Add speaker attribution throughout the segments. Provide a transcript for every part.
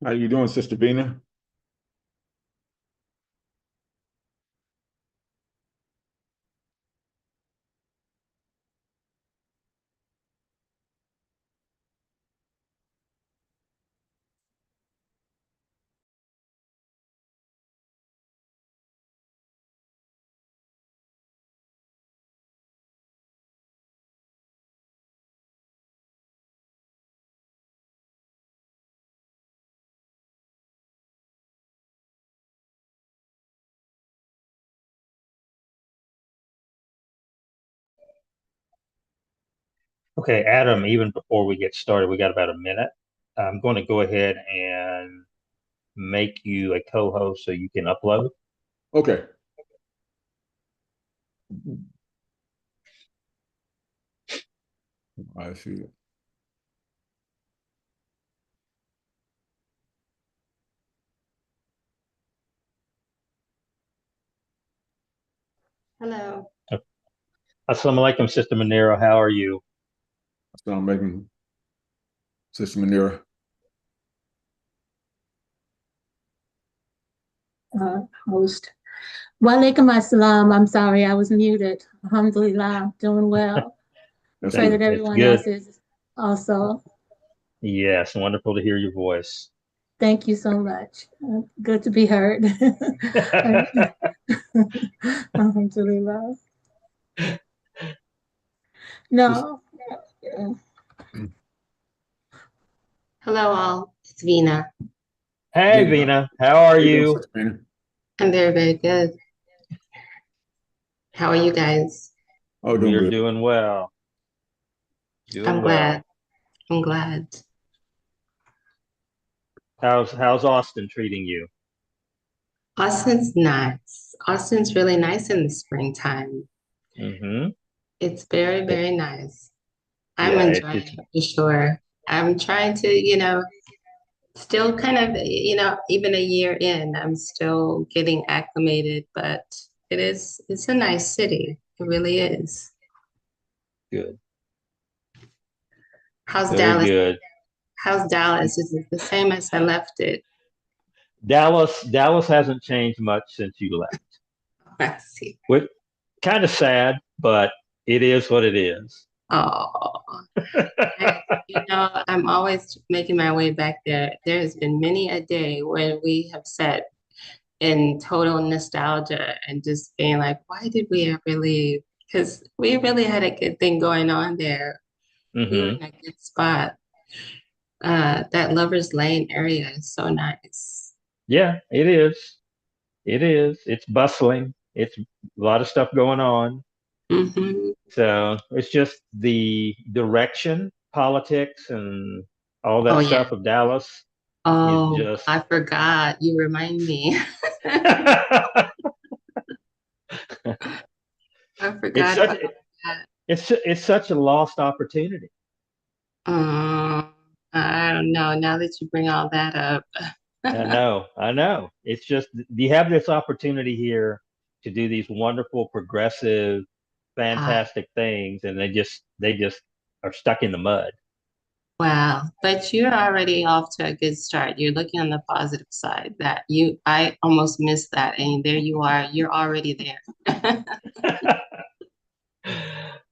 Speaker 1: How you doing, Sister Bina?
Speaker 2: Okay, Adam, even before we get started, we got about a minute. I'm going to go ahead and make you a co-host so you can upload.
Speaker 1: Okay. I see.
Speaker 3: Hello.
Speaker 2: Assalamu alaikum, Sister Manira. How are you?
Speaker 1: So I'm making Sister Manira.
Speaker 3: Host. Walaikum assalam. I'm sorry, I was muted. Alhamdulillah, doing well.
Speaker 1: That's
Speaker 3: Pray
Speaker 2: That,
Speaker 3: that
Speaker 1: good.
Speaker 2: it's
Speaker 3: everyone
Speaker 2: good.
Speaker 3: else is also.
Speaker 2: Yes, wonderful to hear your voice.
Speaker 3: Thank you so much. Good to be heard. Alhamdulillah.
Speaker 1: Sis-
Speaker 3: No.
Speaker 4: Hello, all. It's Vina.
Speaker 2: Hey,
Speaker 1: Bina.
Speaker 2: Vina, how are
Speaker 1: How you doing,
Speaker 2: you?
Speaker 1: Sister Bina?
Speaker 4: I'm very, very good. How are you guys?
Speaker 1: Oh,
Speaker 2: We
Speaker 1: doing
Speaker 2: are
Speaker 1: good.
Speaker 2: doing well.
Speaker 4: I'm
Speaker 2: Doing
Speaker 4: glad.
Speaker 2: well.
Speaker 4: I'm glad.
Speaker 2: How's Austin treating you?
Speaker 4: Austin's nice. Austin's really nice in the springtime.
Speaker 2: Mm-hmm.
Speaker 4: It's very, very nice. I'm
Speaker 2: Yeah,
Speaker 4: enjoying it for sure. I'm trying to, still kind of, even a year in, I'm still getting acclimated, but it's a nice city. It really is.
Speaker 2: good.
Speaker 4: How's
Speaker 2: Very
Speaker 4: Dallas?
Speaker 2: good.
Speaker 4: How's Dallas? Is it the same as I left it?
Speaker 2: Dallas hasn't changed much since you left.
Speaker 4: I see.
Speaker 2: Which kind of sad, but it is what it is.
Speaker 4: Oh. I'm always making my way back there. There has been many a day when we have sat in total nostalgia and just being like, why did we ever leave? Because we really had a good thing going on there. We were
Speaker 2: Hmm.
Speaker 4: in a good spot. That Lover's Lane area is so nice.
Speaker 2: Yeah, it is. It is. It's bustling. It's a lot of stuff going on.
Speaker 4: Hmm.
Speaker 2: So it's just the direction, politics, and all
Speaker 4: Oh,
Speaker 2: that
Speaker 4: yeah.
Speaker 2: stuff of Dallas is
Speaker 4: Oh,
Speaker 2: just
Speaker 4: I forgot. You remind me. I
Speaker 2: it's
Speaker 4: forgot
Speaker 2: such
Speaker 4: about that.
Speaker 2: it's such a lost opportunity.
Speaker 4: Um, I don't know. Now that you bring all that up.
Speaker 2: I know, I know. It's just you have this opportunity here to do these wonderful, progressive,
Speaker 4: Ah,
Speaker 2: fantastic things, and they just are stuck in the mud.
Speaker 4: wow. But you're already off to a good start. You're looking on the positive side that I almost missed that. And there you are. You're already there.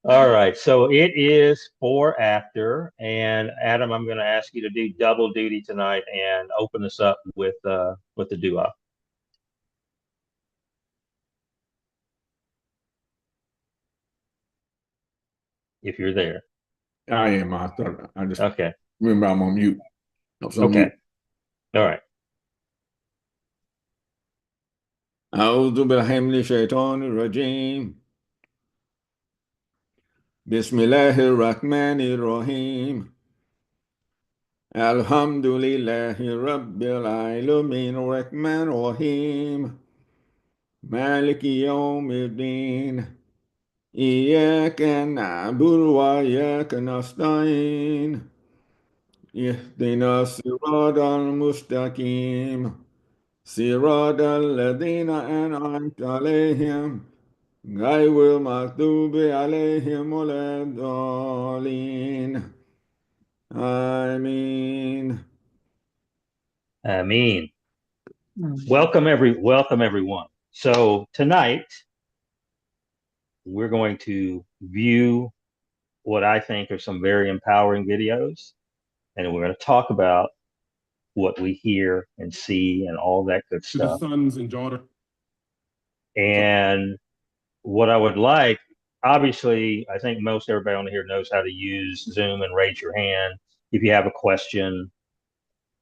Speaker 2: All right, so it is four after, and Adam, I'm going to ask you to do double duty tonight and open us up with the dua, if you're there.
Speaker 1: I am. I thought I just
Speaker 2: Okay,
Speaker 1: remember I'm on mute. I was on
Speaker 2: okay,
Speaker 1: mute.
Speaker 2: all right.
Speaker 1: أعوذ بالله من الشيطان الرجيم. بسم الله الرحمن الرحيم. الحمد لله رب العالمين الرحمن الرحيم. مالك يوم الدين. إياك نعبد وإياك نستعين. اهدنا الصراط المستقيم. صراط الذين أنعمت عليهم غير المغضوب عليهم ولا الضالين آمين.
Speaker 2: I mean,
Speaker 3: Mm.
Speaker 2: welcome everyone. So tonight we're going to view what I think are some very empowering videos, and we're going to talk about what we hear and see and all that good
Speaker 5: To the
Speaker 2: stuff.
Speaker 5: sons and daughters.
Speaker 2: And what I would like, obviously, I think most everybody on here knows how to use Zoom and raise your hand if you have a question,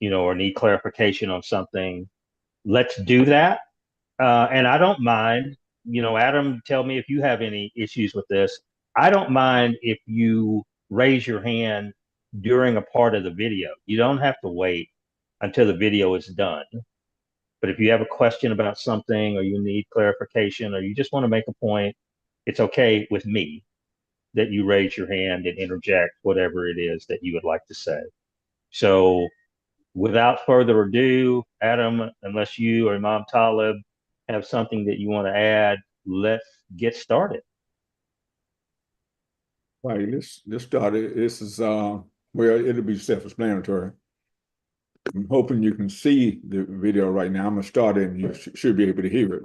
Speaker 2: or need clarification on something. Let's do that. And I don't mind, Adam, tell me if you have any issues with this. I don't mind if you raise your hand during a part of the video. You don't have to wait until the video is done. But if you have a question about something, or you need clarification, or you just want to make a point, it's okay with me that you raise your hand and interject whatever it is that you would like to say. So without further ado, Adam, unless you or Imam Talib have something that you want to add, let's get started.
Speaker 1: Right, let's start it. This is well, it'll be self-explanatory. I'm hoping you can see the video right now. I'm gonna start it and you should be able to hear it.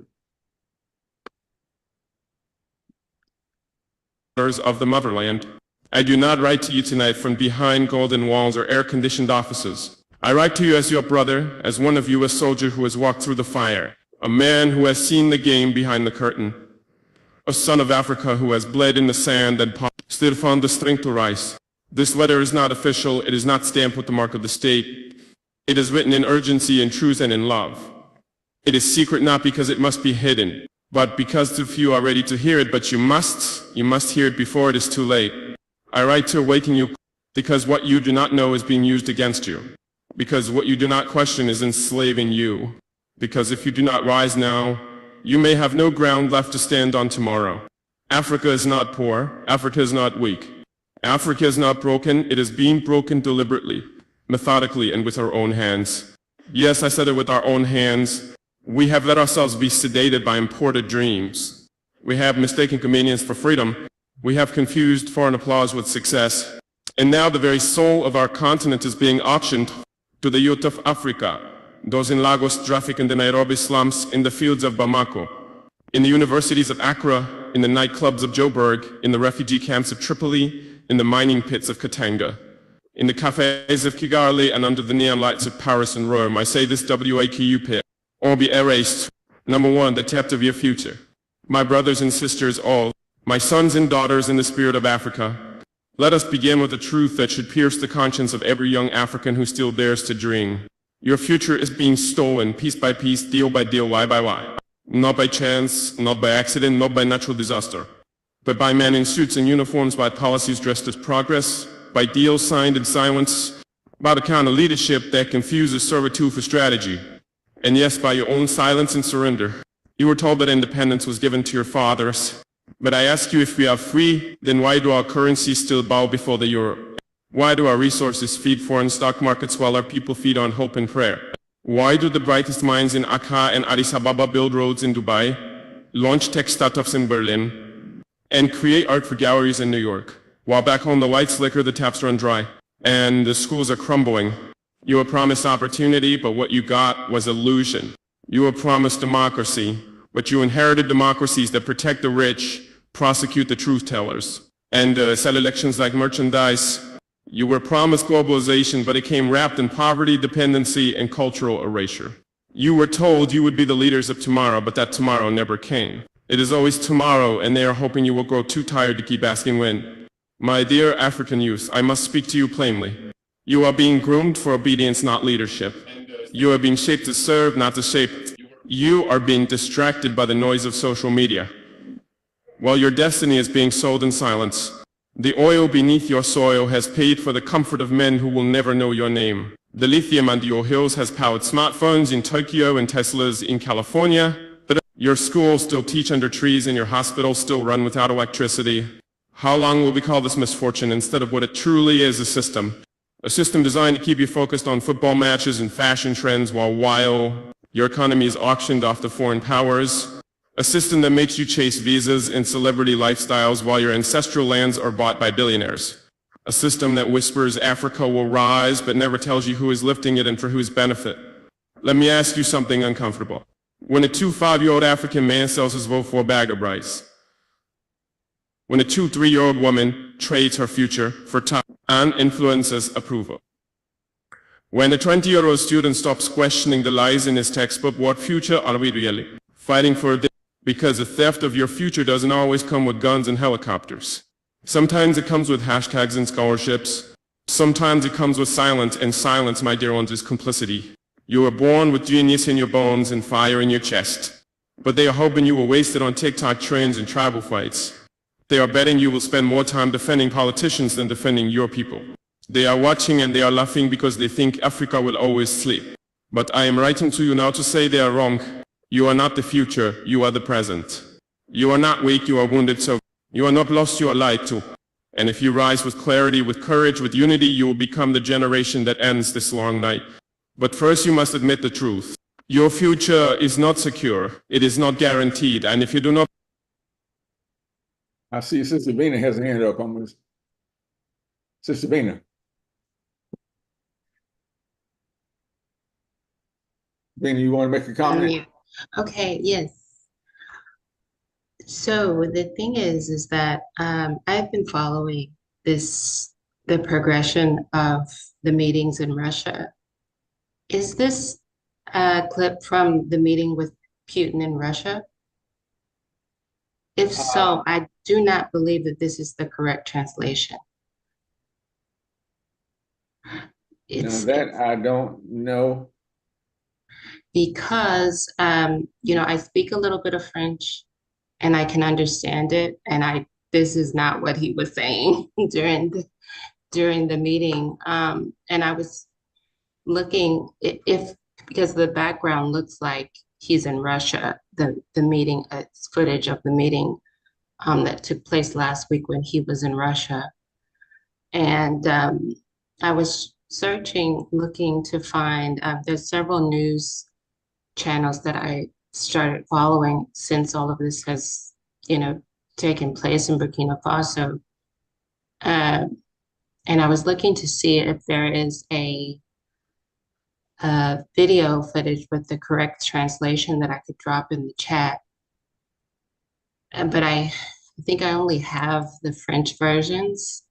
Speaker 5: Of the motherland, I do not write to you tonight from behind golden walls or air-conditioned offices. I write to you as your brother, as one of you, a soldier who has walked through the fire, a man who has seen the game behind the curtain, a son of Africa who has bled in the sand and still found the strength to rise. This letter is not official. It is not stamped with the mark of the state. It is written in urgency, in truth, and in love. It is secret not because it must be hidden, but because too few are ready to hear it. But you must hear it before it is too late. I write to awaken you, because what you do not know is being used against you, because what you do not question is enslaving you, because if you do not rise now, you may have no ground left to stand on tomorrow. Africa is not poor. Africa is not weak. Africa is not broken. It is being broken deliberately, methodically, and with our own hands. Yes, I said it, with our own hands. We have let ourselves be sedated by imported dreams. We have mistaken convenience for freedom. We have confused foreign applause with success. And now the very soul of our continent is being auctioned to the youth of Africa, those in Lagos traffic, in the Nairobi slums, in the fields of Bamako, in the universities of Accra, in the nightclubs of Joburg, in the refugee camps of Tripoli, in the mining pits of Katanga, in the cafes of Kigali, and under the neon lights of Paris and Rome. I say this WAKU pit, all be erased. Number one, the theft of your future. My brothers and sisters all, my sons and daughters in the spirit of Africa, let us begin with a truth that should pierce the conscience of every young African who still dares to dream. Your future is being stolen piece by piece, deal by deal, lie by lie. Not by chance, not by accident, not by natural disaster, but by men in suits and uniforms, by policies dressed as progress, by deals signed in silence, by the kind of leadership that confuses servitude for strategy, and yes, by your own silence and surrender. You were told that independence was given to your fathers, but I ask you, if we are free, then why do our currencies still bow before the euro? Why do our resources feed foreign stock markets while our people feed on hope and prayer? Why do the brightest minds in Accra and Addis Ababa build roads in Dubai, launch tech startups in Berlin, and create art for galleries in New York, while back home the lights flicker, the taps run dry, and the schools are crumbling? You were promised opportunity, but what you got was illusion. You were promised democracy, but you inherited democracies that protect the rich, prosecute the truth tellers, and sell elections like merchandise. You were promised globalization, but it came wrapped in poverty, dependency, and cultural erasure. You were told you would be the leaders of tomorrow, but that tomorrow never came. It is always tomorrow, and they are hoping you will grow too tired to keep asking when. My dear African youth, I must speak to you plainly. You are being groomed for obedience, not leadership. You are being shaped to serve, not to shape. You are being distracted by the noise of social media, while your destiny is being sold in silence. The oil beneath your soil has paid for the comfort of men who will never know your name. The lithium under your hills has powered smartphones in Tokyo and Teslas in California, but your schools still teach under trees and your hospitals still run without electricity. How long will we call this misfortune instead of what it truly is, a system? A system designed to keep you focused on football matches and fashion trends while your economy is auctioned off to foreign powers. A system that makes you chase visas and celebrity lifestyles while your ancestral lands are bought by billionaires. A system that whispers Africa will rise but never tells you who is lifting it and for whose benefit. let me ask you something uncomfortable. When a 5-year-old African man sells his vote for a bag of rice, when a 3-year-old woman trades her future for time and influences approval, when a 20-year-old student stops questioning the lies in his textbook, what future are we really fighting for? Because the theft of your future doesn't always come with guns and helicopters. Sometimes it comes with hashtags and scholarships. Sometimes it comes with silence, and silence, my dear ones, is complicity. You were born with genius in your bones and fire in your chest, but they are hoping you will waste it on TikTok trends and tribal fights. They are betting you will spend more time defending politicians than defending your people. They are watching and they are laughing because they think Africa will always sleep. But I am writing to you now to say they are wrong. You are not the future, you are the present. You are not weak, you are wounded, so you are not lost, you are lied to. And if you rise with clarity, with courage, with unity, you will become the generation that ends this long night. But first you must admit the truth. Your future is not secure. It is not guaranteed. And if you do not...
Speaker 1: I see Sister Vina has her hand up. Sister Vina. Vina, you want to make a comment?
Speaker 4: Yeah. Okay, yes. So the thing is that I've been following the progression of the meetings in Russia. Is this a clip from the meeting with Putin in Russia? If so, I do not believe that this is the correct translation.
Speaker 1: Now that I don't know.
Speaker 4: Because, I speak a little bit of French and I can understand it. And this is not what he was saying during the meeting. And I was looking because the background looks like he's in Russia, the meeting, it's footage of the meeting that took place last week when he was in Russia. And I was searching, looking to find, there's several news channels that I started following since all of this has, taken place in Burkina Faso. And I was looking to see if there is a video footage with the correct translation that I could drop in the chat. But I think I only have the French versions.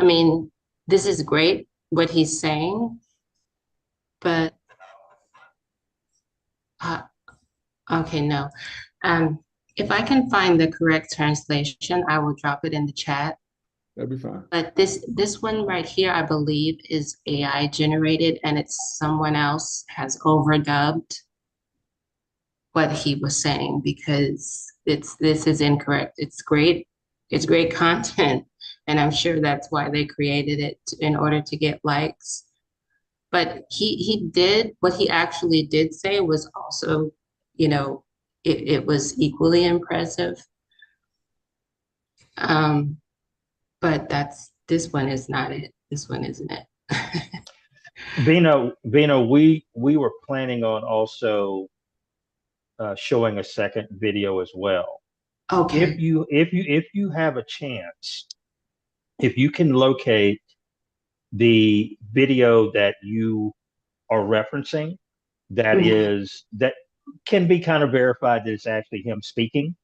Speaker 4: I mean, this is great, what he's saying, but okay, no. If I can find the correct translation, I will drop it in the chat.
Speaker 1: That'd be fine.
Speaker 4: But this one right here, I believe, is AI generated, and it's someone else has overdubbed what he was saying because this is incorrect. It's great content, and I'm sure that's why they created it in order to get likes. But he did what he actually did say was also, it was equally impressive. But this one is not it. This one isn't it.
Speaker 2: Vina, we were planning on also showing a second video as well.
Speaker 4: Okay.
Speaker 2: If you have a chance, if you can locate the video that you are referencing, that can be kind of verified that it's actually him speaking.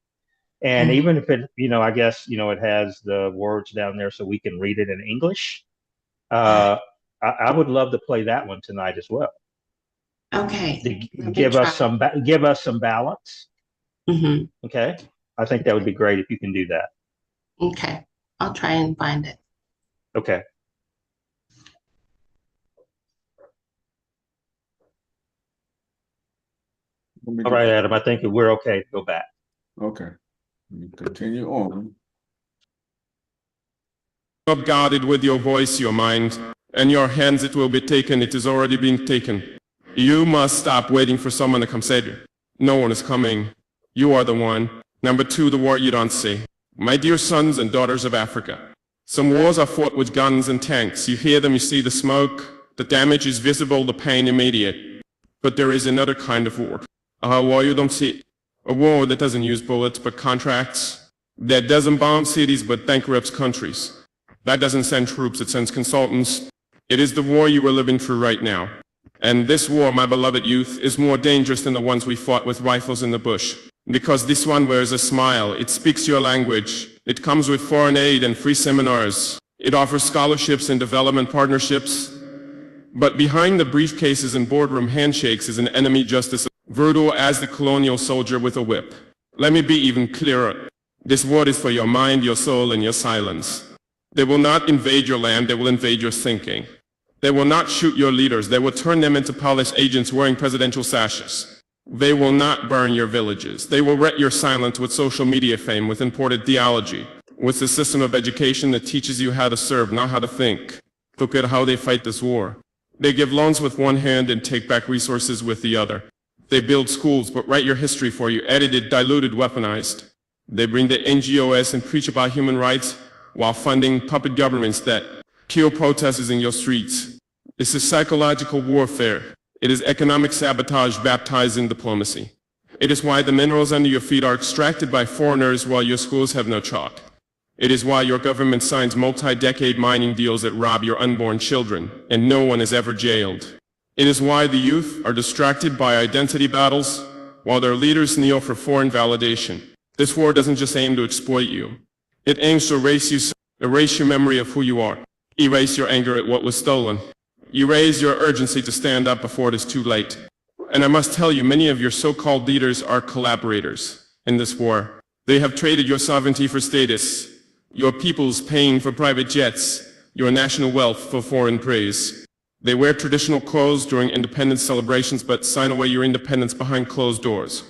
Speaker 2: And even if it, I guess, it has the words down there so we can read it in English. I would love to play that one tonight as well.
Speaker 4: Okay.
Speaker 2: To give us some balance.
Speaker 4: Mm-hmm.
Speaker 2: Okay. I think that would be great if you can do that.
Speaker 4: Okay. I'll try and find it.
Speaker 2: Okay. All right, Adam, I think we're okay to go back.
Speaker 1: Okay. Continue on.
Speaker 5: Not guarded with your voice, your mind, and your hands, it will be taken. It is already being taken. You must stop waiting for someone to come save you. No one is coming. You are the one. Number 2, the war you don't see. My dear sons and daughters of Africa, some wars are fought with guns and tanks. You hear them, you see the smoke, the damage is visible, the pain immediate. But there is another kind of war. A war you don't see. A war that doesn't use bullets but contracts. That doesn't bomb cities but bankrupts countries. That doesn't send troops, it sends consultants. It is the war you are living through right now. And this war, my beloved youth, is more dangerous than the ones we fought with rifles in the bush. Because this one wears a smile, it speaks your language, it comes with foreign aid and free seminars, it offers scholarships and development partnerships. But behind the briefcases and boardroom handshakes is an enemy just as brutal as the colonial soldier with a whip. Let me be even clearer. This war is for your mind, your soul, and your silence. They will not invade your land, they will invade your thinking. They will not shoot your leaders, they will turn them into polished agents wearing presidential sashes. They will not burn your villages. They will wreck your silence with social media fame, with imported theology, with the system of education that teaches you how to serve, not how to think. Look at how they fight this war. They give loans with one hand and take back resources with the other. They build schools but write your history for you, edited, diluted, weaponized. They bring the NGOs and preach about human rights while funding puppet governments that kill protesters in your streets. This is psychological warfare. It is economic sabotage baptized in diplomacy. It is why the minerals under your feet are extracted by foreigners while your schools have no chalk. It is why your government signs multi-decade mining deals that rob your unborn children, and no one is ever jailed. It is why the youth are distracted by identity battles, while their leaders kneel for foreign validation. This war doesn't just aim to exploit you. It aims to erase your memory of who you are, erase your anger at what was stolen, erase your urgency to stand up before it is too late. And I must tell you, many of your so-called leaders are collaborators in this war. They have traded your sovereignty for status, your people's pain for private jets, your national wealth for foreign praise. They wear traditional clothes during independence celebrations but sign away your independence behind closed doors.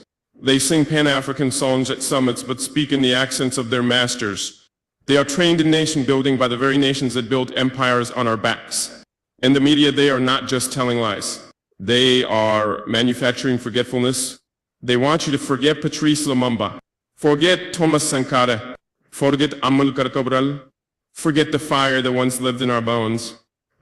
Speaker 5: They sing Pan-African songs at summits but speak in the accents of their masters. They are trained in nation building by the very nations that build empires on our backs. In the media, they are not just telling lies. They are manufacturing forgetfulness. They want you to forget Patrice Lumumba, forget Thomas Sankara, forget Amilcar Cabral, forget the fire that once lived in our bones.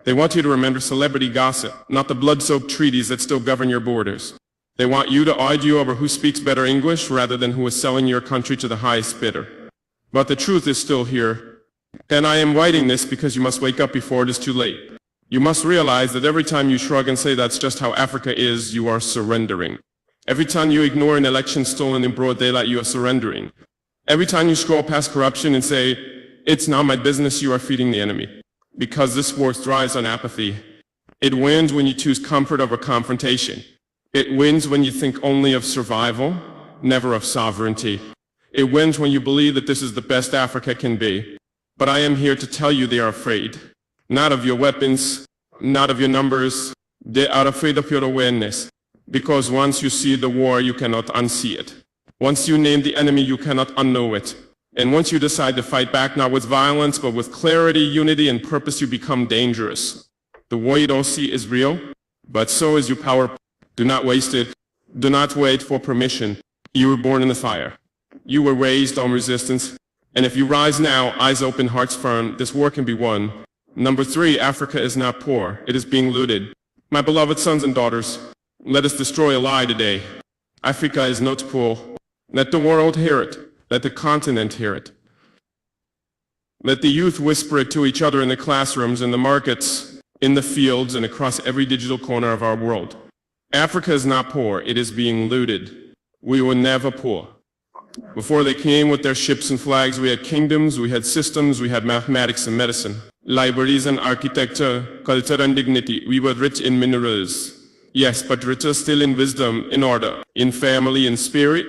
Speaker 5: They want you to remember celebrity gossip, not the blood-soaked treaties that still govern your borders. They want you to argue over who speaks better English rather than who is selling your country to the highest bidder. But the truth is still here. And I am writing this because you must wake up before it is too late. You must realize that every time you shrug and say that's just how Africa is, you are surrendering. Every time you ignore an election stolen in broad daylight, you are surrendering. Every time you scroll past corruption and say, it's not my business, you are feeding the enemy. Because this war thrives on apathy. It wins when you choose comfort over confrontation. It wins when you think only of survival, never of sovereignty. It wins when you believe that this is the best Africa can be. But I am here to tell you they are afraid. Not of your weapons, not of your numbers. They are afraid of your awareness. Because once you see the war, you cannot unsee it. Once you name the enemy, you cannot unknow it. And once you decide to fight back, not with violence, but with clarity, unity, and purpose, you become dangerous. The war you don't see is real, but so is your power. Do not waste it. Do not wait for permission. You were born in the fire. You were raised on resistance. And if you rise now, eyes open, hearts firm, this war can be won. Number 3, Africa is not poor. It is being looted. My beloved sons and daughters, let us destroy a lie today. Africa is not poor. Let the world hear it. Let the continent hear it. Let the youth whisper it to each other in the classrooms, in the markets, in the fields, and across every digital corner of our world. Africa is not poor, it is being looted. We were never poor. Before they came with their ships and flags, we had kingdoms, we had systems, we had mathematics and medicine, libraries and architecture, culture and dignity. We were rich in minerals. Yes, but richer still in wisdom, in order, in family, in spirit.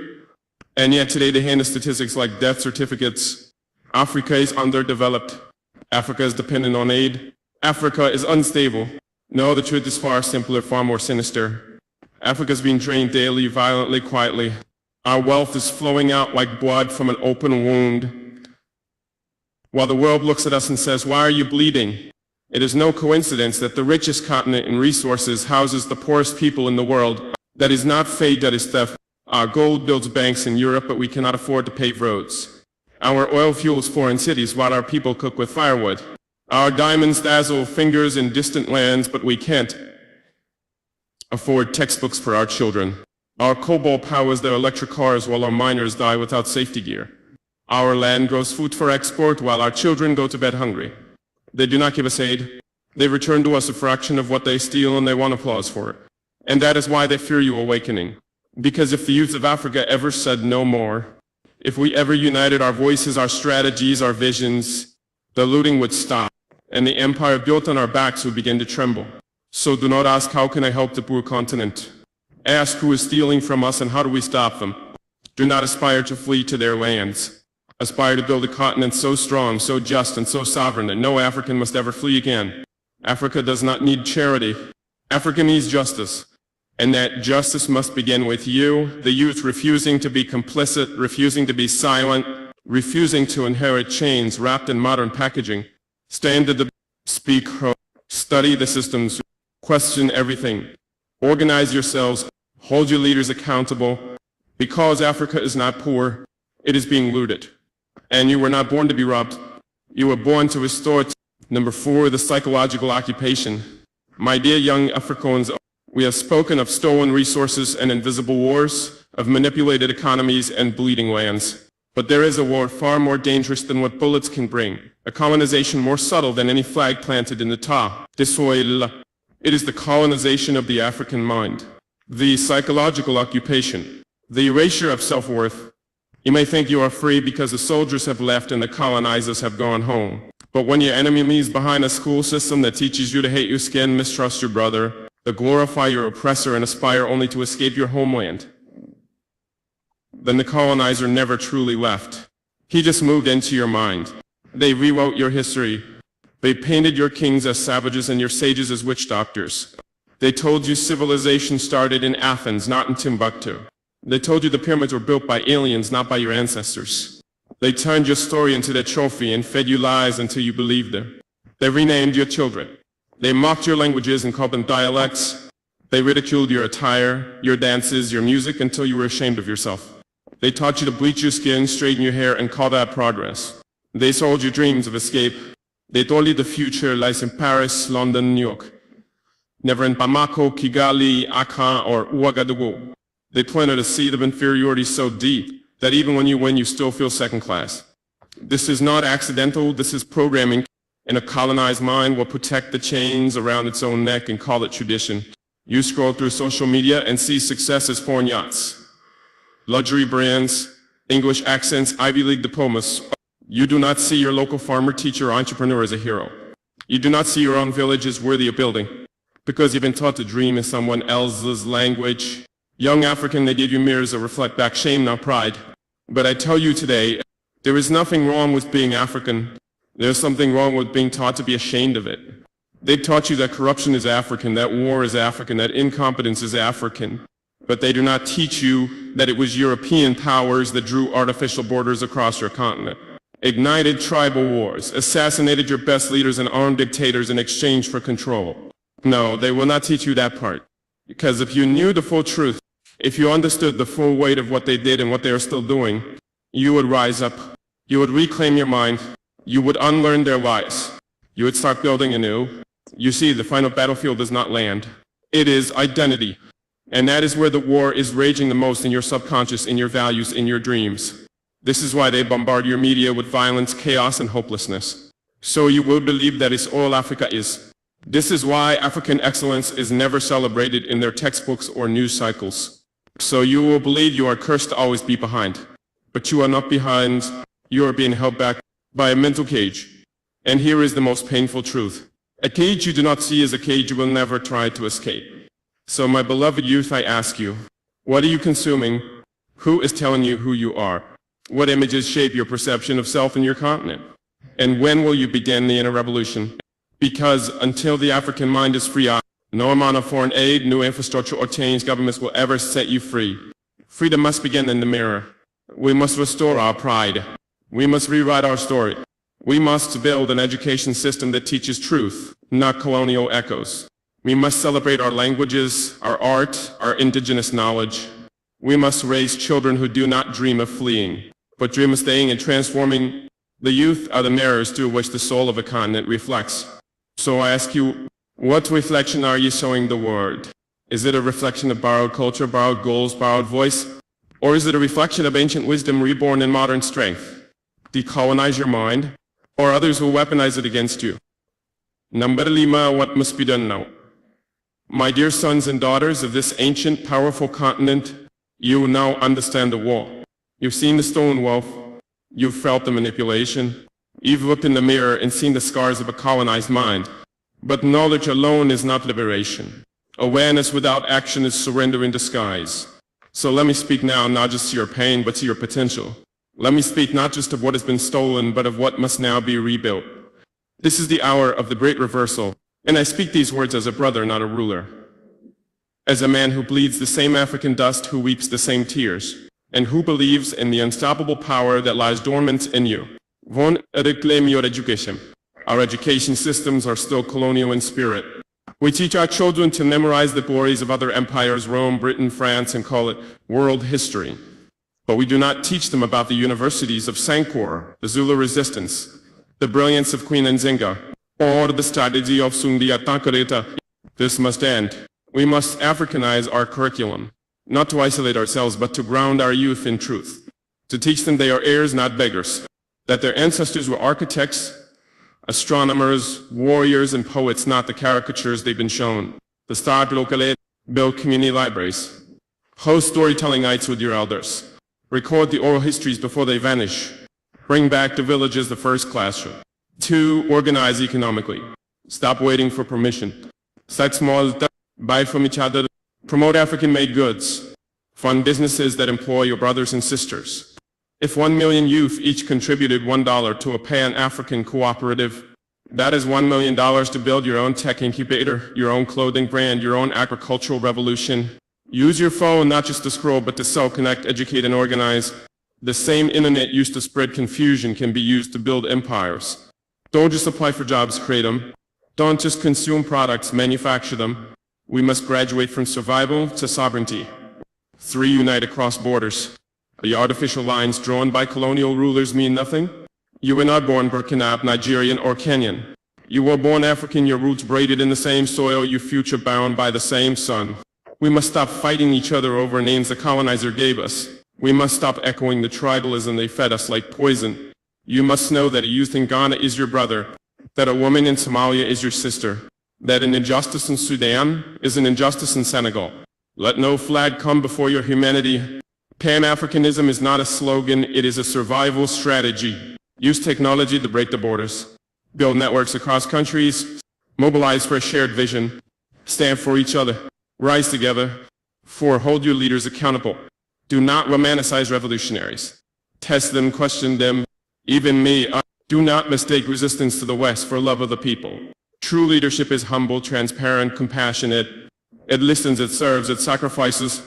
Speaker 5: And yet today they hand us statistics like death certificates. Africa is underdeveloped. Africa is dependent on aid. Africa is unstable. No, the truth is far simpler, far more sinister. Africa is being drained daily, violently, quietly. Our wealth is flowing out like blood from an open wound. While the world looks at us and says, why are you bleeding? It is no coincidence that the richest continent in resources houses the poorest people in the world. That is not fate, that is theft. Our gold builds banks in Europe, but we cannot afford to pave roads. Our oil fuels foreign cities while our people cook with firewood. Our diamonds dazzle fingers in distant lands, but we can't afford textbooks for our children. Our cobalt powers their electric cars while our miners die without safety gear. Our land grows food for export while our children go to bed hungry. They do not give us aid. They return to us a fraction of what they steal and they want applause for it. And that is why they fear you awakening. Because if the youth of Africa ever said no more, if we ever united our voices, our strategies, our visions, the looting would stop, and the empire built on our backs would begin to tremble. So do not ask, how can I help the poor continent? Ask, who is stealing from us and how do we stop them? Do not aspire to flee to their lands. Aspire to build a continent so strong, so just, and so sovereign that no African must ever flee again. Africa does not need charity. Africa needs justice. And that justice must begin with you, the youth, refusing to be complicit, refusing to be silent, refusing to inherit chains wrapped in modern packaging. Stand at the speak, study the systems, question everything. Organize yourselves, hold your leaders accountable. Because Africa is not poor, it is being looted. And you were not born to be robbed. You were born to restore. Number 4, the psychological occupation. My dear young Africans, we have spoken of stolen resources and invisible wars, of manipulated economies and bleeding lands. But there is a war far more dangerous than what bullets can bring, a colonization more subtle than any flag planted in the ta. It is the colonization of the African mind, the psychological occupation, the erasure of self-worth. You may think you are free because the soldiers have left and the colonizers have gone home. But when your enemy is behind a school system that teaches you to hate your skin, mistrust your brother, to glorify your oppressor and aspire only to escape your homeland, then the colonizer never truly left. He just moved into your mind. They rewrote your history. They painted your kings as savages and your sages as witch doctors. They told you civilization started in Athens, not in Timbuktu. They told you the pyramids were built by aliens, not by your ancestors. They turned your story into their trophy and fed you lies until you believed them. They renamed your children. They mocked your languages and called them dialects. They ridiculed your attire, your dances, your music until you were ashamed of yourself. They taught you to bleach your skin, straighten your hair, and call that progress. They sold you dreams of escape. They told you the future lies in Paris, London, New York. Never in Bamako, Kigali, Accra, or Ouagadougou. They planted a seed of inferiority so deep that even when you win, you still feel second class. This is not accidental, this is programming. And a colonized mind will protect the chains around its own neck and call it tradition. You scroll through social media and see success as foreign yachts, luxury brands, English accents, Ivy League diplomas. You do not see your local farmer, teacher, or entrepreneur as a hero. You do not see your own village as worthy of building, because you've been taught to dream in someone else's language. Young African, they give you mirrors that reflect back shame, not pride. But I tell you today, there is nothing wrong with being African. There's something wrong with being taught to be ashamed of it. They've taught you that corruption is African, that war is African, that incompetence is African. But they do not teach you that it was European powers that drew artificial borders across your continent, ignited tribal wars, assassinated your best leaders and armed dictators in exchange for control. No, they will not teach you that part. Because if you knew the full truth, if you understood the full weight of what they did and what they are still doing, you would rise up. You would reclaim your mind. You would unlearn their lies. You would start building anew. You see, the final battlefield is not land. It is identity. And that is where the war is raging the most, in your subconscious, in your values, in your dreams. This is why they bombard your media with violence, chaos, and hopelessness. So you will believe that is all Africa is. This is why African excellence is never celebrated in their textbooks or news cycles. So you will believe you are cursed to always be behind. But you are not behind. You are being held back by a mental cage. And here is the most painful truth. A cage you do not see is a cage you will never try to escape. So my beloved youth, I ask you, what are you consuming? Who is telling you who you are? What images shape your perception of self and your continent? And when will you begin the inner revolution? Because until the African mind is free, no amount of foreign aid, new infrastructure, or changed governments will ever set you free. Freedom must begin in the mirror. We must restore our pride. We must rewrite our story. We must build an education system that teaches truth, not colonial echoes. We must celebrate our languages, our art, our indigenous knowledge. We must raise children who do not dream of fleeing, but dream of staying and transforming. The youth are the mirrors through which the soul of a continent reflects. So I ask you, what reflection are you showing the world? Is it a reflection of borrowed culture, borrowed goals, borrowed voice? Or is it a reflection of ancient wisdom reborn in modern strength? Decolonize your mind, or others will weaponize it against you. Number lima, what must be done now? My dear sons and daughters of this ancient, powerful continent, you now understand the war. You've seen the stolen wealth. You've felt the manipulation. You've looked in the mirror and seen the scars of a colonized mind. But knowledge alone is not liberation. Awareness without action is surrender in disguise. So let me speak now not just to your pain, but to your potential. Let me speak not just of what has been stolen, but of what must now be rebuilt. This is the hour of the great reversal, and I speak these words as a brother, not a ruler. As a man who bleeds the same African dust, who weeps the same tears, and who believes in the unstoppable power that lies dormant in you. Von reclaim your education. Our education systems are still colonial in spirit. We teach our children to memorize the glories of other empires, Rome, Britain, France, and call it world history. But we do not teach them about the universities of Sankor, the Zulu resistance, the brilliance of Queen Nzinga, or the strategy of Sundiata Keita. This must end. We must Africanize our curriculum, not to isolate ourselves, but to ground our youth in truth, to teach them they are heirs, not beggars, that their ancestors were architects, astronomers, warriors, and poets, not the caricatures they've been shown. To start locally, build community libraries, host storytelling nights with your elders, record the oral histories before they vanish, bring back to villages the first classroom. 2. Organize economically. Stop waiting for permission. Start small, buy from each other, promote African-made goods, fund businesses that employ your brothers and sisters. If 1 million youth each contributed $1 to a Pan-African cooperative, that is $1 million to build your own tech incubator, your own clothing brand, your own agricultural revolution. Use your phone not just to scroll, but to sell, connect, educate, and organize. The same internet used to spread confusion can be used to build empires. Don't just apply for jobs, create them. Don't just consume products, manufacture them. We must graduate from survival to sovereignty. 3. Unite across borders. The artificial lines drawn by colonial rulers mean nothing. You were not born Burkinab, Nigerian, or Kenyan. You were born African, your roots braided in the same soil, your future bound by the same sun. We must stop fighting each other over names the colonizer gave us. We must stop echoing the tribalism they fed us like poison. You must know that a youth in Ghana is your brother, that a woman in Somalia is your sister, that an injustice in Sudan is an injustice in Senegal. Let no flag come before your humanity. Pan-Africanism is not a slogan, it is a survival strategy. Use technology to break the borders. Build networks across countries. Mobilize for a shared vision. Stand for each other. Rise together. 4. Hold your leaders accountable. Do not romanticize revolutionaries. Test them, question them. Even me, do not mistake resistance to the West for love of the people. True leadership is humble, transparent, compassionate. It listens, it serves, it sacrifices.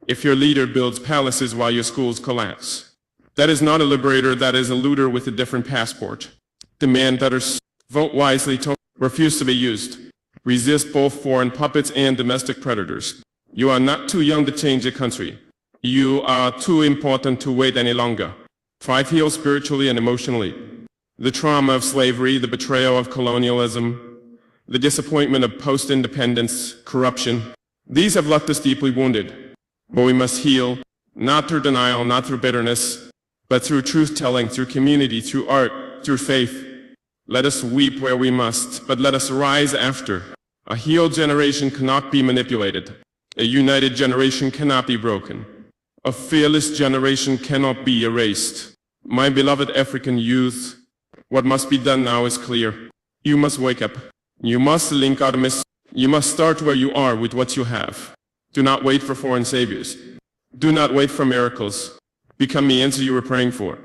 Speaker 5: If your leader builds palaces while your schools collapse, that is not a liberator, that is a looter with a different passport. Demand better, vote wisely, refuse to be used. Resist both foreign puppets and domestic predators. You are not too young to change your country. You are too important to wait any longer. 5. Heal spiritually and emotionally. The trauma of slavery, the betrayal of colonialism, the disappointment of post-independence, corruption, these have left us deeply wounded. But we must heal, not through denial, not through bitterness, but through truth-telling, through community, through art, through faith. Let us weep where we must, but let us rise after. A healed generation cannot be manipulated. A united generation cannot be broken. A fearless generation cannot be erased. My beloved African youth, what must be done now is clear. You must wake up. You must link Artemis. You must start where you are with what you have. Do not wait for foreign saviors. Do not wait for miracles. Become the answer you were praying for.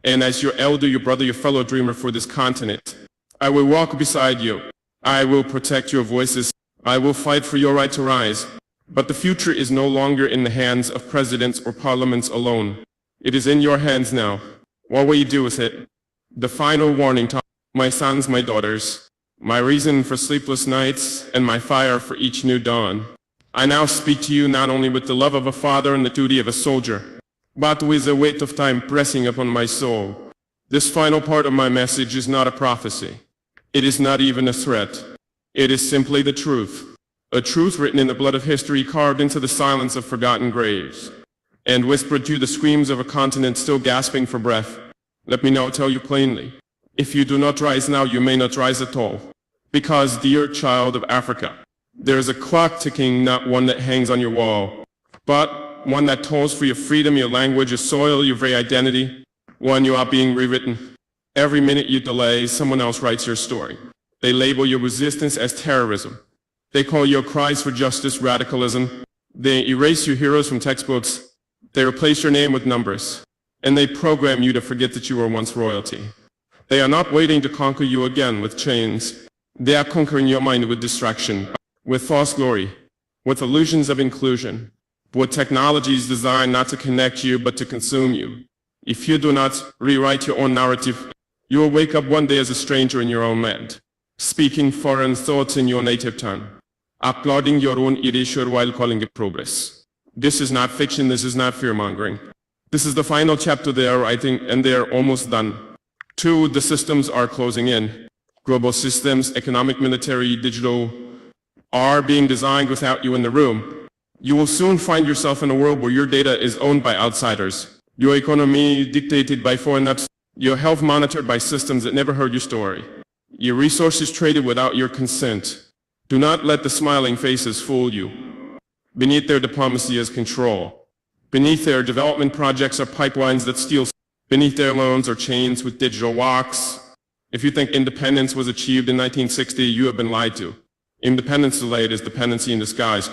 Speaker 5: And as your elder, your brother, your fellow dreamer for this continent, I will walk beside you. I will protect your voices. I will fight for your right to rise. But the future is no longer in the hands of presidents or parliaments alone. It is in your hands now. What will you do with it? The final warning to my sons, my daughters, my reason for sleepless nights, and my fire for each new dawn. I now speak to you not only with the love of a father and the duty of a soldier, but with the weight of time pressing upon my soul. This final part of my message is not a prophecy. It is not even a threat. It is simply the truth. A truth written in the blood of history, carved into the silence of forgotten graves, and whispered to the screams of a continent still gasping for breath. Let me now tell you plainly, if you do not rise now, you may not rise at all. Because, dear child of Africa, there is a clock ticking, not one that hangs on your wall, but one that tolls for your freedom, your language, your soil, your very identity. One you are being rewritten. Every minute you delay, someone else writes your story. They label your resistance as terrorism. They call your cries for justice radicalism. They erase your heroes from textbooks. They replace your name with numbers. And they program you to forget that you were once royalty. They are not waiting to conquer you again with chains. They are conquering your mind with distraction, with false glory, with illusions of inclusion, with technologies designed not to connect you but to consume you. If you do not rewrite your own narrative, you will wake up one day as a stranger in your own land, speaking foreign thoughts in your native tongue, applauding your own erasure while calling it progress. This is not fiction, this is not fear-mongering. This is the final chapter they are writing, and they are almost done. 2, the systems are closing in. Global systems, economic, military, digital, are being designed without you in the room. You will soon find yourself in a world where your data is owned by outsiders, your economy dictated by foreigners, your health monitored by systems that never heard your story, your resources traded without your consent. Do not let the smiling faces fool you. Beneath their diplomacy is control. Beneath their development projects are pipelines that steal. Beneath their loans are chains with digital locks. If you think independence was achieved in 1960, you have been lied to. Independence delayed is dependency in disguise.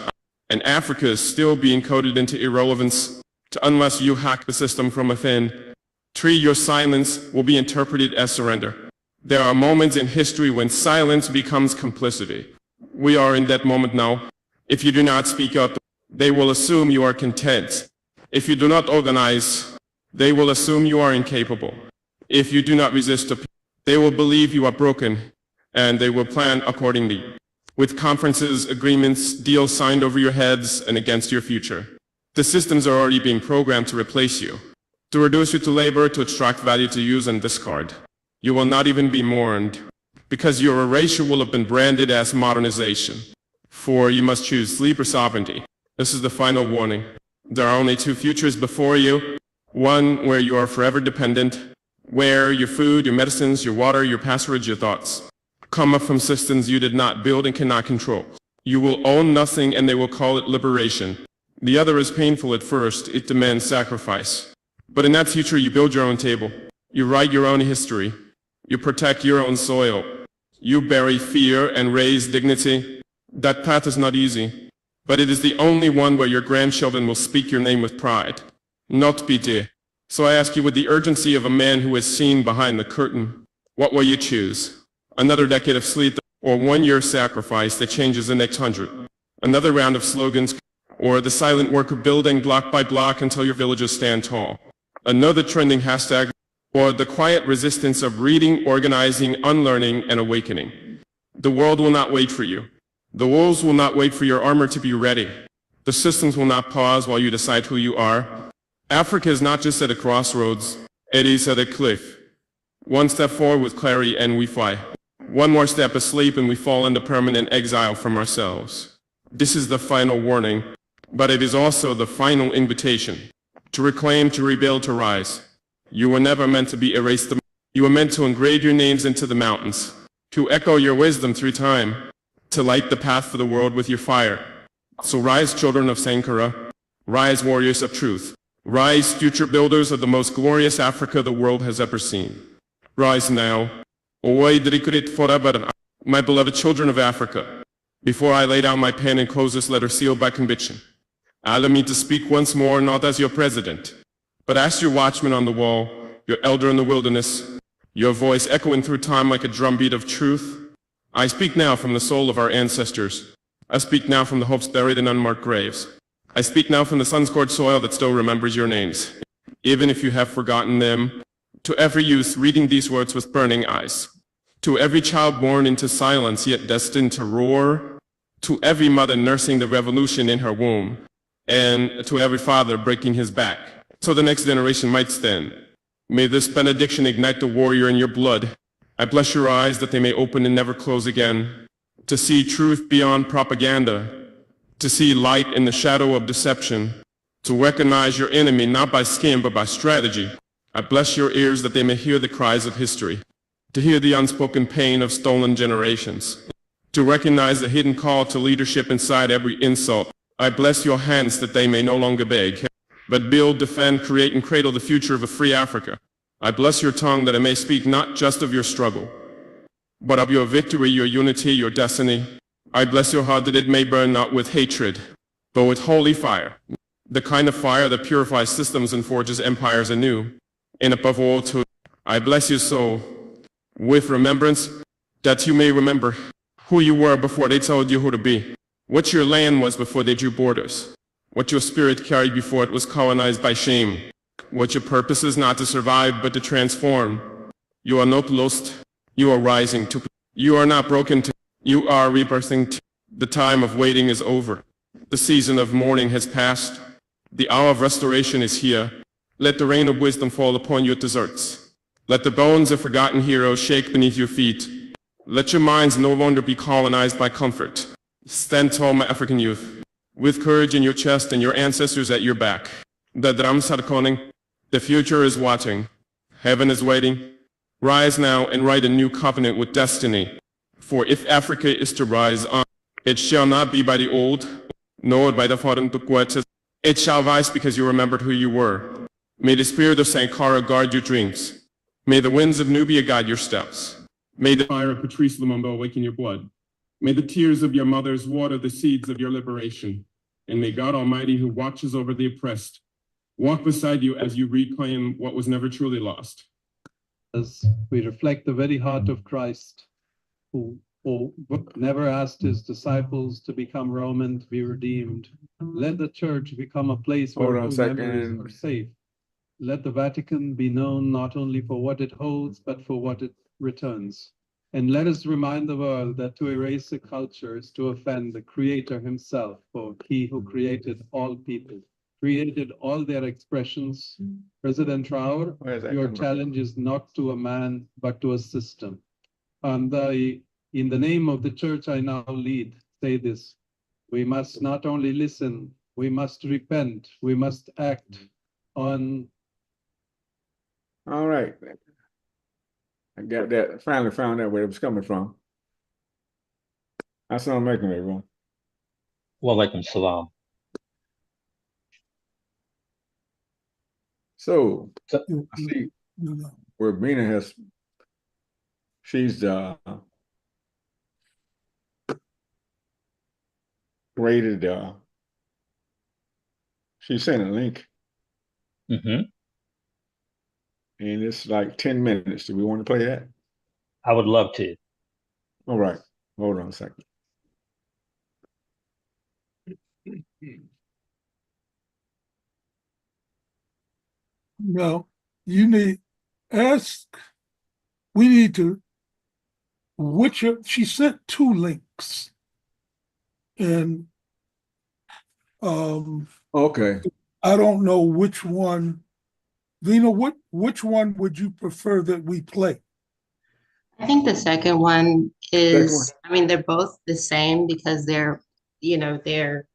Speaker 5: And Africa is still being coded into irrelevance unless you hack the system from within. 3, your silence will be interpreted as surrender. There are moments in history when silence becomes complicity. We are in that moment now. If you do not speak up, they will assume you are content. If you do not organize, they will assume you are incapable. If you do not resist, they will believe you are broken, and they will plan accordingly, with conferences, agreements, deals signed over your heads and against your future. The systems are already being programmed to replace you, to reduce you to labor, to extract value, to use and discard. You will not even be mourned, because your erasure will have been branded as modernization. 4, you must choose sleep or sovereignty. This is the final warning. There are only 2 futures before you. One where you are forever dependent, where your food, your medicines, your water, your passwords, your thoughts come up from systems you did not build and cannot control. You will own nothing and they will call it liberation. The other is painful at first, it demands sacrifice. But in that future you build your own table, you write your own history, you protect your own soil, you bury fear and raise dignity. That path is not easy, but it is the only one where your grandchildren will speak your name with pride, not pity. So I ask you with the urgency of a man who has seen behind the curtain, what will you choose? Another decade of sleep or 1 year sacrifice that changes the next 100? Another round of slogans or the silent work of building block by block until your villages stand tall? Another trending hashtag or the quiet resistance of reading, organizing, unlearning, and awakening? The world will not wait for you. The wolves will not wait for your armor to be ready. The systems will not pause while you decide who you are. Africa is not just at a crossroads, it is at a cliff. 1 step forward with clarity and we fly. 1 more step asleep and we fall into permanent exile from ourselves. This is the final warning, but it is also the final invitation. To reclaim, to rebuild, to rise. You were never meant to be erased. You were meant to engrave your names into the mountains, to echo your wisdom through time, to light the path for the world with your fire. So rise, children of Sankara. Rise, warriors of truth. Rise, future builders of the most glorious Africa the world has ever seen. Rise now. My beloved children of Africa, before I lay down my pen and close this letter sealed by conviction, allow me to speak once more, not as your president, but as your watchman on the wall, your elder in the wilderness, your voice echoing through time like a drumbeat of truth. I speak now from the soul of our ancestors. I speak now from the hopes buried in unmarked graves. I speak now from the sun-scorched soil that still remembers your names, even if you have forgotten them. To every youth reading these words with burning eyes, to every child born into silence yet destined to roar, to every mother nursing the revolution in her womb, and to every father breaking his back, so the next generation might stand. May this benediction ignite the warrior in your blood. I bless your eyes that they may open and never close again, to see truth beyond propaganda, to see light in the shadow of deception, to recognize your enemy not by skin but by strategy. I bless your ears that they may hear the cries of history, to hear the unspoken pain of stolen generations, to recognize the hidden call to leadership inside every insult. I bless your hands that they may no longer beg, but build, defend, create, and cradle the future of a free Africa. I bless your tongue that it may speak not just of your struggle, but of your victory, your unity, your destiny. I bless your heart that it may burn not with hatred, but with holy fire, the kind of fire that purifies systems and forges empires anew. And above all, too, I bless your soul with remembrance, that you may remember who you were before they told you who to be, what your land was before they drew borders, what your spirit carried before it was colonized by shame, what your purpose is not to survive but to transform. You are not lost, you are rising to, you are not broken to, you are rebirthing to. The time of waiting is over, the season of mourning has passed, the hour of restoration is here. Let the rain of wisdom fall upon your deserts. Let the bones of forgotten heroes shake beneath your feet. Let your minds no longer be colonized by comfort. Stand tall, my African youth, with courage in your chest and your ancestors at your back. The drums are calling. The future is watching. Heaven is waiting. Rise now and write a new covenant with destiny. For if Africa is to rise on, it shall not be by the old, nor by the foreign tukwets. It shall rise because you remembered who you were. May the spirit of Sankara guard your dreams. May the winds of Nubia guide your steps. May the fire of Patrice Lumumba awaken your blood. May the tears of your mothers water the seeds of your liberation. And may God Almighty, who watches over the oppressed, walk beside you as you reclaim what was never truly lost.
Speaker 6: As we reflect the very heart of Christ, who never asked his disciples to become Roman, to be redeemed. Let the church become a place where
Speaker 1: Hold on a
Speaker 6: memories
Speaker 1: second.
Speaker 6: are safe. Let the Vatican be known not only for what it holds, but for what it returns. And let us remind the world that to erase a culture is to offend the Creator himself, for he who created all people, created all their expressions. President Traore,
Speaker 1: Where is that
Speaker 6: your
Speaker 1: coming from?
Speaker 6: challenge is not to a man, but to a system. And in the name of the church I now lead, say this: we must not only listen, we must repent, we must act on.
Speaker 1: All right. I got that. Finally found out where it was coming from. Assalamu alaikum, everyone.
Speaker 2: Walaikum salam.
Speaker 1: So
Speaker 2: So-
Speaker 1: I see where Bina has, she's rated, she sent a link
Speaker 2: hmm
Speaker 1: and it's like 10 minutes. Do we want to play that?
Speaker 2: I would love to.
Speaker 1: All right. Hold on a second.
Speaker 7: No, you need ask. We need to she sent 2 links. And
Speaker 1: Okay.
Speaker 7: I don't know which one. Lena, which one would you prefer that we play?
Speaker 4: I think the second one is,
Speaker 1: Second one.
Speaker 4: I mean, they're both the same because they're, they're,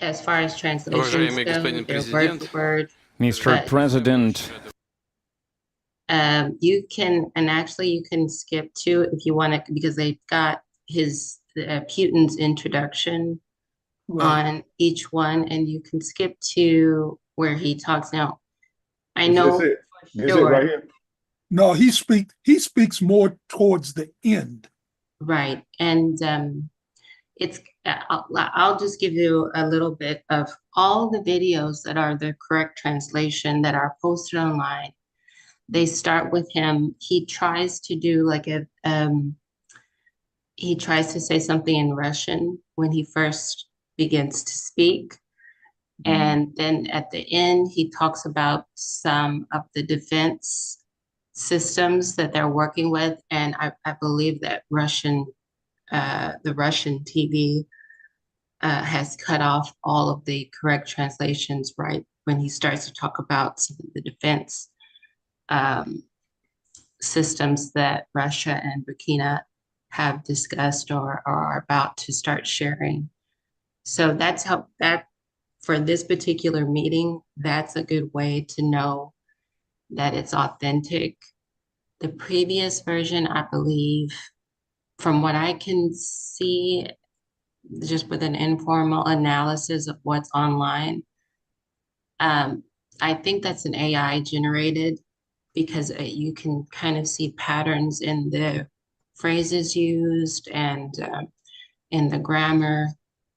Speaker 4: as far as translations
Speaker 8: Уважаемый
Speaker 4: go,
Speaker 8: господин
Speaker 4: they're word
Speaker 8: президент,
Speaker 4: for word.
Speaker 9: Mr.
Speaker 4: But-
Speaker 9: President,
Speaker 4: You can, and actually you can skip to if you want to, because they've got Putin's introduction on each one, and you can skip to where he talks. Now, I
Speaker 1: Is
Speaker 4: know
Speaker 1: this it?
Speaker 4: for
Speaker 1: Is it
Speaker 4: sure,
Speaker 1: right here?
Speaker 7: No, he speaks more towards the end.
Speaker 4: right? And I'll just give you a little bit of all the videos that are the correct translation that are posted online. They start with him. He tries to do like he tries to say something in Russian when he first begins to speak. And then at the end, he talks about some of the defense systems that they're working with. And I believe that the Russian TV has cut off all of the correct translations right when he starts to talk about some of the defense systems that Russia and Burkina have discussed or are about to start sharing. So that's how that for this particular meeting, that's a good way to know that it's authentic The previous version, I believe, from what I can see, just with an informal analysis of what's online, I think that's an AI generated because you can kind of see patterns in the phrases used and in the grammar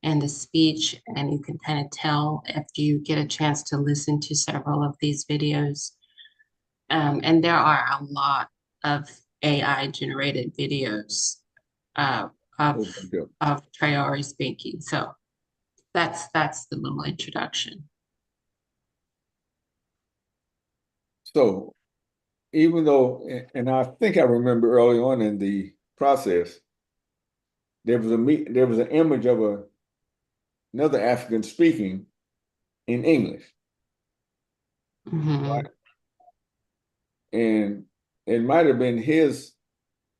Speaker 4: and the speech, and you can kind of tell if you get a chance to listen to several of these videos. And there are a lot of AI generated videos of Traore speaking. So that's the little introduction.
Speaker 1: So even though, and I think I remember early on in the process, there was an image of another African speaking in English,
Speaker 4: Mhm.
Speaker 1: right? And it might have been his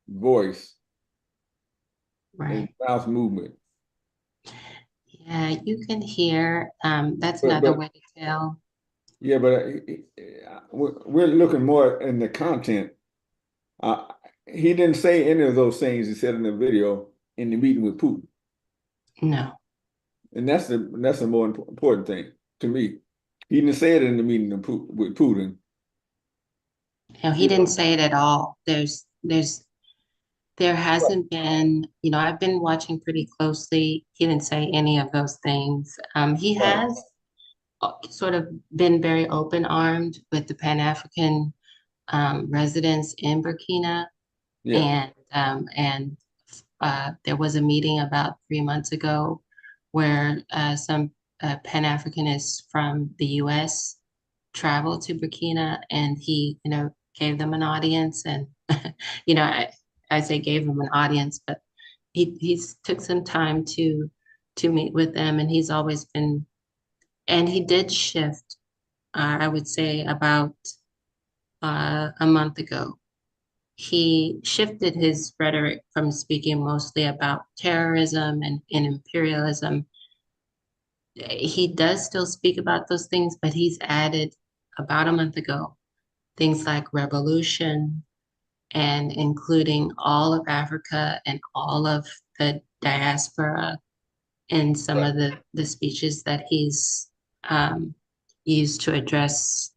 Speaker 1: voice and
Speaker 4: Right.
Speaker 1: mouth movement.
Speaker 4: Yeah, you can hear. That's
Speaker 1: But-
Speaker 4: another
Speaker 1: but-
Speaker 4: way to tell.
Speaker 1: Yeah, but we're looking more in the content. He didn't say any of those things he said in the video in the meeting with Putin,
Speaker 4: No.
Speaker 1: and that's the more important thing to me. He didn't say it in the meeting with Putin.
Speaker 4: No, he didn't say it at all. There hasn't been, I've been watching pretty closely. He didn't say any of those things. He
Speaker 1: Right.
Speaker 4: has sort of been very open-armed with the Pan-African residents in Burkina.
Speaker 1: Yeah,
Speaker 4: And there was a meeting about 3 months ago where some Pan-Africanists from the US traveled to Burkina, and he, gave them an audience. And, I say gave them an audience, but he's took some time to meet with them, and he's always been, and he did shift, I would say about a month ago. He shifted his rhetoric from speaking mostly about terrorism and imperialism. He does still speak about those things, but he's added about a month ago things like revolution, and including all of Africa and all of the diaspora in some of the speeches that he's used to address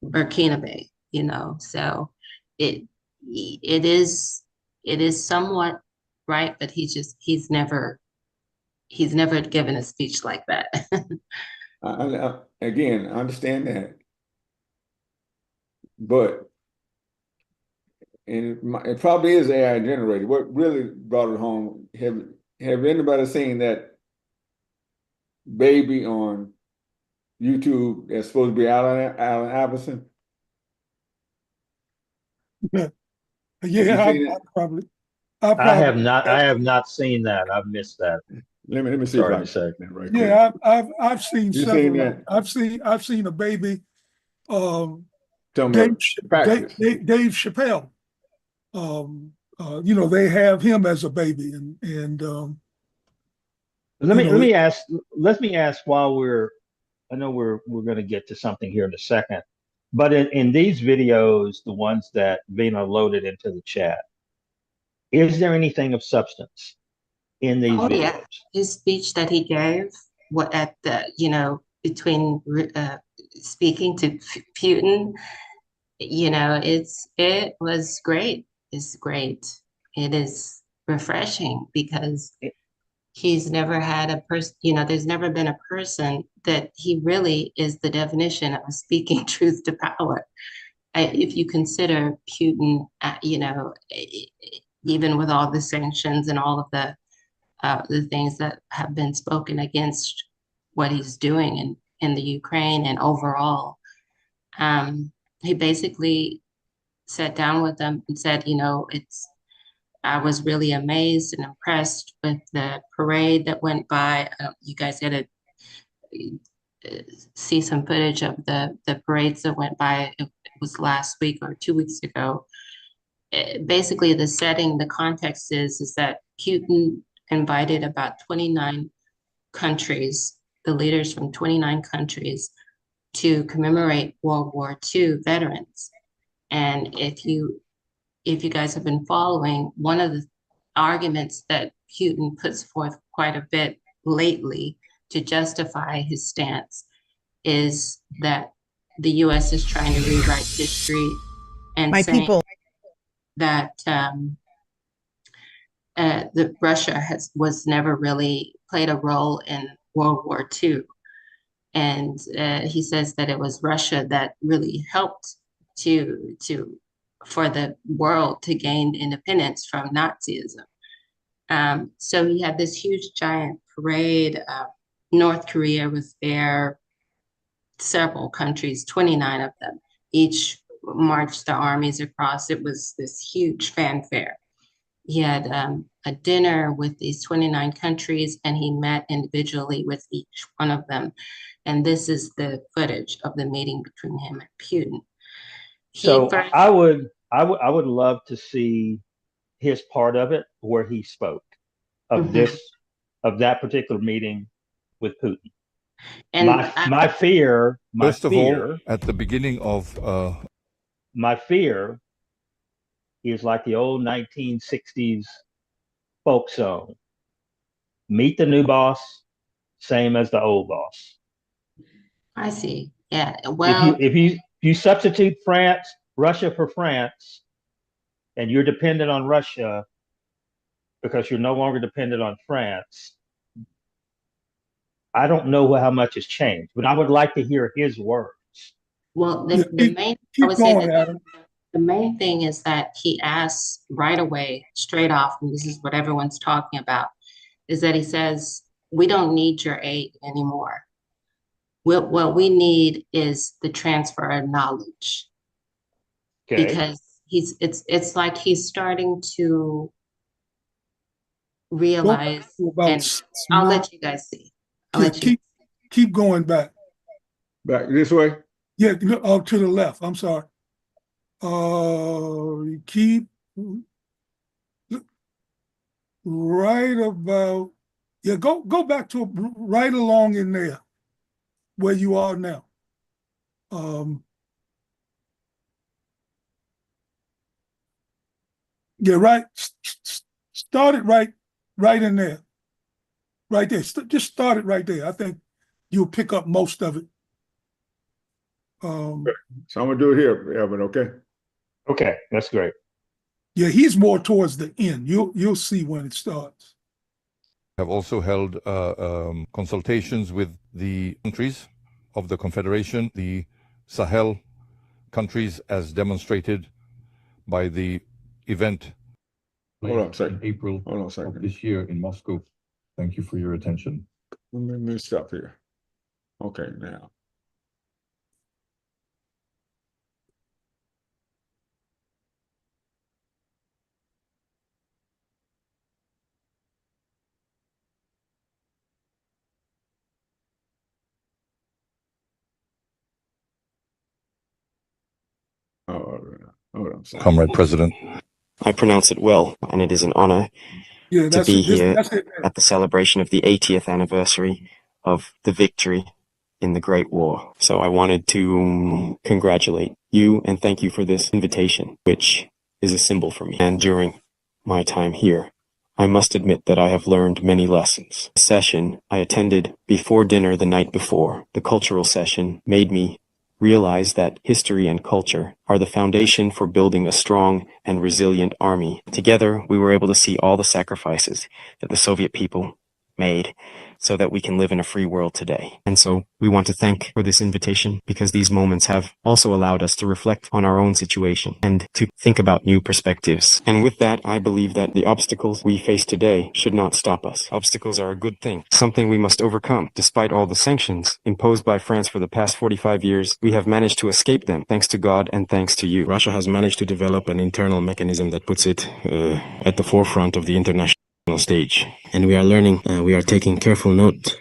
Speaker 4: Burkina Faso. So it it is somewhat right, but he's never given a speech like that.
Speaker 1: again, I understand that, but it probably is AI generated. What really brought it home? Have anybody seen that baby on YouTube that's supposed to be Allen Iverson?
Speaker 7: Yeah,
Speaker 1: you seen it?
Speaker 2: I have not seen that. I've missed that.
Speaker 1: Let me see
Speaker 2: Sorry
Speaker 1: if I
Speaker 2: to say.
Speaker 1: can right quick.
Speaker 7: Yeah, I've seen
Speaker 1: You
Speaker 7: several.
Speaker 1: seen that?
Speaker 7: I've seen a baby,
Speaker 1: Talking
Speaker 7: Dave,
Speaker 1: about practice.
Speaker 7: Dave Chappelle. They have him as a baby, and
Speaker 2: Let
Speaker 7: You know,
Speaker 2: me ask while I know we're going to get to something here in a second, but in these videos, the ones that Vina loaded into the chat, is there anything of substance in these
Speaker 4: Oh
Speaker 2: videos?
Speaker 4: yeah, his speech that he gave, what at the between speaking to Putin, it was great. It's great. It is refreshing because he's never had a person, there's never been a person that he really is the definition of speaking truth to power. If you consider Putin, even with all the sanctions and all of the things that have been spoken against what he's doing in the Ukraine and overall, he basically sat down with them and said, I was really amazed and impressed with the parade that went by. You guys got to see some footage of the parades that went by. It was last week or 2 weeks ago. Basically, the setting, the context is that Putin invited about 29 countries, the leaders from 29 countries, to commemorate World War II veterans. And if you guys have been following, one of the arguments that Putin puts forth quite a bit lately to justify his stance is that the US is trying to rewrite history and
Speaker 8: My
Speaker 4: saying
Speaker 8: people.
Speaker 4: that that Russia was never really played a role in World War II. And he says that it was Russia that really helped for the world to gain independence from Nazism. So he had this huge giant parade. North Korea was there, several countries, 29 of them, each marched their armies across. It was this huge fanfare. He had a dinner with these 29 countries, and he met individually with each one of them. And this is the footage of the meeting between him and Putin.
Speaker 2: So I would love to see his part of it where he spoke of that particular meeting with Putin.
Speaker 4: And
Speaker 2: my fear,
Speaker 9: First of all, at the beginning of
Speaker 2: my fear is like the old 1960s folk song. Meet the new boss, same as the old boss.
Speaker 4: I see. Yeah. Well,
Speaker 2: if you substitute Russia for France, and you're dependent on Russia because you're no longer dependent on France, I don't know how much has changed, but I would like to hear his words.
Speaker 4: Well, the main thing is that he asks right away, straight off, and this is what everyone's talking about, is that he says, we don't need your aid anymore. What we need is the transfer of knowledge.
Speaker 2: Okay.
Speaker 4: Because it's like he's starting to realize, and I'll let you guys see.
Speaker 7: Keep going back.
Speaker 1: Back this way?
Speaker 7: Yeah, to the left. I'm sorry. Keep right about, yeah, go back to right along in there where you are now. Yeah, right. Start it right in there. Right there. Just start it right there. I think you'll pick up most of it.
Speaker 1: So I'm gonna do it here, Evan, okay?
Speaker 2: Okay, that's great.
Speaker 7: Yeah, he's more towards the end. You'll see when it starts.
Speaker 9: Have also held consultations with the countries of the Confederation, the Sahel countries, as demonstrated by the event
Speaker 1: in
Speaker 9: April of this year in Moscow. Thank you for your attention.
Speaker 1: Let me stop here. Okay, now.
Speaker 9: Comrade President.
Speaker 10: I pronounce it well, and it is an honor to be here at the celebration of the 80th anniversary of the victory in the Great War. So I wanted to congratulate you and thank you for this invitation, which is a symbol for me. And during my time here, I must admit that I have learned many lessons. The session I attended before dinner the night before, the cultural session, made me realize that history and culture are the foundation for building a strong and resilient army. Together, we were able to see all the sacrifices that the Soviet people made so that we can live in a free world today. And so we want to thank for this invitation because these moments have also allowed us to reflect on our own situation and to think about new perspectives. And with that, I believe that the obstacles we face today should not stop us. Obstacles are a good thing, something we must overcome. Despite all the sanctions imposed by France for the past 45 years, we have managed to escape them, thanks to God and thanks to you. Russia has managed to develop an internal mechanism that puts it at the forefront of the international stage, and we are learning, we are taking careful note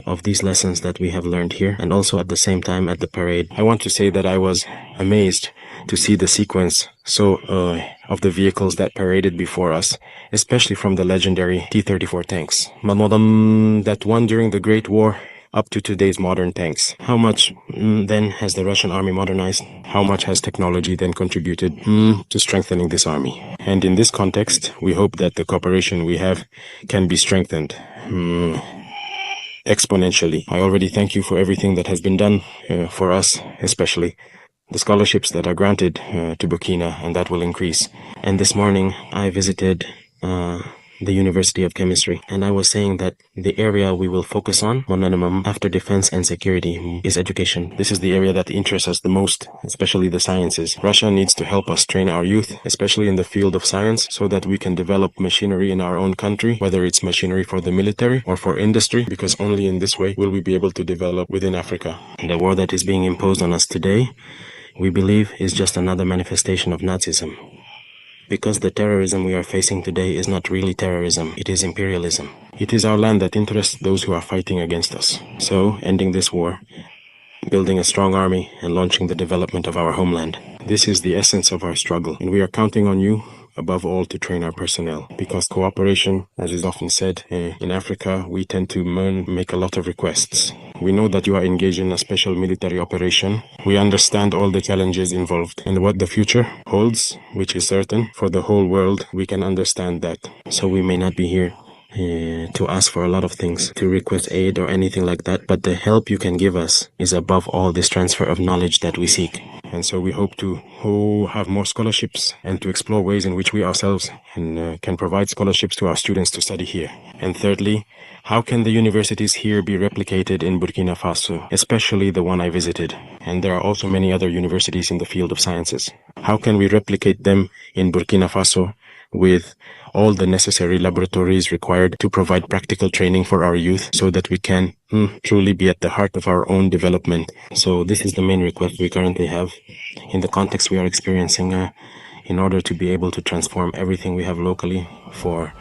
Speaker 10: of these lessons that we have learned here, and also at the same time at the parade. I want to say that I was amazed to see the sequence of the vehicles that paraded before us, especially from the legendary T-34 tanks. That won during the Great War up to today's modern tanks. How much then has the Russian army modernized? How much has technology then contributed to strengthening this army? And in this context, we hope that the cooperation we have can be strengthened exponentially. I already thank you for everything that has been done for us, especially the scholarships that are granted to Burkina, and that will increase. And this morning, I visited the University of Chemistry, and I was saying that the area we will focus on, after defense and security, is education. This is the area that interests us the most, especially the sciences. Russia needs to help us train our youth, especially in the field of science, so that we can develop machinery in our own country, whether it's machinery for the military or for industry, because only in this way will we be able to develop within Africa. The war that is being imposed on us today, we believe, is just another manifestation of Nazism. Because the terrorism we are facing today is not really terrorism, it is imperialism. It is our land that interests those who are fighting against us. So, ending this war, building a strong army, and launching the development of our homeland. This is the essence of our struggle, and we are counting on you, above all, to train our personnel. Because cooperation, as is often said, in Africa, we tend to make a lot of requests. We know that you are engaged in a special military operation. We understand all the challenges involved and what the future holds, which is certain for the whole world. We can understand that. So we may not be here to ask for a lot of things, to request aid or anything like that, but the help you can give us is above all this transfer of knowledge that we seek. And so we hope to have more scholarships and to explore ways in which we ourselves can provide scholarships to our students to study here. And thirdly, how can the universities here be replicated in Burkina Faso, especially the one I visited? And there are also many other universities in the field of sciences. How can we replicate them in Burkina Faso with all the necessary laboratories required to provide practical training for our youth so that we can truly be at the heart of our own development? So this is the main request we currently have in the context we are experiencing in order to be able to transform everything we have locally for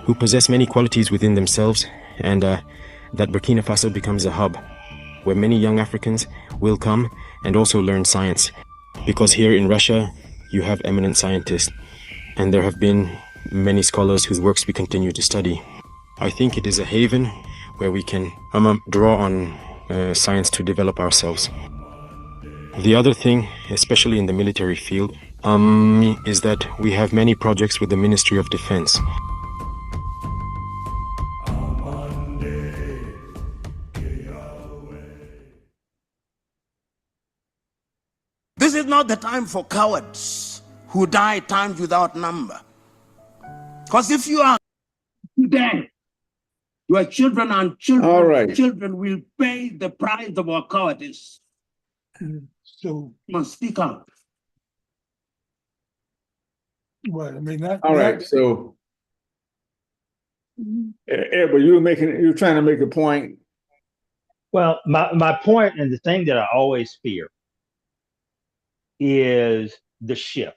Speaker 10: who possess many qualities within themselves, and that Burkina Faso becomes a hub where many young Africans will come and also learn science. Because here in Russia, you have eminent scientists, and there have been many scholars whose works we continue to study. I think it is a haven where we can draw on science to develop ourselves. The other thing, especially in the military field, is that we have many projects with the Ministry of Defense.
Speaker 8: This is not the time for cowards who die times without number. Because if you are dead, your children and children will pay the price of our cowardice.
Speaker 7: So
Speaker 8: you must speak up.
Speaker 7: Well, I mean that.
Speaker 1: All right, so but you're trying to make a point.
Speaker 2: Well, my point, and the thing that I always fear, is the shift.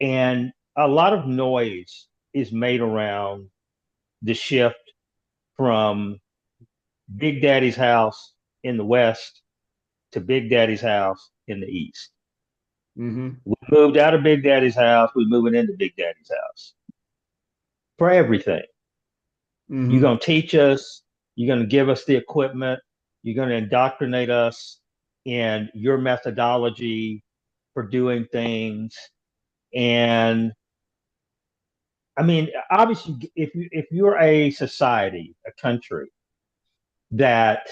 Speaker 2: And a lot of noise is made around the shift from Big Daddy's house in the West to Big Daddy's house in the East.
Speaker 1: Mm-hmm.
Speaker 2: We moved out of Big Daddy's house, we're moving into Big Daddy's house for everything. Mm-hmm. You're going to teach us, you're going to give us the equipment, you're going to indoctrinate us in your methodology for doing things. And I mean, obviously, if you're a society, a country that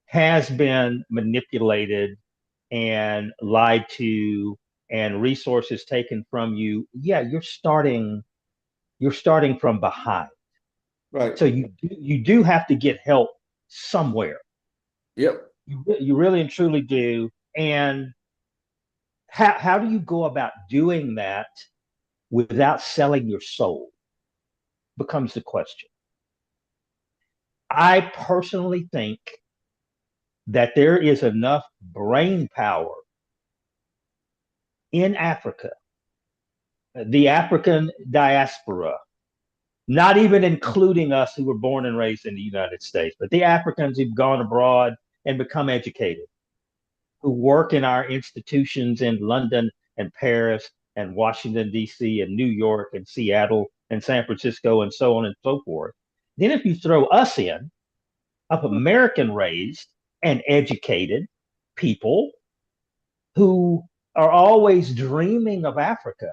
Speaker 2: has been manipulated and lied to and resources taken from you, yeah, you're starting from behind.
Speaker 1: Right.
Speaker 2: So you do have to get help somewhere.
Speaker 1: Yep.
Speaker 2: You really and truly do. And how do you go about doing that without selling your soul becomes the question. I personally think that there is enough brain power in Africa, the African diaspora, not even including us who were born and raised in the United States, but the Africans who've gone abroad and become educated, who work in our institutions in London and Paris and Washington, D.C. and New York and Seattle and San Francisco and so on and so forth. Then if you throw us in, of American raised and educated people who are always dreaming of Africa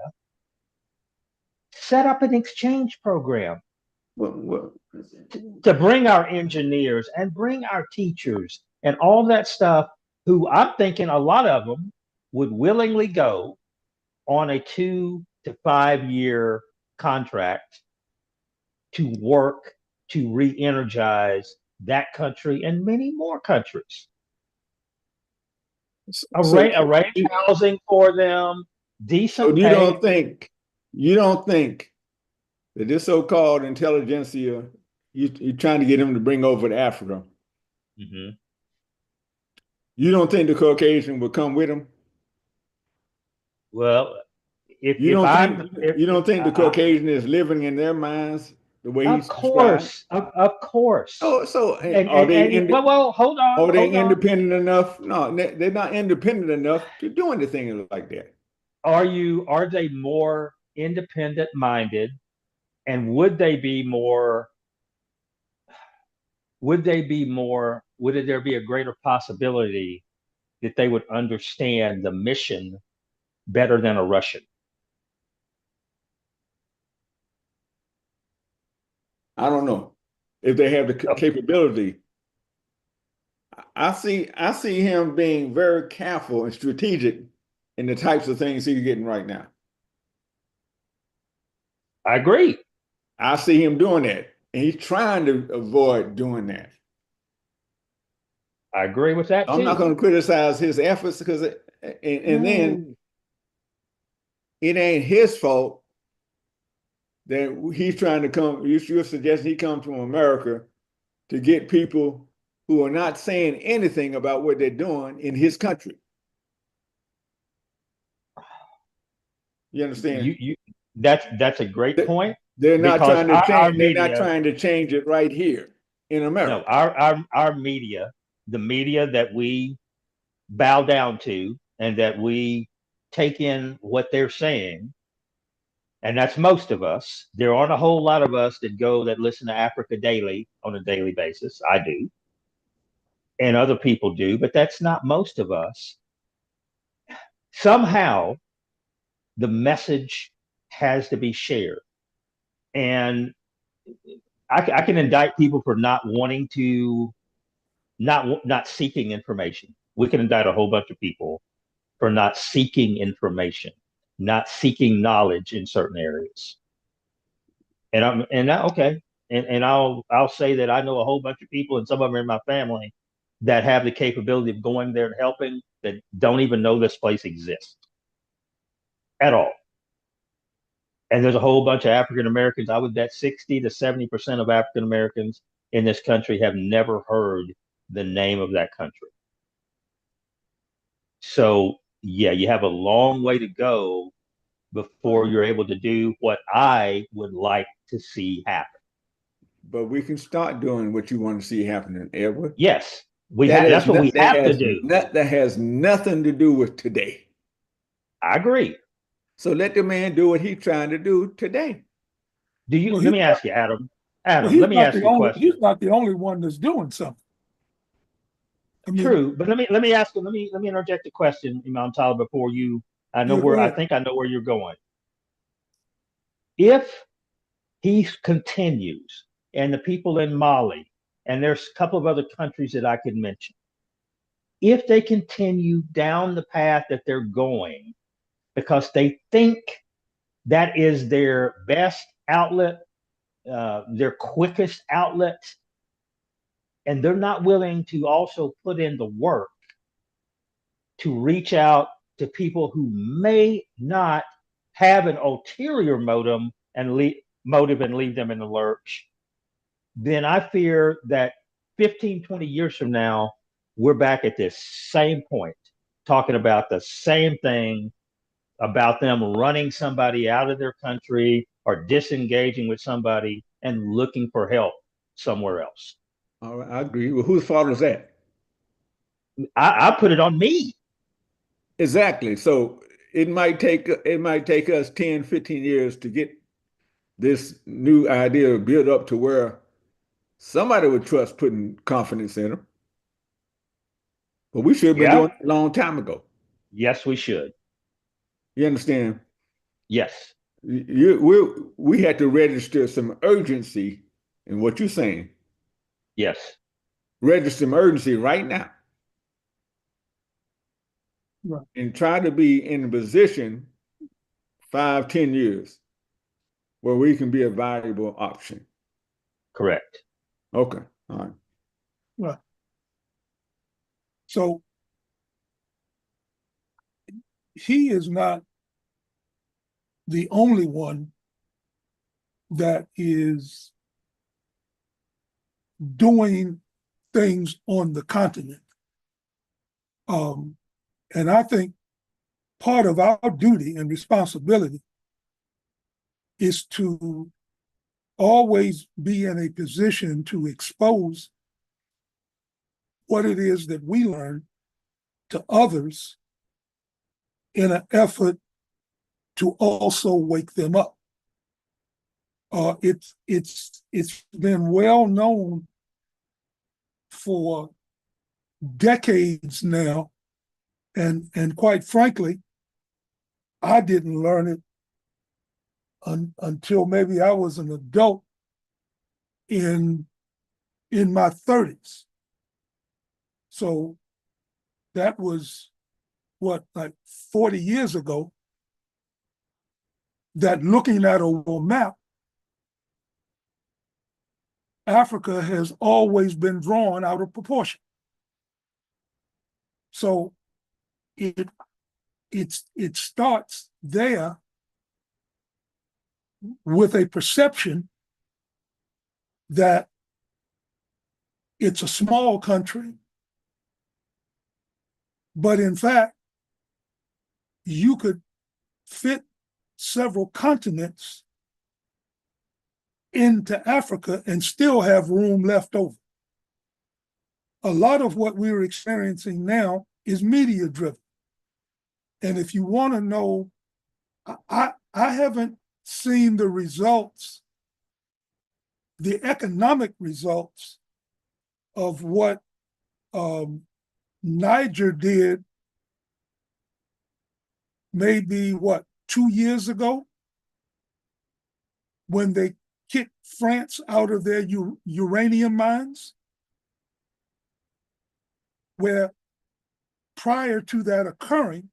Speaker 2: set up an exchange program to bring our engineers and bring our teachers and all that stuff, who I'm thinking a lot of them would willingly go on a 2 to 5 year contract to work to re-energize that country and many more countries. Arrange housing for them, decent
Speaker 1: pay. You don't think that this so-called intelligentsia, you're trying to get them to bring over to Africa?
Speaker 2: Mm-hmm.
Speaker 1: You don't think the Caucasian would come with them?
Speaker 2: Well, you
Speaker 1: don't think the Caucasian is living in their minds the way he's described?
Speaker 2: Of course.
Speaker 1: So are they
Speaker 2: hold on.
Speaker 1: Are they independent enough? No, they're not independent enough to do anything like that.
Speaker 2: Are they more independent minded, and would there be a greater possibility that they would understand the mission better than a Russian?
Speaker 1: I don't know if they have the capability. I see him being very careful and strategic in the types of things he's getting right now.
Speaker 2: I agree.
Speaker 1: I see him doing that, and he's trying to avoid doing that.
Speaker 2: I agree with that too.
Speaker 1: I'm not going to criticize his efforts because, then it ain't his fault that he's trying to come. You're suggesting he come to America to get people who are not saying anything about what they're doing in his country. You understand?
Speaker 2: That's a great point.
Speaker 1: They're not trying to change. They're not trying to change it right here in America.
Speaker 2: No, our media, the media that we bow down to and that we take in what they're saying, and that's most of us. There aren't a whole lot of us that listen to Africa Daily on a daily basis. I do, and other people do, but that's not most of us. Somehow, the message has to be shared. And I can indict people for not wanting to, not seeking information. We can indict a whole bunch of people for not seeking information, not seeking knowledge in certain areas. And I'll say that I know a whole bunch of people, and some of them are in my family, that have the capability of going there and helping, that don't even know this place exists at all. And there's a whole bunch of African Americans. I would bet 60 to 70% of African Americans in this country have never heard the name of that country. So yeah, you have a long way to go before you're able to do what I would like to see happen.
Speaker 1: But we can start doing what you want to see happening, Edward.
Speaker 2: Yes, that's what we have to do.
Speaker 1: That has nothing to do with today.
Speaker 2: I agree.
Speaker 1: So let the man do what he's trying to do today.
Speaker 2: Let me ask you, Adam. Let me ask you a question.
Speaker 7: He's not the only one that's doing something.
Speaker 2: True, but let me interject a question, Imam Talib, before you. I think I know where you're going. If he continues, and the people in Mali, and there's a couple of other countries that I could mention, if they continue down the path that they're going, because they think that is their best outlet, their quickest outlet, and they're not willing to also put in the work to reach out to people who may not have an ulterior motive and leave them in the lurch, then I fear that 15, 20 years from now, we're back at this same point, talking about the same thing, about them running somebody out of their country or disengaging with somebody and looking for help somewhere else.
Speaker 1: All right, I agree. Well, whose fault is that?
Speaker 2: I put it on me.
Speaker 1: Exactly. So it might take us 10, 15 years to get this new idea built up to where somebody would trust putting confidence in them. But we should have been
Speaker 2: Yeah.
Speaker 1: doing it a long time ago.
Speaker 2: Yes, we should.
Speaker 1: You understand?
Speaker 2: Yes.
Speaker 1: We had to register some urgency in what you're saying.
Speaker 2: Yes.
Speaker 1: Register some urgency right now.
Speaker 7: Right.
Speaker 1: And try to be in a position 5, 10 years where we can be a valuable option.
Speaker 2: Correct.
Speaker 1: Okay. All right.
Speaker 7: Right. So he is not the only one that is doing things on the continent. And I think part of our duty and responsibility is to always be in a position to expose what it is that we learn to others in an effort to also wake them up. It's been well known for decades now, and quite frankly, I didn't learn it until maybe I was an adult in my 30s. So that was what, like 40 years ago, that looking at a map, Africa has always been drawn out of proportion. So it starts there with a perception that it's a small country, but in fact, you could fit several continents into Africa and still have room left over. A lot of what we're experiencing now is media driven. And if you want to know, I haven't seen the results, the economic results of what Niger did maybe 2 years ago, when they kicked France out of their uranium mines, where prior to that occurring,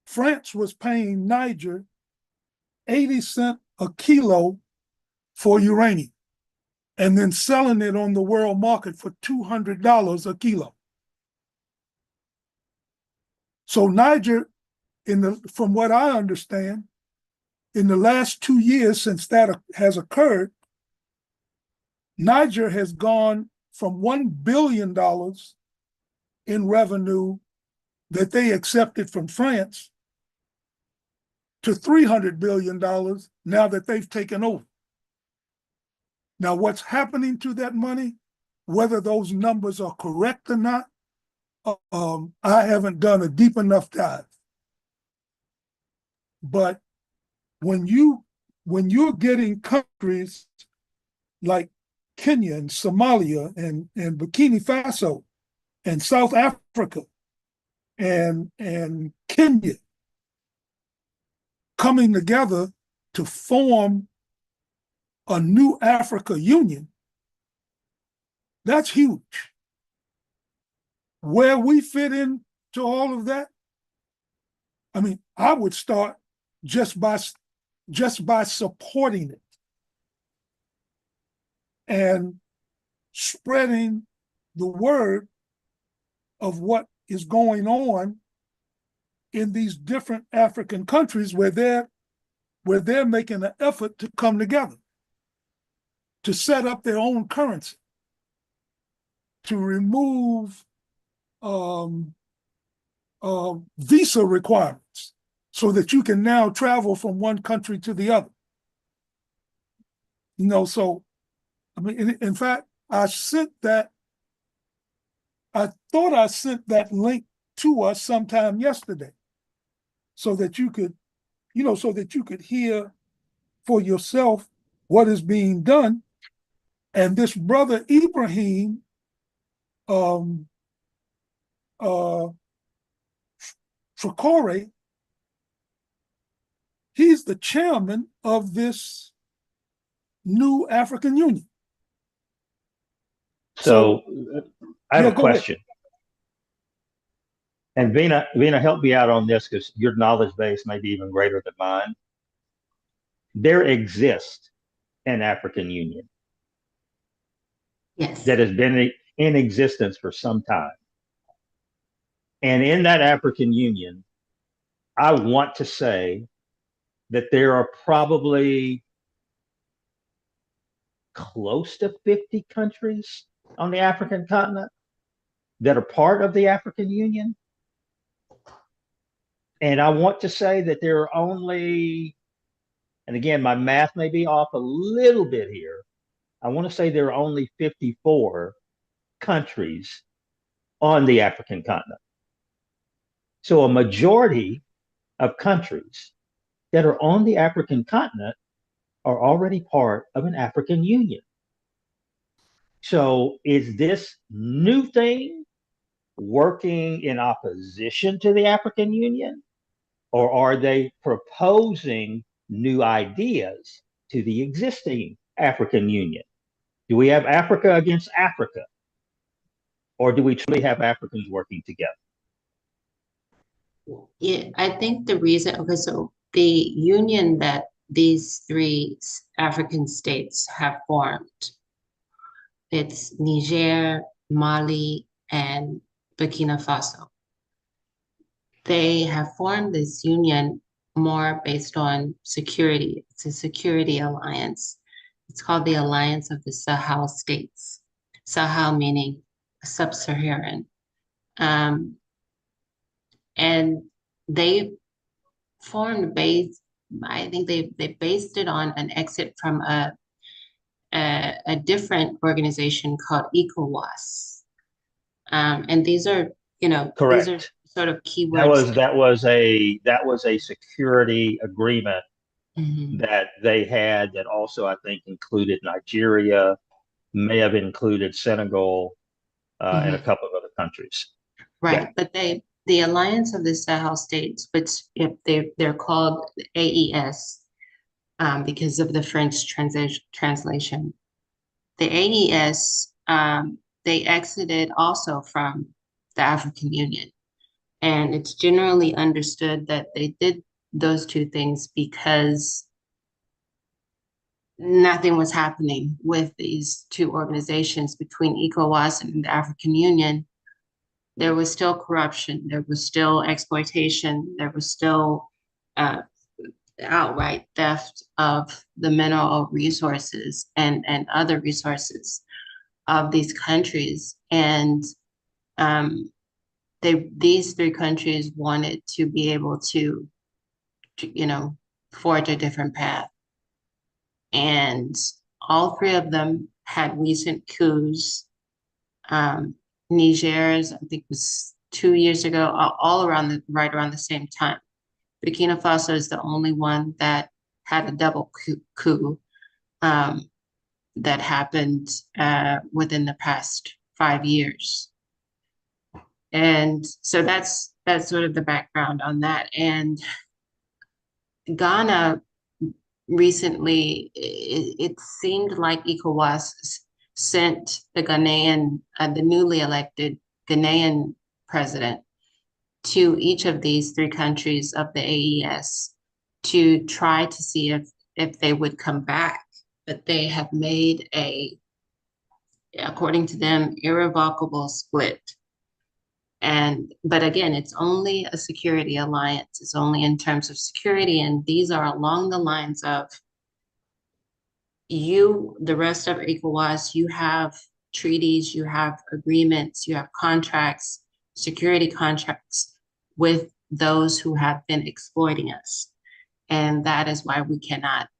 Speaker 7: France was paying Niger 80 cents a kilo for uranium and then selling it on the world market for $200 a kilo. So Niger, from what I understand, in the last 2 years since that has occurred, Niger has gone from $1 billion in revenue that they accepted from France to $300 billion now that they've taken over. Now, what's happening to that money, whether those numbers are correct or not, I haven't done a deep enough dive. But when you're getting countries like Kenya and Somalia and Burkina Faso and South Africa and Kenya coming together to form a new Africa Union, that's huge. Where we fit in to all of that, I mean, I would start just by supporting it and spreading the word of what is going on in these different African countries where they're making an effort to come together, to set up their own currency, to remove visa requirements so that you can now travel from one country to the other. So, I mean, in fact, I thought I sent that link to us sometime yesterday so that you could hear for yourself what is being done. And this brother Ibrahim Traore, he's the chairman of this new African Union.
Speaker 2: So I have a question.
Speaker 7: Ahead.
Speaker 2: And Vina, help me out on this because your knowledge base may be even greater than mine. There exists an African Union.
Speaker 4: Yes.
Speaker 2: That has been in existence for some time. And in that African Union, I want to say that there are probably close to 50 countries on the African continent that are part of the African Union. And I want to say that there are only, and again, my math may be off a little bit here. I want to say there are only 54 countries on the African continent. So a majority of countries that are on the African continent are already part of an African Union. So is this new thing working in opposition to the African Union? Or are they proposing new ideas to the existing African Union? Do we have Africa against Africa? Or do we truly have Africans working together?
Speaker 4: Yeah, I think the reason, okay, so the union that these three African states have formed, it's Niger, Mali, and Burkina Faso. They have formed this union more based on security. It's a security alliance. It's called the Alliance of the Sahel States. Sahel meaning sub-Saharan. And they formed based, I think they based it on an exit from a different organization called ECOWAS. And these are,
Speaker 2: correct.
Speaker 4: These are sort of keywords.
Speaker 2: That was a security agreement that they had that also I think included Nigeria, may have included Senegal, and a couple of other countries.
Speaker 4: Right, yeah. But the Alliance of the Sahel States, which if they're called AES because of the French translation. The AES, they exited also from the African Union. And it's generally understood that they did those two things because nothing was happening with these two organizations between ECOWAS and the African Union. There was still corruption, there was still exploitation, there was still outright theft of the mineral resources and other resources of these countries. And these three countries wanted to be able to forge a different path. And all three of them had recent coups. Niger's, I think, was 2 years ago, all around right around the same time. Burkina Faso is the only one that had a double coup that happened within the past 5 years. And so that's sort of the background on that. And Ghana recently, it seemed like ECOWAS sent the Ghanaian, the newly elected Ghanaian president to each of these three countries of the AES to try to see if they would come back. But they have made according to them, irrevocable split. But again, it's only a security alliance. It's only in terms of security. And these are along the lines of the rest of ECOWAS, you have treaties, you have agreements, you have contracts, security contracts with those who have been exploiting us. And that is why we cannot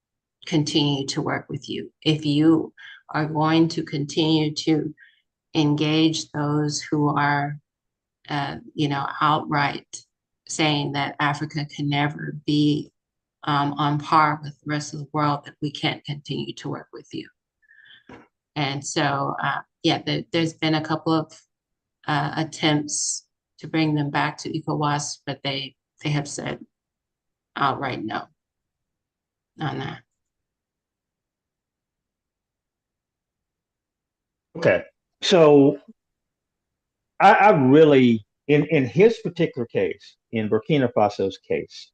Speaker 4: continue to work with you. If you are going to continue to engage those who are outright saying that Africa can never be on par with the rest of the world, that we can't continue to work with you. And so, yeah, there's been a couple of attempts to bring them back to ECOWAS, but they have said outright no on that.
Speaker 2: Okay, so I really, in his particular case, in Burkina Faso's case,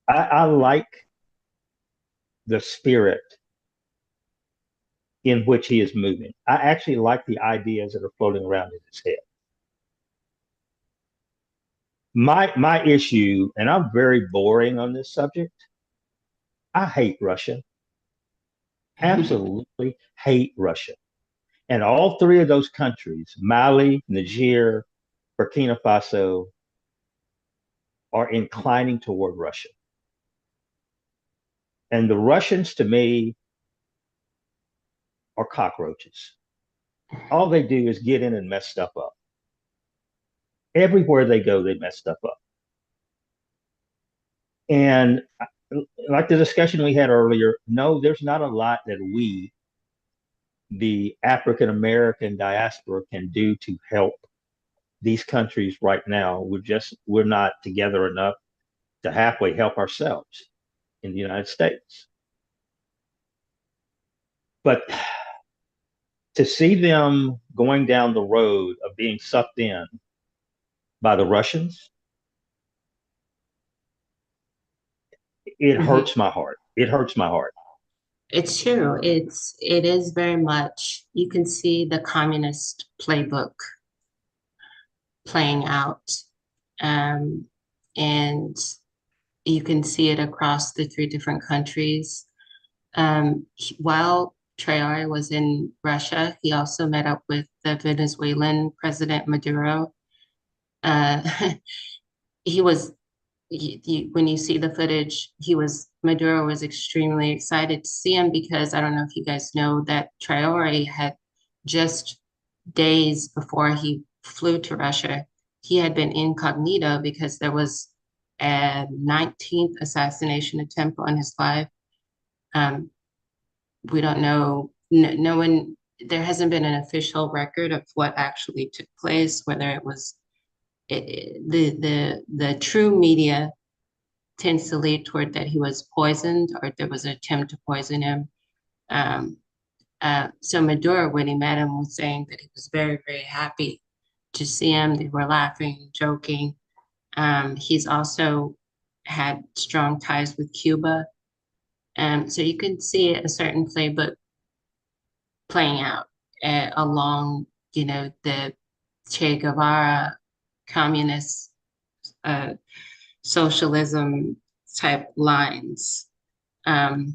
Speaker 2: I like the spirit in which he is moving. I actually like the ideas that are floating around in his head. My issue, and I'm very boring on this subject, I hate Russia. Absolutely hate Russia. And all three of those countries, Mali, Niger, Burkina Faso, are inclining toward Russia. And the Russians, to me, are cockroaches. All they do is get in and mess stuff up. Everywhere they go, they mess stuff up. And like the discussion we had earlier, no, there's not a lot that we, the African American diaspora, can do to help these countries right now. We're not together enough to halfway help ourselves in the United States. But to see them going down the road of being sucked in by the Russians, it hurts my heart. It hurts my heart.
Speaker 4: It's true. It is very much, you can see the communist playbook playing out. And you can see it across the 3 different countries. While Traore was in Russia, he also met up with the Venezuelan President Maduro. He was, when you see the footage, Maduro was extremely excited to see him because I don't know if you guys know that Traore had just days before he flew to Russia, he had been incognito because there was a 19th assassination attempt on his life. We don't know, no one, there hasn't been an official record of what actually took place, whether it was the true media tends to lead toward that he was poisoned or there was an attempt to poison him. So Maduro, when he met him, was saying that he was very, very happy to see him. They were laughing, joking. He's also had strong ties with Cuba. So you can see a certain playbook playing out along, the Che Guevara communist socialism type lines. But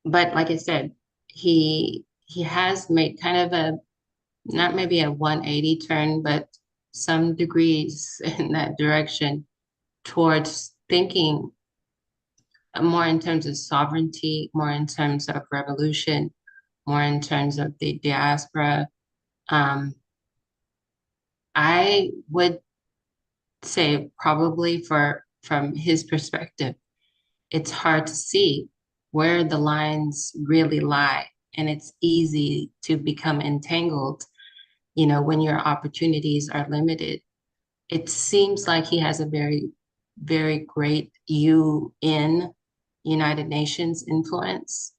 Speaker 4: like I said, he has made kind of a, not maybe a 180 turn, but some degrees in that direction towards thinking more in terms of sovereignty, more in terms of revolution, more in terms of the diaspora. I would say probably from his perspective, it's hard to see where the lines really lie. And it's easy to become entangled, when your opportunities are limited. It seems like he has a very, very great United Nations influence,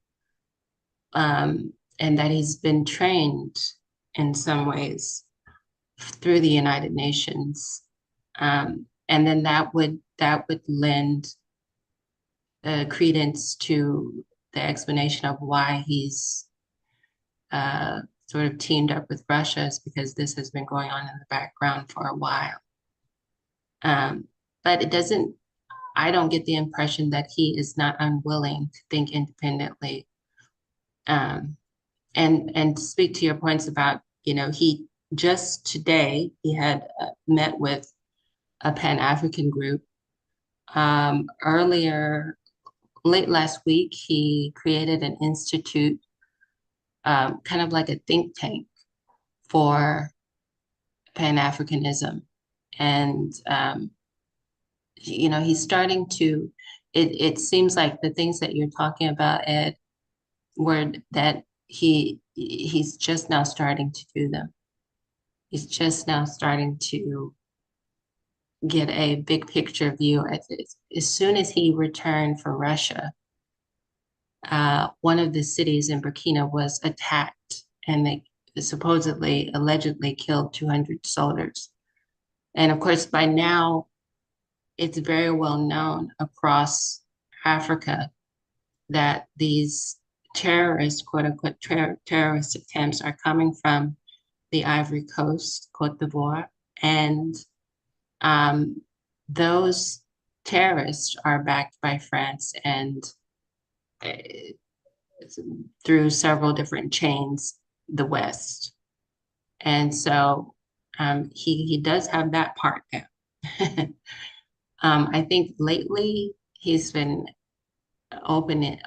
Speaker 4: and that he's been trained in some ways through the United Nations. And then that would lend credence to the explanation of why he's sort of teamed up with Russia, is because this has been going on in the background for a while. But I don't get the impression that he is not unwilling to think independently. And to speak to your points about, he just today, he had met with a Pan-African group. Late last week, he created an institute, kind of like a think tank for Pan-Africanism. And, he's starting to, it seems like the things that you're talking about, Ed, word that he's just now starting to do them. He's just now starting to get a big picture view. As soon as he returned from Russia, one of the cities in Burkina was attacked, and they supposedly, allegedly killed 200 soldiers. And of course, by now, it's very well known across Africa that these terrorist, quote unquote, terrorist attempts are coming from the Ivory Coast, Cote d'Ivoire, and those terrorists are backed by France and through several different chains, the West. And so he does have that part down. I think lately he's been opening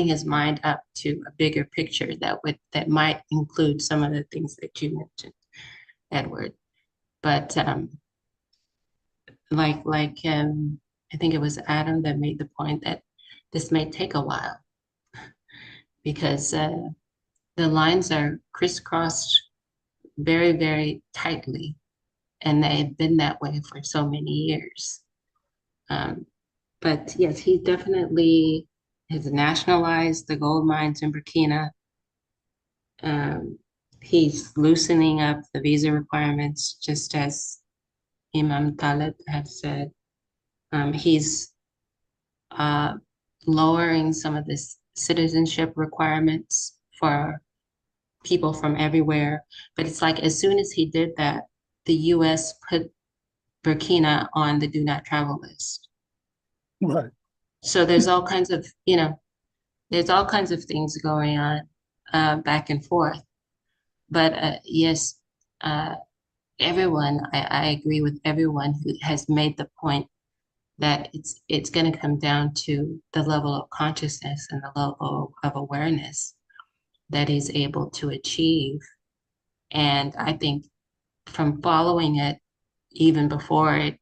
Speaker 4: his mind up to a bigger picture that might include some of the things that you mentioned, Edward. But I think it was Adam that made the point that this may take a while because the lines are crisscrossed very, very tightly, and they've been that way for so many years. But yes, he definitely has nationalized the gold mines in Burkina. He's loosening up the visa requirements, just as Imam Talib has said. He's lowering some of the citizenship requirements for people from everywhere. But it's like as soon as he did that, the US put Burkina on the do not travel list.
Speaker 7: Right.
Speaker 4: So there's all kinds of, there's all kinds of things going on back and forth. But yes, everyone, I agree with everyone who has made the point that it's going to come down to the level of consciousness and the level of awareness that he's able to achieve. And I think from following it, even before it,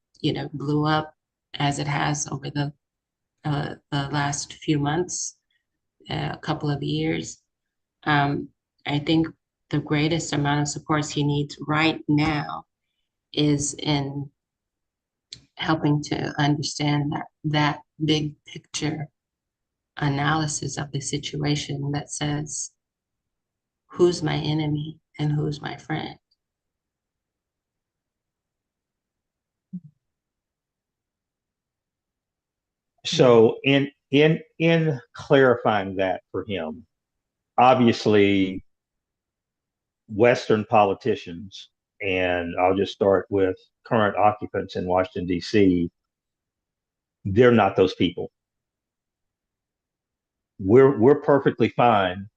Speaker 4: blew up as it has over the last few months, a couple of years, I think the greatest amount of supports he needs right now is in helping to understand that big picture analysis of the situation that says, who's my enemy and who's my friend?
Speaker 2: So in clarifying that for him, obviously Western politicians, and I'll just start with current occupants in Washington, D.C., they're not those people. We're perfectly fine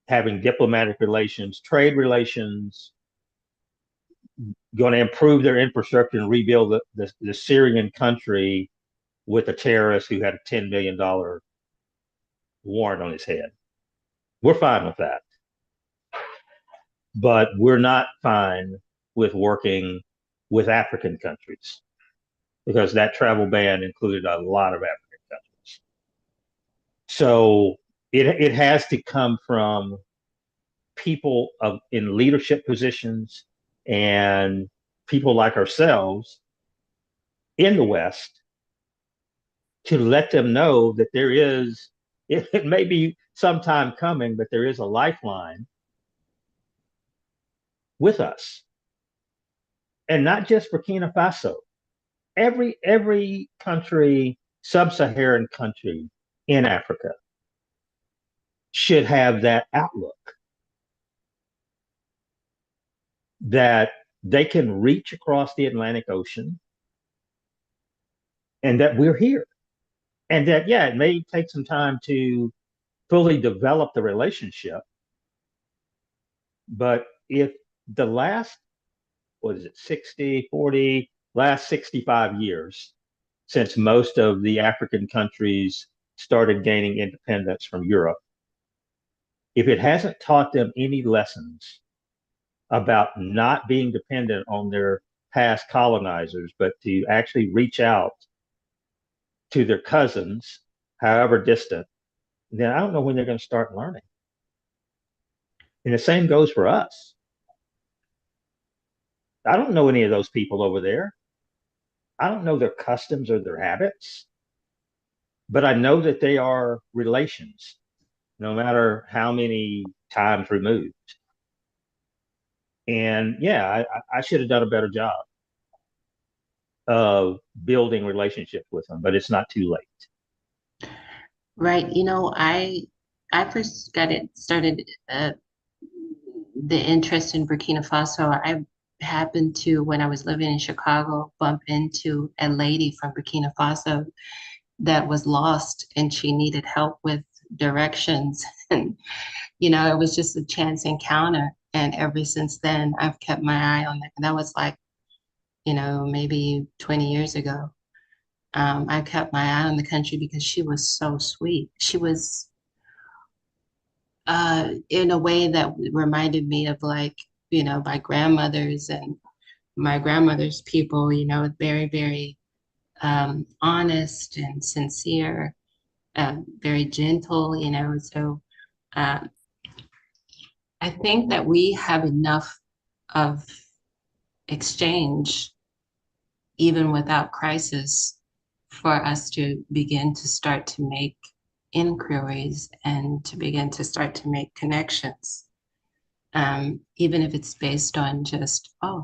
Speaker 2: having diplomatic relations, trade relations, going to improve their infrastructure and rebuild the Syrian country with a terrorist who had a $10 million warrant on his head. We're fine with that. But we're not fine with working with African countries because that travel ban included a lot of African countries. So it has to come from people in leadership positions and people like ourselves in the West to let them know that there is, it may be some time coming, but there is a lifeline with us. And not just Burkina Faso. Every country, sub-Saharan country in Africa should have that outlook that they can reach across the Atlantic Ocean and that we're here. And that, yeah, it may take some time to fully develop the relationship. But if the last, 60, 40, last 65 years, since most of the African countries started gaining independence from Europe, if it hasn't taught them any lessons about not being dependent on their past colonizers, but to actually reach out to their cousins however distant, then I don't know when they're going to start learning. And the same goes for us. I don't know any of those people over there. I don't know their customs or their habits, but I know that they are relations, no matter how many times removed. And yeah, I should have done a better job of building relationships with them, but it's not too late.
Speaker 4: Right. I first started the interest in Burkina Faso. I happened to, when I was living in Chicago, bump into a lady from Burkina Faso that was lost and she needed help with directions. And, it was just a chance encounter. And ever since then, I've kept my eye on that. And that was like, maybe 20 years ago. I kept my eye on the country because she was so sweet. She was in a way that reminded me of like, my grandmothers and my grandmother's people, very, very honest and sincere, very gentle, So um, I think that we have enough of exchange, even without crisis, for us to begin to start to make inquiries and to begin to start to make connections. Even if it's based on just, oh,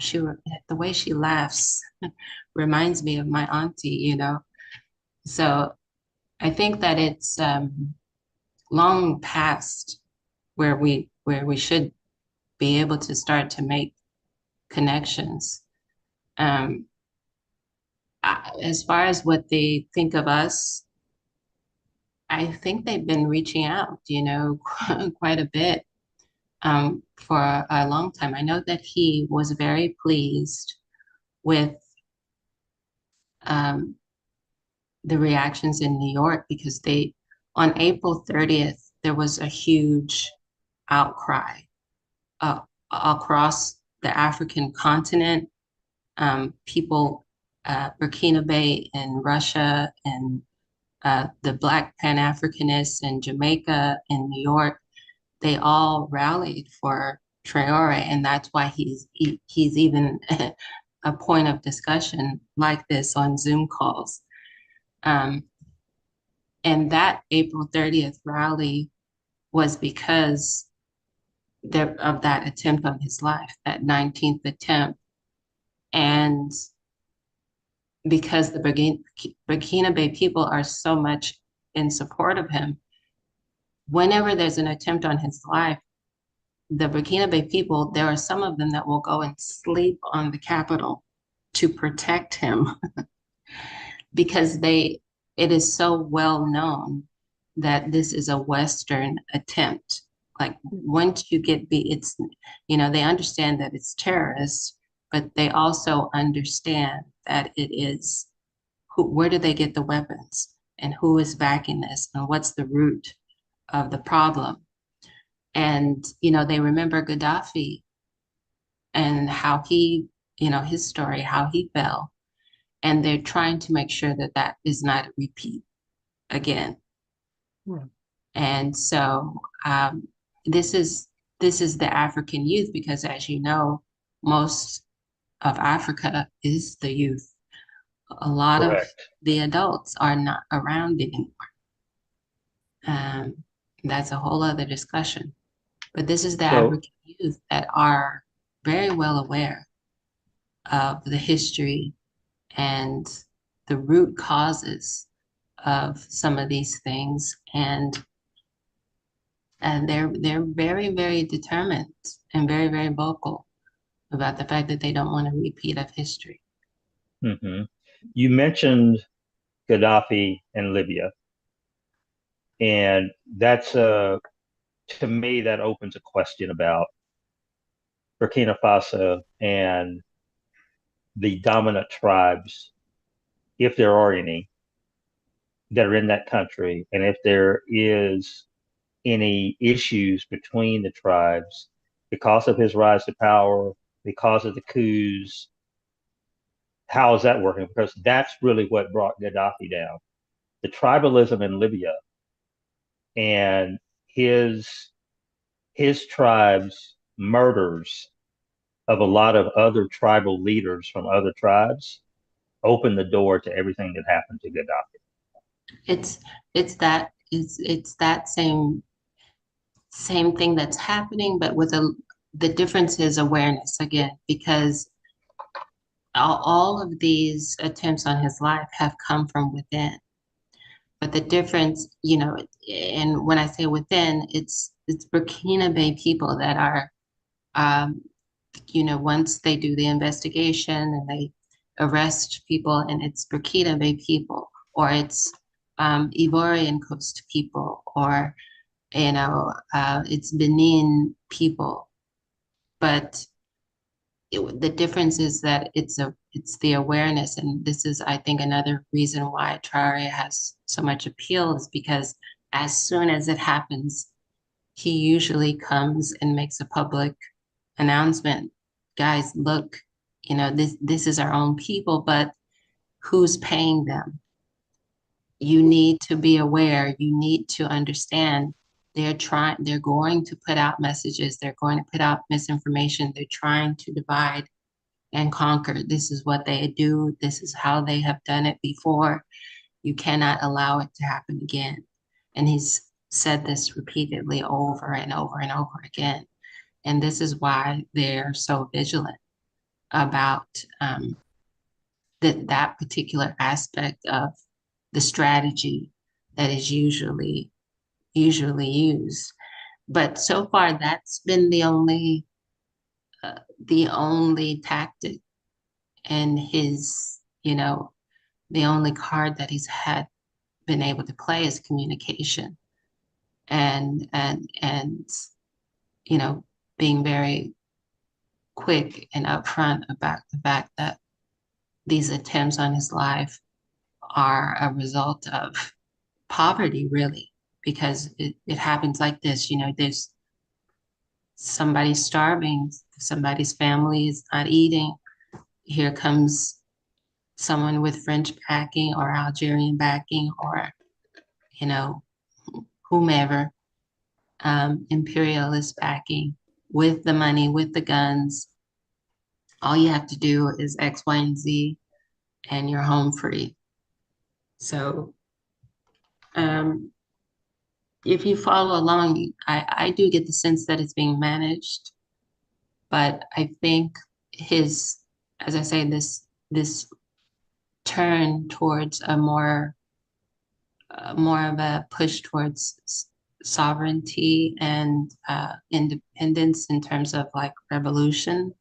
Speaker 4: the way she laughs reminds me of my auntie, So I think that it's long past where we should be able to start to make connections. As far as what they think of us, I think they've been reaching out, quite a bit for a long time. I know that he was very pleased with the reactions in New York because on April 30th, there was a huge outcry across the African continent. People, Burkina in Russia and the Black Pan-Africanists in Jamaica and New York, they all rallied for Traore, and that's why he's even a point of discussion like this on Zoom calls. And that April 30th rally was because of that attempt on his life, that 19th attempt. And because the Burkina people are so much in support of him, whenever there's an attempt on his life, the Burkina people, there are some of them that will go and sleep on the Capitol to protect him because it is so well known that this is a Western attempt. Like once you get they understand that it's terrorists, but they also understand that it is where do they get the weapons and who is backing this and what's the root of the problem. And, they remember Gaddafi and how he, his story, how he fell. And they're trying to make sure that that is not a repeat again.
Speaker 7: Right.
Speaker 4: And so this is the African youth, because as you know, most of Africa is the youth. A lot
Speaker 2: Correct.
Speaker 4: of the adults are not around anymore. That's a whole other discussion. But this is the African youth that are very well aware of the history and the root causes of some of these things, and they're very, very determined and very, very vocal about the fact that they don't want a repeat of history.
Speaker 2: Mm-hmm. You mentioned Gaddafi and Libya, and that's to me that opens a question about Burkina Faso and the dominant tribes, if there are any, that are in that country, and if there is any issues between the tribes because of his rise to power, because of the coups. How is that working? Because that's really what brought Gaddafi down, the tribalism in Libya and his tribe's murders of a lot of other tribal leaders from other tribes opened the door to everything that happened to Gaddafi.
Speaker 4: It's that same thing that's happening, but with the difference is awareness again, because all of these attempts on his life have come from within. But the difference, and when I say within, it's Burkina Faso people that are, once they do the investigation and they arrest people, and it's Burkina Faso people, or it's Ivorian Coast people, or it's Benin people. But the difference is that it's the awareness, and this is, I think, another reason why Traore has so much appeal, is because as soon as it happens, he usually comes and makes a public announcement. Guys, look, this is our own people, but who's paying them? You need to be aware. You need to understand. They're going to put out messages. They're going to put out misinformation. They're trying to divide and conquer. This is what they do. This is how they have done it before. You cannot allow it to happen again. And he's said this repeatedly over and over and over again. And this is why they're so vigilant about that particular aspect of the strategy that is usually used. But so far, that's been the only tactic, and his, the only card that he's had been able to play is communication, and being very quick and upfront about the fact that these attempts on his life are a result of poverty, really, because it happens like this. There's somebody starving, somebody's family is not eating. Here comes someone with French backing or Algerian backing, or, whomever, imperialist backing, with the money, with the guns. All you have to do is X, Y, and Z, and you're home free. So if you follow along, I do get the sense that it's being managed, but I think as I say, this turn towards a more of a push towards sovereignty and independence in terms of like revolution,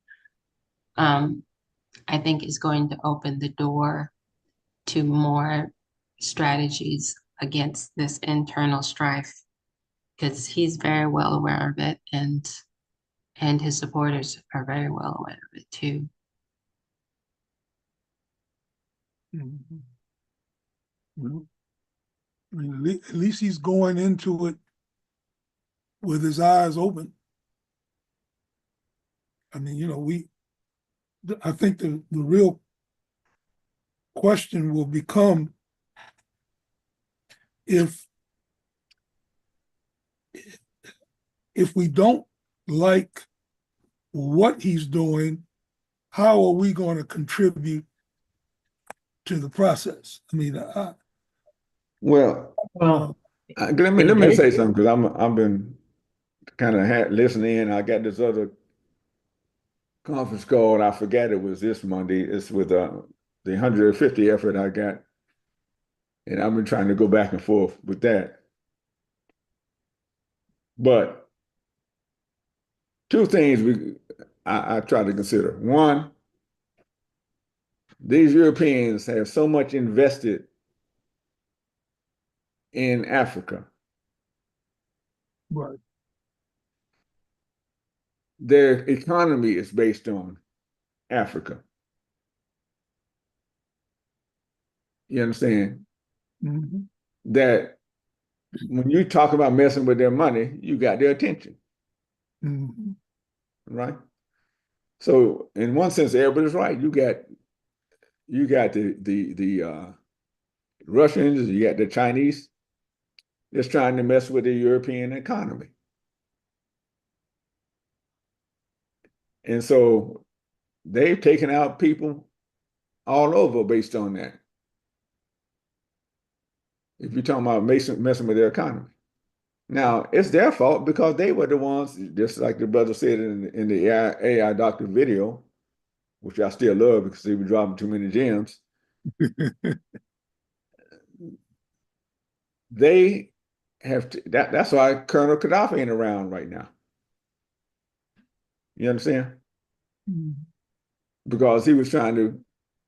Speaker 4: I think is going to open the door to more strategies against this internal strife, because he's very well aware of it, and his supporters are very well aware of it too.
Speaker 7: Mm-hmm. Well, I mean, at least he's going into it with his eyes open. I mean, I think the real question will become if we don't like what he's doing, how are we going to contribute to the process? I mean,
Speaker 1: let me say something, because I've been kind of listening in. I got this other conference call, and I forgot it was this Monday. It's with the 150 effort I got, and I've been trying to go back and forth with that. But two things I try to consider. One, these Europeans have so much invested in Africa.
Speaker 7: Right.
Speaker 1: Their economy is based on Africa. You understand?
Speaker 7: Mm-hmm.
Speaker 1: That when you talk about messing with their money, you got their attention.
Speaker 7: Mm-hmm.
Speaker 1: Right? So in one sense, everybody's right. You got the Russians, you got the Chinese that's trying to mess with the European economy. And so they've taken out people all over based on that. If you're talking about messing with their economy. Now, it's their fault because they were the ones, just like the brother said in the AI doctor video, which I still love because they were dropping too many gems. They have to, that's why Colonel Gaddafi ain't around right now. You understand? Because he was trying to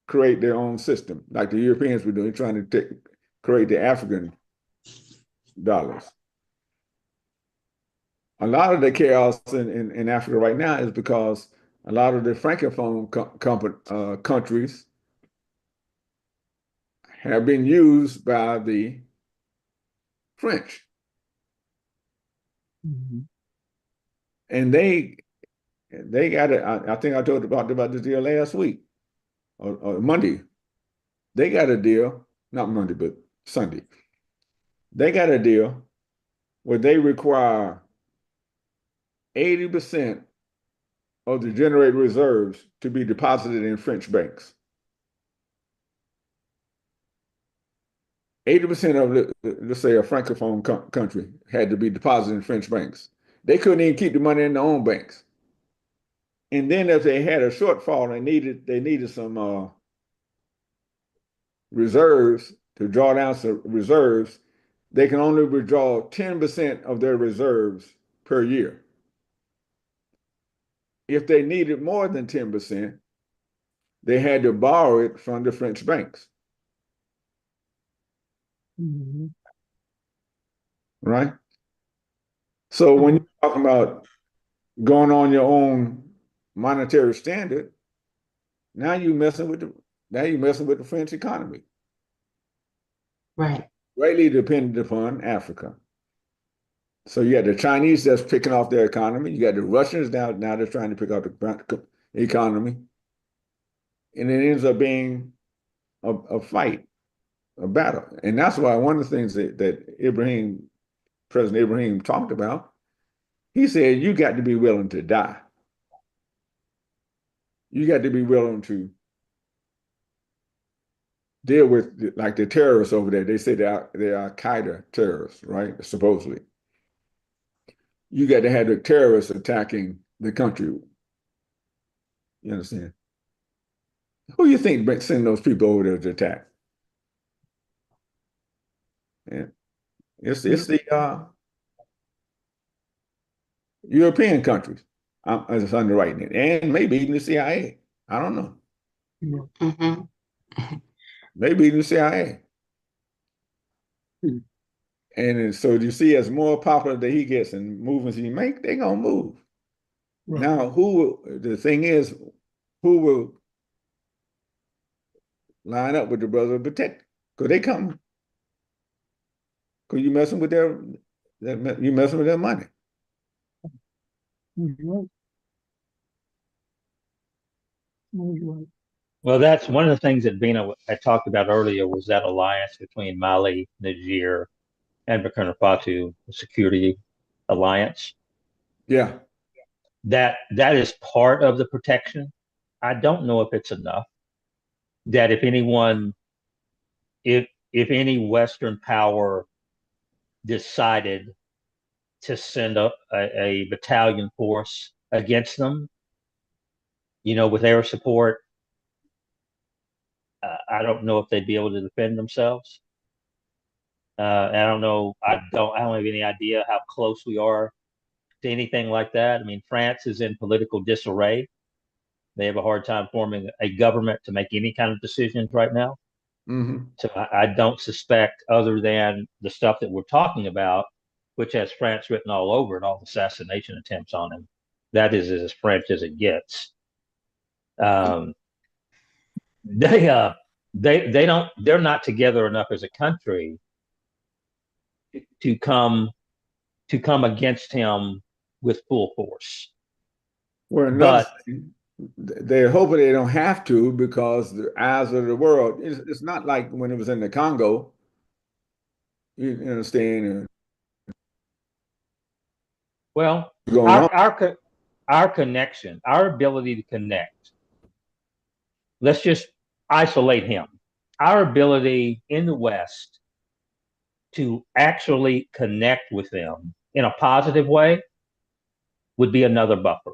Speaker 1: create their own system, like the Europeans were doing, trying to create the African dollars. A lot of the chaos in Africa right now is because a lot of the Francophone countries have been used by the French. And they got it. I think I told about this deal last week or Monday. They got a deal, not Monday, but Sunday. They got a deal where they require 80% of the generated reserves to be deposited in French banks. 80% of, let's say, a Francophone country had to be deposited in French banks. They couldn't even keep the money in their own banks. And then if they had a shortfall, they needed some reserves to draw down some reserves. They can only withdraw 10% of their reserves per year. If they needed more than 10%, they had to borrow it from the French banks. Right? So when you're talking about going on your own monetary standard, now you're messing with the French economy.
Speaker 4: Right.
Speaker 1: Greatly dependent upon Africa. So you got the Chinese that's picking off their economy. You got the Russians now they're trying to pick up the economy. And it ends up being a fight, a battle. And that's why one of the things that President Ibrahim talked about, he said, you got to be willing to die. You got to be willing to deal with like the terrorists over there. They say they're Al-Qaeda terrorists, right? Supposedly. You got to have the terrorists attacking the country. You understand? Who you think sending those people over there to attack? Yeah. It's the European countries as underwriting it, and maybe even the CIA. I don't know. Maybe even the CIA. And so you see, as more popular that he gets and movements he make, they're gonna move. Right. Now, the thing is, who will line up with the brother protect? Because they come. Because you messing with their money.
Speaker 2: Well, that's one of the things that Bina I talked about earlier was that alliance between Mali, Niger, and Burkina Faso, the security alliance.
Speaker 1: Yeah.
Speaker 2: That is part of the protection. I don't know if it's enough. That if any Western power decided to send a battalion force against them, with their support, I don't know if they'd be able to defend themselves. I don't know. I don't have any idea how close we are to anything like that. I mean, France is in political disarray. They have a hard time forming a government to make any kind of decisions right now. So I don't suspect, other than the stuff that we're talking about, which has France written all over it, all the assassination attempts on him, that is as French as it gets. They're not together enough as a country to come against him with full force.
Speaker 1: Well, they're hoping they don't have to because the eyes of the world. It's not like when it was in the Congo. You understand?
Speaker 2: Well,
Speaker 1: Going on.
Speaker 2: our connection, our ability to connect. Let's just isolate him. Our ability in the West to actually connect with them in a positive way would be another buffer.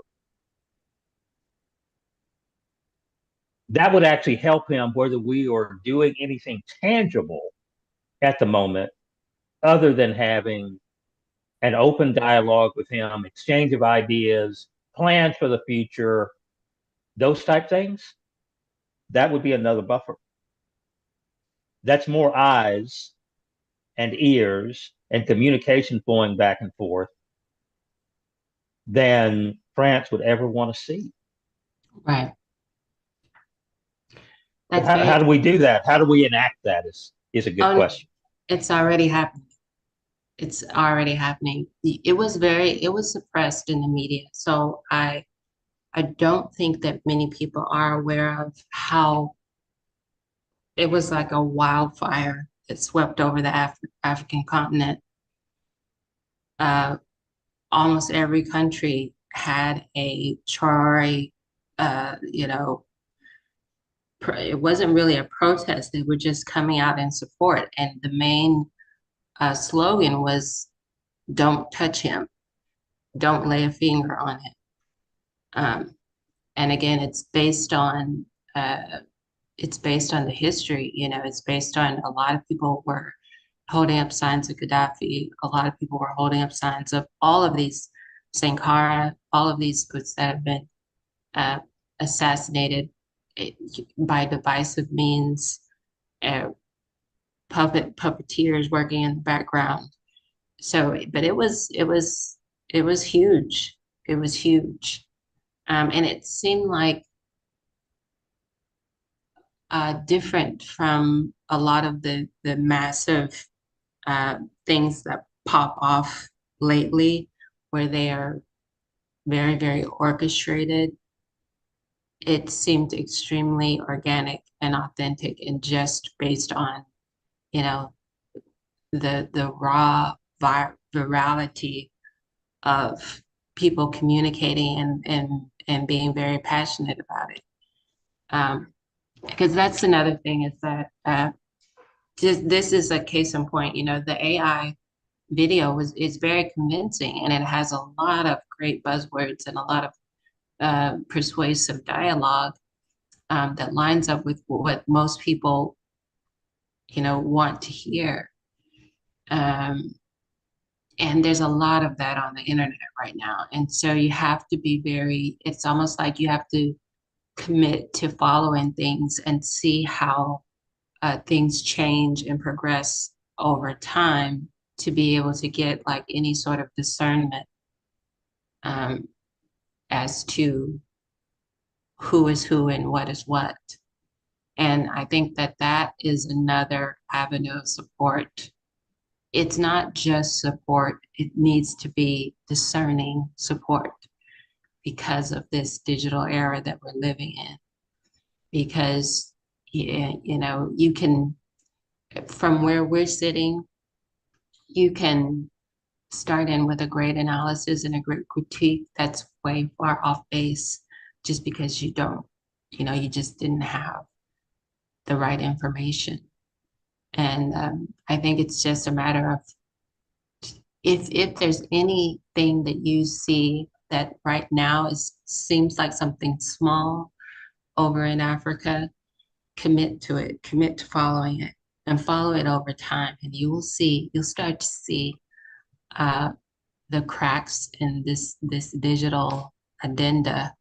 Speaker 2: That would actually help him whether we are doing anything tangible at the moment other than having an open dialogue with him, exchange of ideas, plans for the future, those type things. That would be another buffer. That's more eyes and ears and communication flowing back and forth than France would ever want to see.
Speaker 4: Right.
Speaker 2: How do we do that? How do we enact that is a good question.
Speaker 4: It's already happening. It's already happening. It was suppressed in the media. So I don't think that many people are aware of how it was like a wildfire that swept over the African continent. Almost every country had a Traore, it wasn't really a protest. They were just coming out in support. And the main slogan was, "Don't touch him. Don't lay a finger on him." And again, it's based on the history. It's based on a lot of people were holding up signs of Gaddafi. A lot of people were holding up signs of all of these Sankara, all of these groups that have been assassinated by divisive means, puppeteers working in the background. So, but it was huge. It was huge, and it seemed like different from a lot of the massive things that pop off lately, where they are very, very orchestrated. It seemed extremely organic and authentic and just based on, the raw virality of people communicating and being very passionate about it. Because that's another thing is that this is a case in point. The AI video is very convincing and it has a lot of great buzzwords and a lot of persuasive dialogue that lines up with what most people, want to hear. And there's a lot of that on the internet right now. And so you have to be it's almost like you have to commit to following things and see how things change and progress over time to be able to get like any sort of discernment as to who is who and what is what. And I think that is another avenue of support. It's not just support, it needs to be discerning support because of this digital era that we're living in. Because, you can, from where we're sitting, you can start in with a great analysis and a great critique that's way far off base just because you just didn't have the right information. And I think it's just a matter of if there's anything that you see that right now seems like something small over in Africa, commit to it, commit to following it and follow it over time. And you'll start to see the cracks in this digital addenda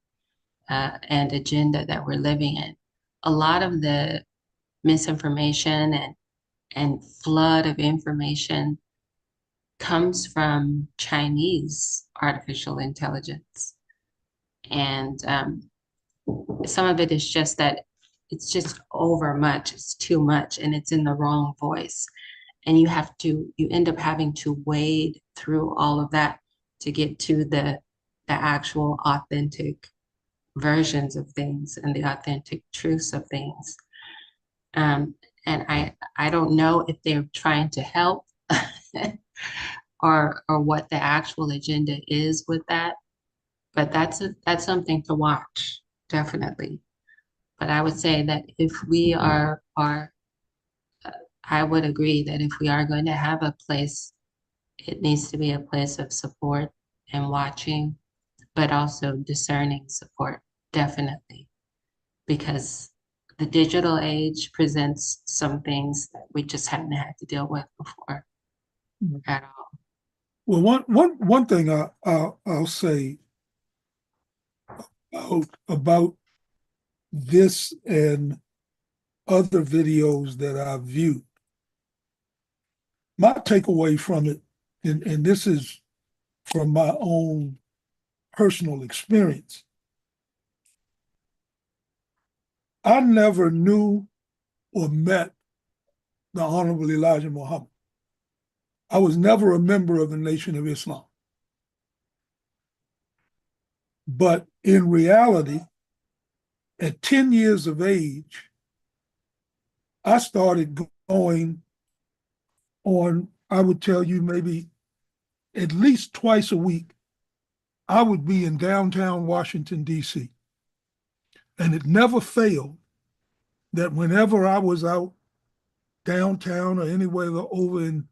Speaker 4: and agenda that we're living in. A lot of the misinformation and flood of information comes from Chinese artificial intelligence. And some of it is just that it's just overmuch, it's too much, and it's in the wrong voice. And you end up having to wade through all of that to get to the actual authentic versions of things and the authentic truths of things. And I don't know if they're trying to help or what the actual agenda is with that, but that's something to watch, definitely. But I would say that if we are I would agree that if we are going to have a place, it needs to be a place of support and watching, but also discerning support, definitely. Because the digital age presents some things that we just haven't had to deal with before at all.
Speaker 7: Well, one thing I'll say about this and other videos that I've viewed, my takeaway from it, and this is from my own personal experience, I never knew or met the Honorable Elijah Muhammad. I was never a member of the Nation of Islam. But in reality, at 10 years of age, I started going on, I would tell you maybe at least twice a week, I would be in downtown Washington, D.C. And it never failed that whenever I was out downtown or anywhere over in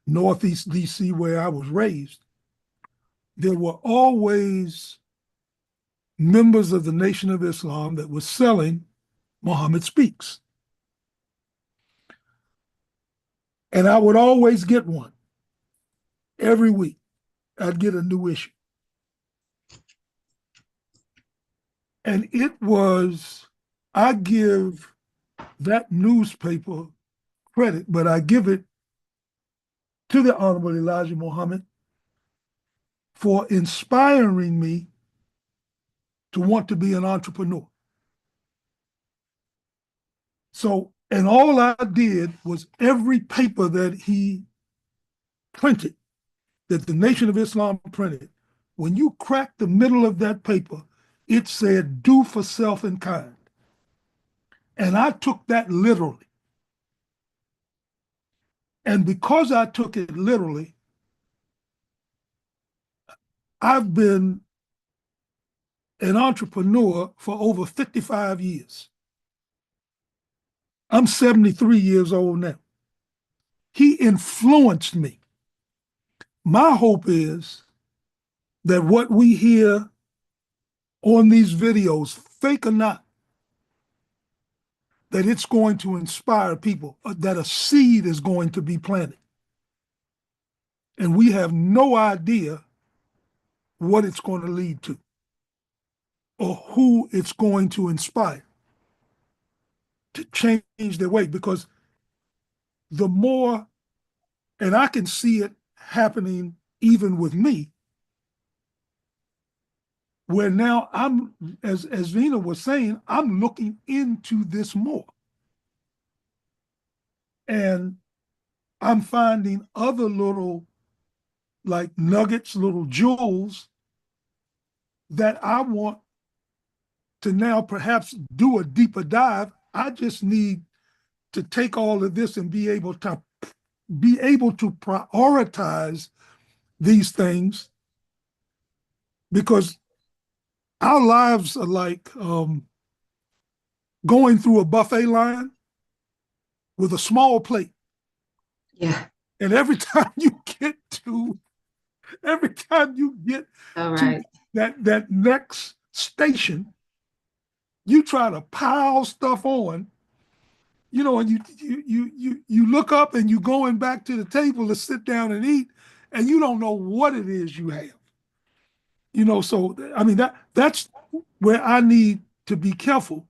Speaker 7: Northeast D.C. where I was raised, there were always members of the Nation of Islam that were selling Muhammad Speaks. And I would always get one. Every week, I'd get a new issue. And it was, I give that newspaper credit, but I give it to the Honorable Elijah Muhammad for inspiring me to want to be an entrepreneur. So, and all I did was every paper that he printed, that the Nation of Islam printed, when you cracked the middle of that paper, it said, "Do for self and kind." And I took that literally. And because I took it literally, I've been an entrepreneur for over 55 years. I'm 73 years old now. He influenced me. My hope is that what we hear on these videos, fake or not, that it's going to inspire people, that a seed is going to be planted. And we have no idea what it's going to lead to or who it's going to inspire to change their way. Because the more, and I can see it happening even with me, where now I'm, as Vina was saying, I'm looking into this more. And I'm finding other little like nuggets, little jewels that I want to now perhaps do a deeper dive. I just need to take all of this and be able to prioritize these things, because our lives are like going through a buffet line with a small plate.
Speaker 4: Yeah.
Speaker 7: And every time you get to
Speaker 4: All right.
Speaker 7: that next station, you try to pile stuff on, and you look up and you going back to the table to sit down and eat, and you don't know what it is you have. So I mean that's where I need to be careful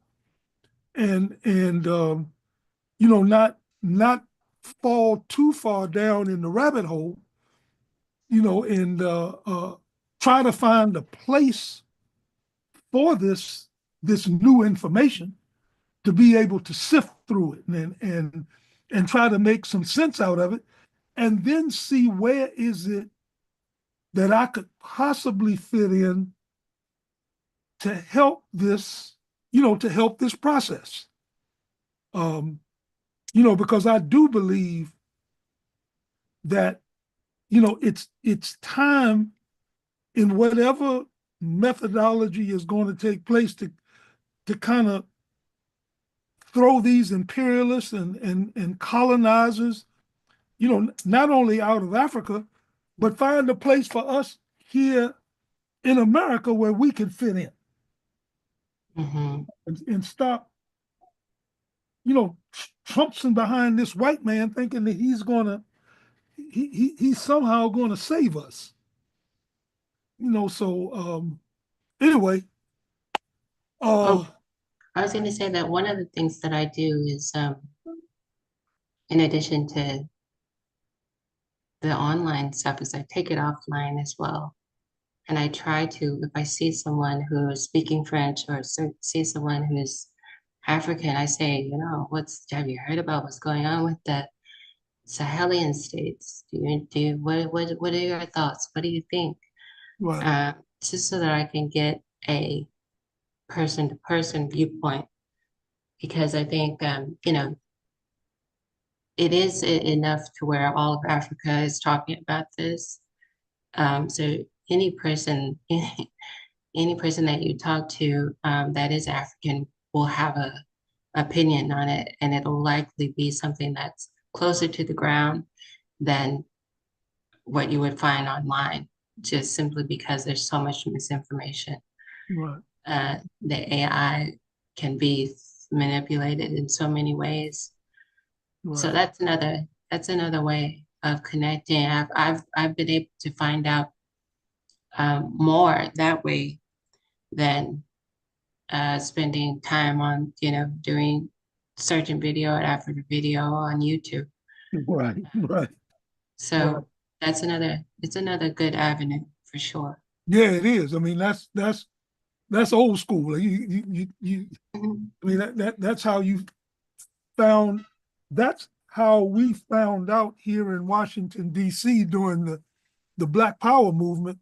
Speaker 7: and not fall too far down in the rabbit hole, and try to find a place for this new information to be able to sift through it and try to make some sense out of it, and then see where is it that I could possibly fit in to help this, to help this process. Because I do believe that, it's time in whatever methodology is going to take place to kind of throw these imperialists and colonizers, not only out of Africa, but find a place for us here in America where we can fit in.
Speaker 4: Mm-hmm.
Speaker 7: And stop, trumping behind this white man thinking that he's somehow gonna save us. Anyway,
Speaker 4: I was going to say that one of the things that I do is, in addition to the online stuff, is I take it offline as well. And I try to, if I see someone who is speaking French or see someone who's African, I say, have you heard about what's going on with the Sahelian states? What are your thoughts? What do you think?
Speaker 7: Right.
Speaker 4: Just so that I can get a person-to-person viewpoint, because I think, it is enough to where all of Africa is talking about this. So any person that you talk to that is African will have a opinion on it, and it'll likely be something that's closer to the ground than what you would find online, just simply because there's so much misinformation.
Speaker 7: Right.
Speaker 4: The AI can be manipulated in so many ways.
Speaker 7: Right.
Speaker 4: So that's another way of connecting. I've been able to find out more that way than spending time on, doing searching video after video on YouTube.
Speaker 7: Right.
Speaker 4: So it's another good avenue for sure.
Speaker 7: Yeah, it is. I mean, that's old school.
Speaker 4: Mhm.
Speaker 7: I mean, that's how you found. That's how we found out here in Washington, D.C. during the Black Power movement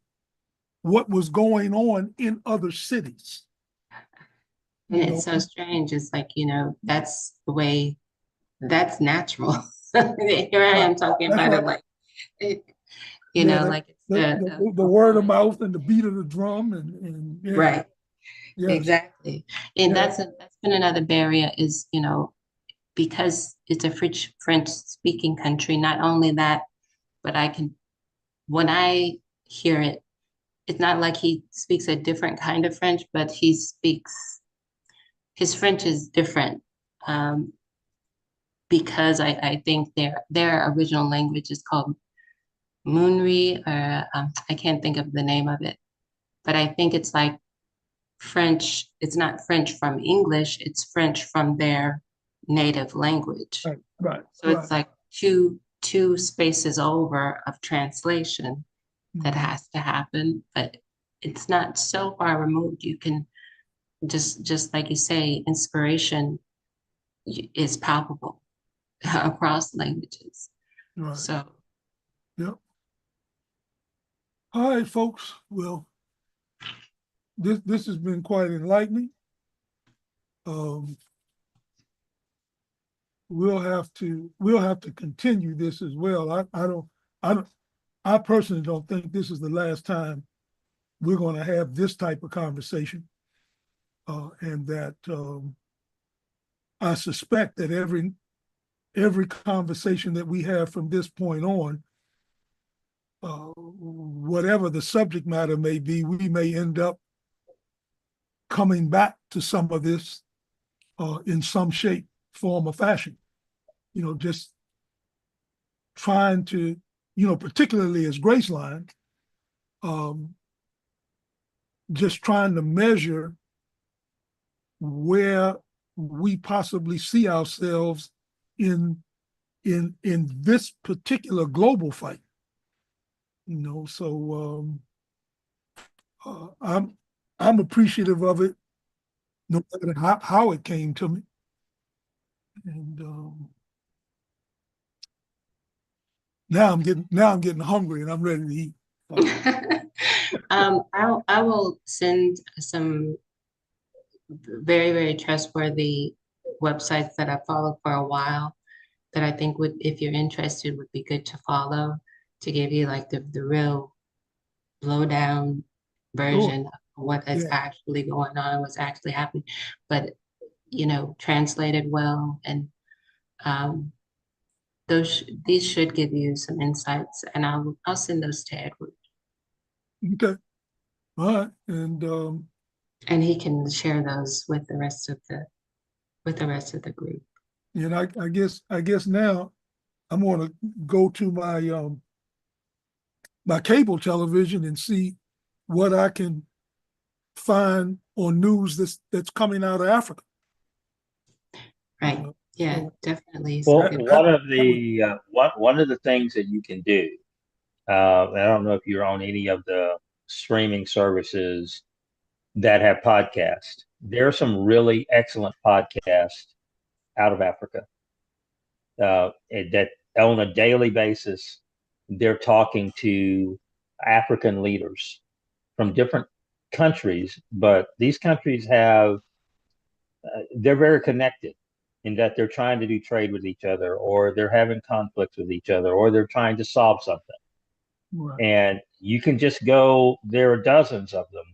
Speaker 7: what was going on in other cities.
Speaker 4: And it's so strange. It's like, that's the way, that's natural. Here I am talking about it like, like it's
Speaker 7: the word of mouth and the beat of the drum and yeah.
Speaker 4: Right.
Speaker 7: Yes.
Speaker 4: Exactly. And that's been another barrier is, because it's a French speaking country, not only that, but when I hear it, it's not like he speaks a different kind of French, but his French is different. Because I think their original language is called Moonri, or I can't think of the name of it, but I think it's like French. It's not French from English, it's French from their native language.
Speaker 7: Right.
Speaker 4: So it's like two spaces over of translation that has to happen, but it's not so far removed. You can just like you say, inspiration is palpable across languages.
Speaker 7: Right.
Speaker 4: So,
Speaker 7: yep. All right, folks. Well, this has been quite enlightening. We'll have to continue this as well. I personally don't think this is the last time we're going to have this type of conversation, and that I suspect that every conversation that we have from this point on, whatever the subject matter may be, we may end up coming back to some of this in some shape, form, or fashion. Just trying to, particularly as Graceline, just trying to measure where we possibly see ourselves in this particular global fight. So I'm appreciative of it, no matter how it came to me. And now I'm getting hungry and I'm ready to eat.
Speaker 4: I will send some very, very trustworthy websites that I followed for a while that I think would, if you're interested, would be good to follow to give you like the real lowdown version of what is actually going on, what's actually happening, but translated well. And these should give you some insights, and I'll send those to Edward.
Speaker 7: Okay. All right.
Speaker 4: And he can share those with the rest of the group.
Speaker 7: And I guess now I'm gonna go to my my cable television and see what I can find on news that's coming out of Africa.
Speaker 4: Right. Yeah, definitely.
Speaker 2: Well, one of the things that you can do, I don't know if you're on any of the streaming services that have podcasts. There are some really excellent podcasts out of Africa that on a daily basis, they're talking to African leaders from different countries, but these countries they're very connected in that they're trying to do trade with each other, or they're having conflicts with each other, or they're trying to solve something. Right. And you can just go, there are dozens of them,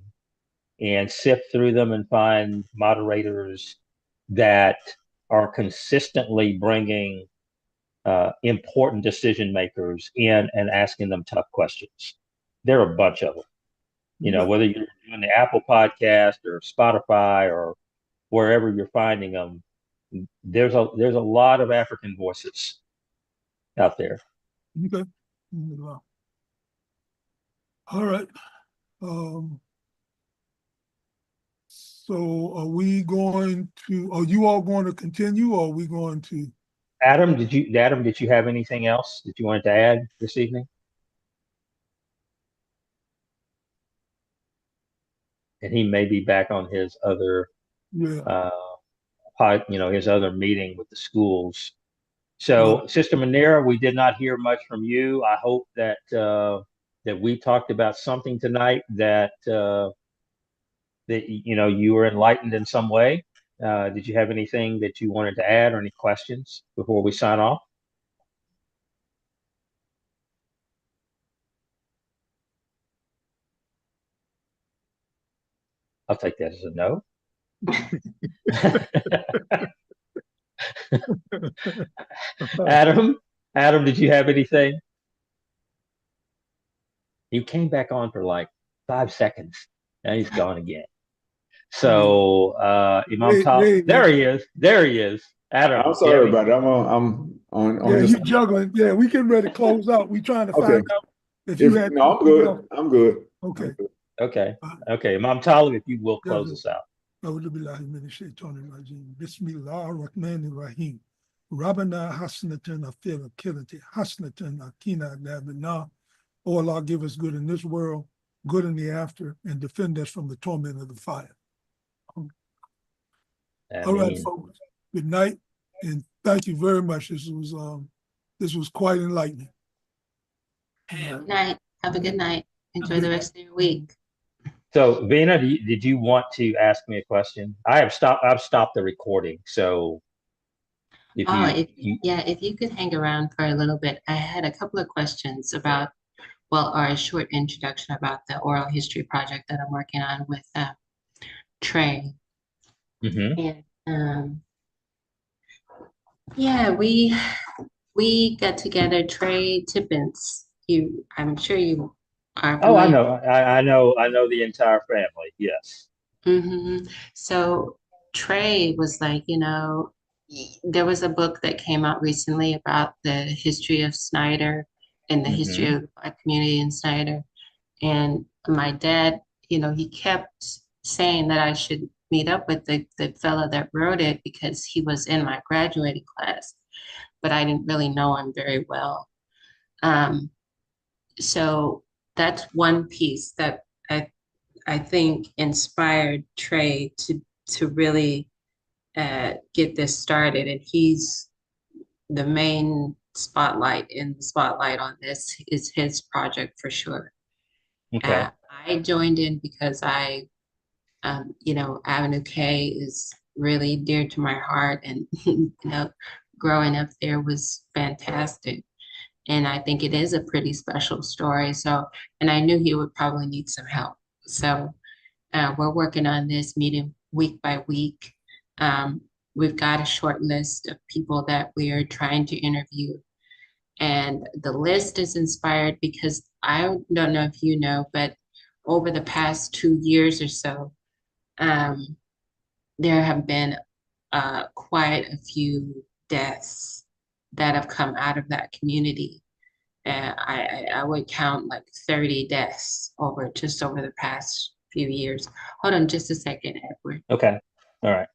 Speaker 2: and sift through them and find moderators that are consistently bringing important decision makers in and asking them tough questions. There are a bunch of them. Whether you're doing the Apple podcast or Spotify or wherever you're finding them, there's a lot of African voices out there.
Speaker 7: Okay. All right. So are you all going to continue, or are we going to?
Speaker 2: Adam, did you have anything else that you wanted to add this evening? And he may be back on his other his other meeting with the schools. So, Sister Manera, we did not hear much from you. I hope that that we talked about something tonight that you were enlightened in some way. Did you have anything that you wanted to add or any questions before we sign off? I'll take that as a no. Adam, did you have anything? You came back on for like 5 seconons. Now he's gone again. So Imam Tal, there he is. Adam,
Speaker 1: I'm sorry about it. I'm on.
Speaker 7: Yeah, you juggling. Yeah, we getting ready to close out. We trying to find out if you had.
Speaker 1: No, I'm good. Else. I'm good.
Speaker 7: Okay.
Speaker 2: Okay. Imam Tal, if you will close us out.
Speaker 7: Bismillahirrahmanirrahim. Rabbana hasnatan afil akilati hasnatan akina adabina. Oh Allah, give us good in this world, good in the after, and defend us from the torment of the fire. All right, folks. Good night, and thank you very much. This was quite enlightening.
Speaker 4: Good night. Have a good night. Enjoy the rest of your week.
Speaker 2: So, Vina, did you want to ask me a question? I've stopped the recording. So,
Speaker 4: if you could hang around for a little bit, I had a couple of questions about, or a short introduction about the oral history project that I'm working on with Trey.
Speaker 2: Mm-hmm.
Speaker 4: And we got together. Trey Tippins. I'm sure you are familiar.
Speaker 2: Oh, I know the entire family. Yes.
Speaker 4: Mm-hmm. So Trey was like, there was a book that came out recently about the history of Snyder and the history of the Black community in Snyder. And my dad, he kept saying that I should meet up with the fellow that wrote it because he was in my graduating class, but I didn't really know him very well. So that's one piece that I think inspired Trey to really get this started, and he's the main spotlight on this is his project for sure.
Speaker 2: Okay.
Speaker 4: I joined in because I Avenue K is really dear to my heart, and growing up there was fantastic. And I think it is a pretty special story. So, and I knew he would probably need some help. So we're working on this, meeting week by week. We've got a short list of people that we are trying to interview. And the list is inspired because I don't know if you know, but over the past 2 years or so, there have been quite a few deaths that have come out of that community. I would count like 30 deaths just over the past few years. Hold on just a second, Edward.
Speaker 2: Okay. All right.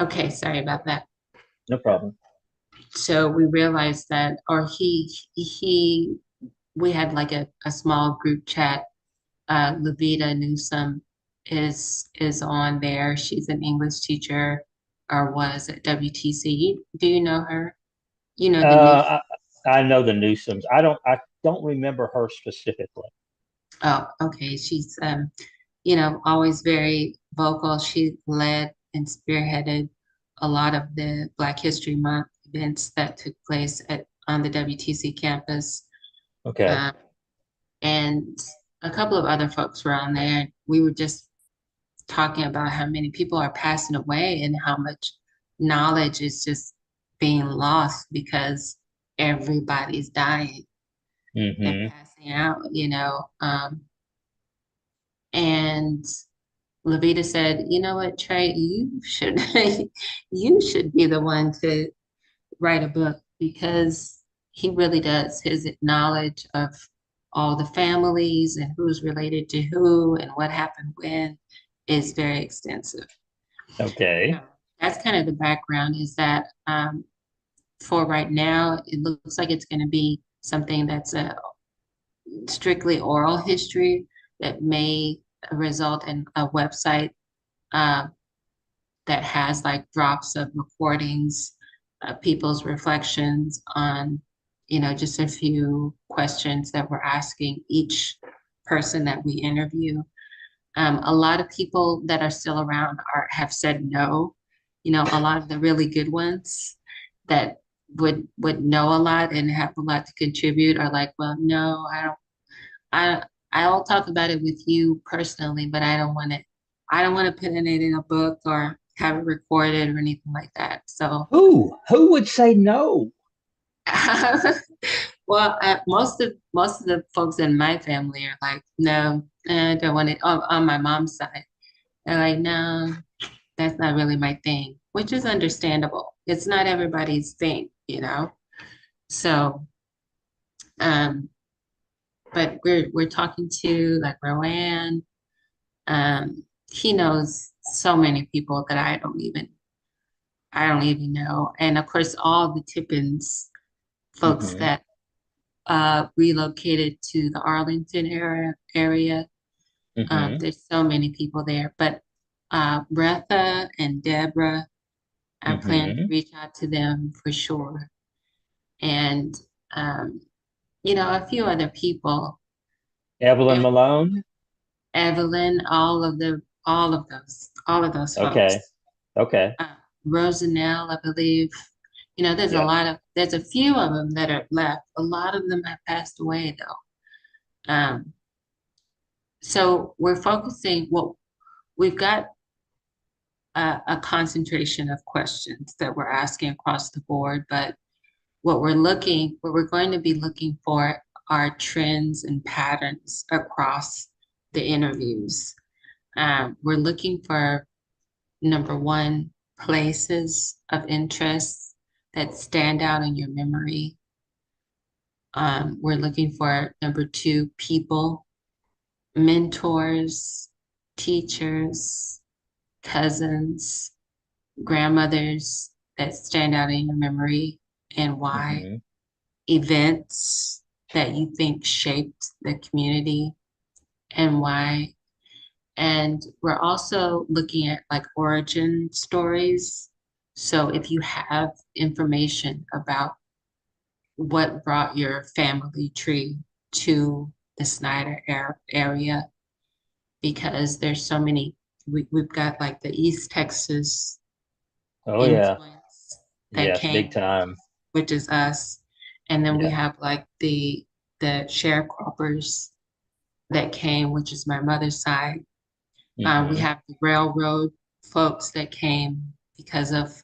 Speaker 4: Okay, sorry about that.
Speaker 2: No problem.
Speaker 4: So we realized that, or we had like a small group chat. Levita Newsome is on there. She's an English teacher, or was at WTC. Do you know her? You know the Newsome.
Speaker 2: I know the Newsomes. I don't remember her specifically.
Speaker 4: Oh, okay. She's always very vocal. She led and spearheaded a lot of the Black History Month events that took place on the WTC campus.
Speaker 2: Okay.
Speaker 4: And a couple of other folks were on there. We were just talking about how many people are passing away and how much knowledge is just being lost because everybody's dying and passing out, and Levita said, "You know what, Trey, you should you should be the one to write a book because he really does. His knowledge of all the families and who's related to who and what happened when is very extensive."
Speaker 2: Okay.
Speaker 4: That's kind of the background, is that for right now, it looks like it's going to be something that's a strictly oral history that may result in a website that has like drops of recordings, people's reflections on, just a few questions that we're asking each person that we interview. A lot of people that are still around have said no. A lot of the really good ones that would know a lot and have a lot to contribute are like, well, no, I'll talk about it with you personally, but I don't want to put it in a book or have it recorded or anything like that. So
Speaker 2: who would say no?
Speaker 4: well, most of the folks in my family are like, no, I don't want it. On my mom's side, they're like, no, that's not really my thing, which is understandable. It's not everybody's thing. So, but we're talking to like Rowan. He knows so many people that I don't even know. And of course, all the Tippins folks that relocated to the Arlington area. There's so many people there. But Retha and Deborah, I plan to reach out to them for sure. And a few other people.
Speaker 2: Evelyn Malone.
Speaker 4: Evelyn, all of those folks.
Speaker 2: Okay.
Speaker 4: Rosanelle, I believe. There's a few of them that are left. A lot of them have passed away though. So we're focusing, we've got a concentration of questions that we're asking across the board, but what we're going to be looking for are trends and patterns across the interviews. We're looking for, number one, places of interest that stand out in your memory. We're looking for, number two, people, mentors, teachers, cousins, grandmothers that stand out in your memory and why. Events that you think shaped the community and why. And we're also looking at like origin stories. So if you have information about what brought your family tree to the Snyder area, because there's so many, we've got like the East Texas
Speaker 2: Oh yeah.
Speaker 4: influence that
Speaker 2: Yes, big
Speaker 4: came,
Speaker 2: time.
Speaker 4: which is us. And then we
Speaker 2: Yeah.
Speaker 4: have like the sharecroppers that came, which is my mother's side. We have the railroad folks that came because of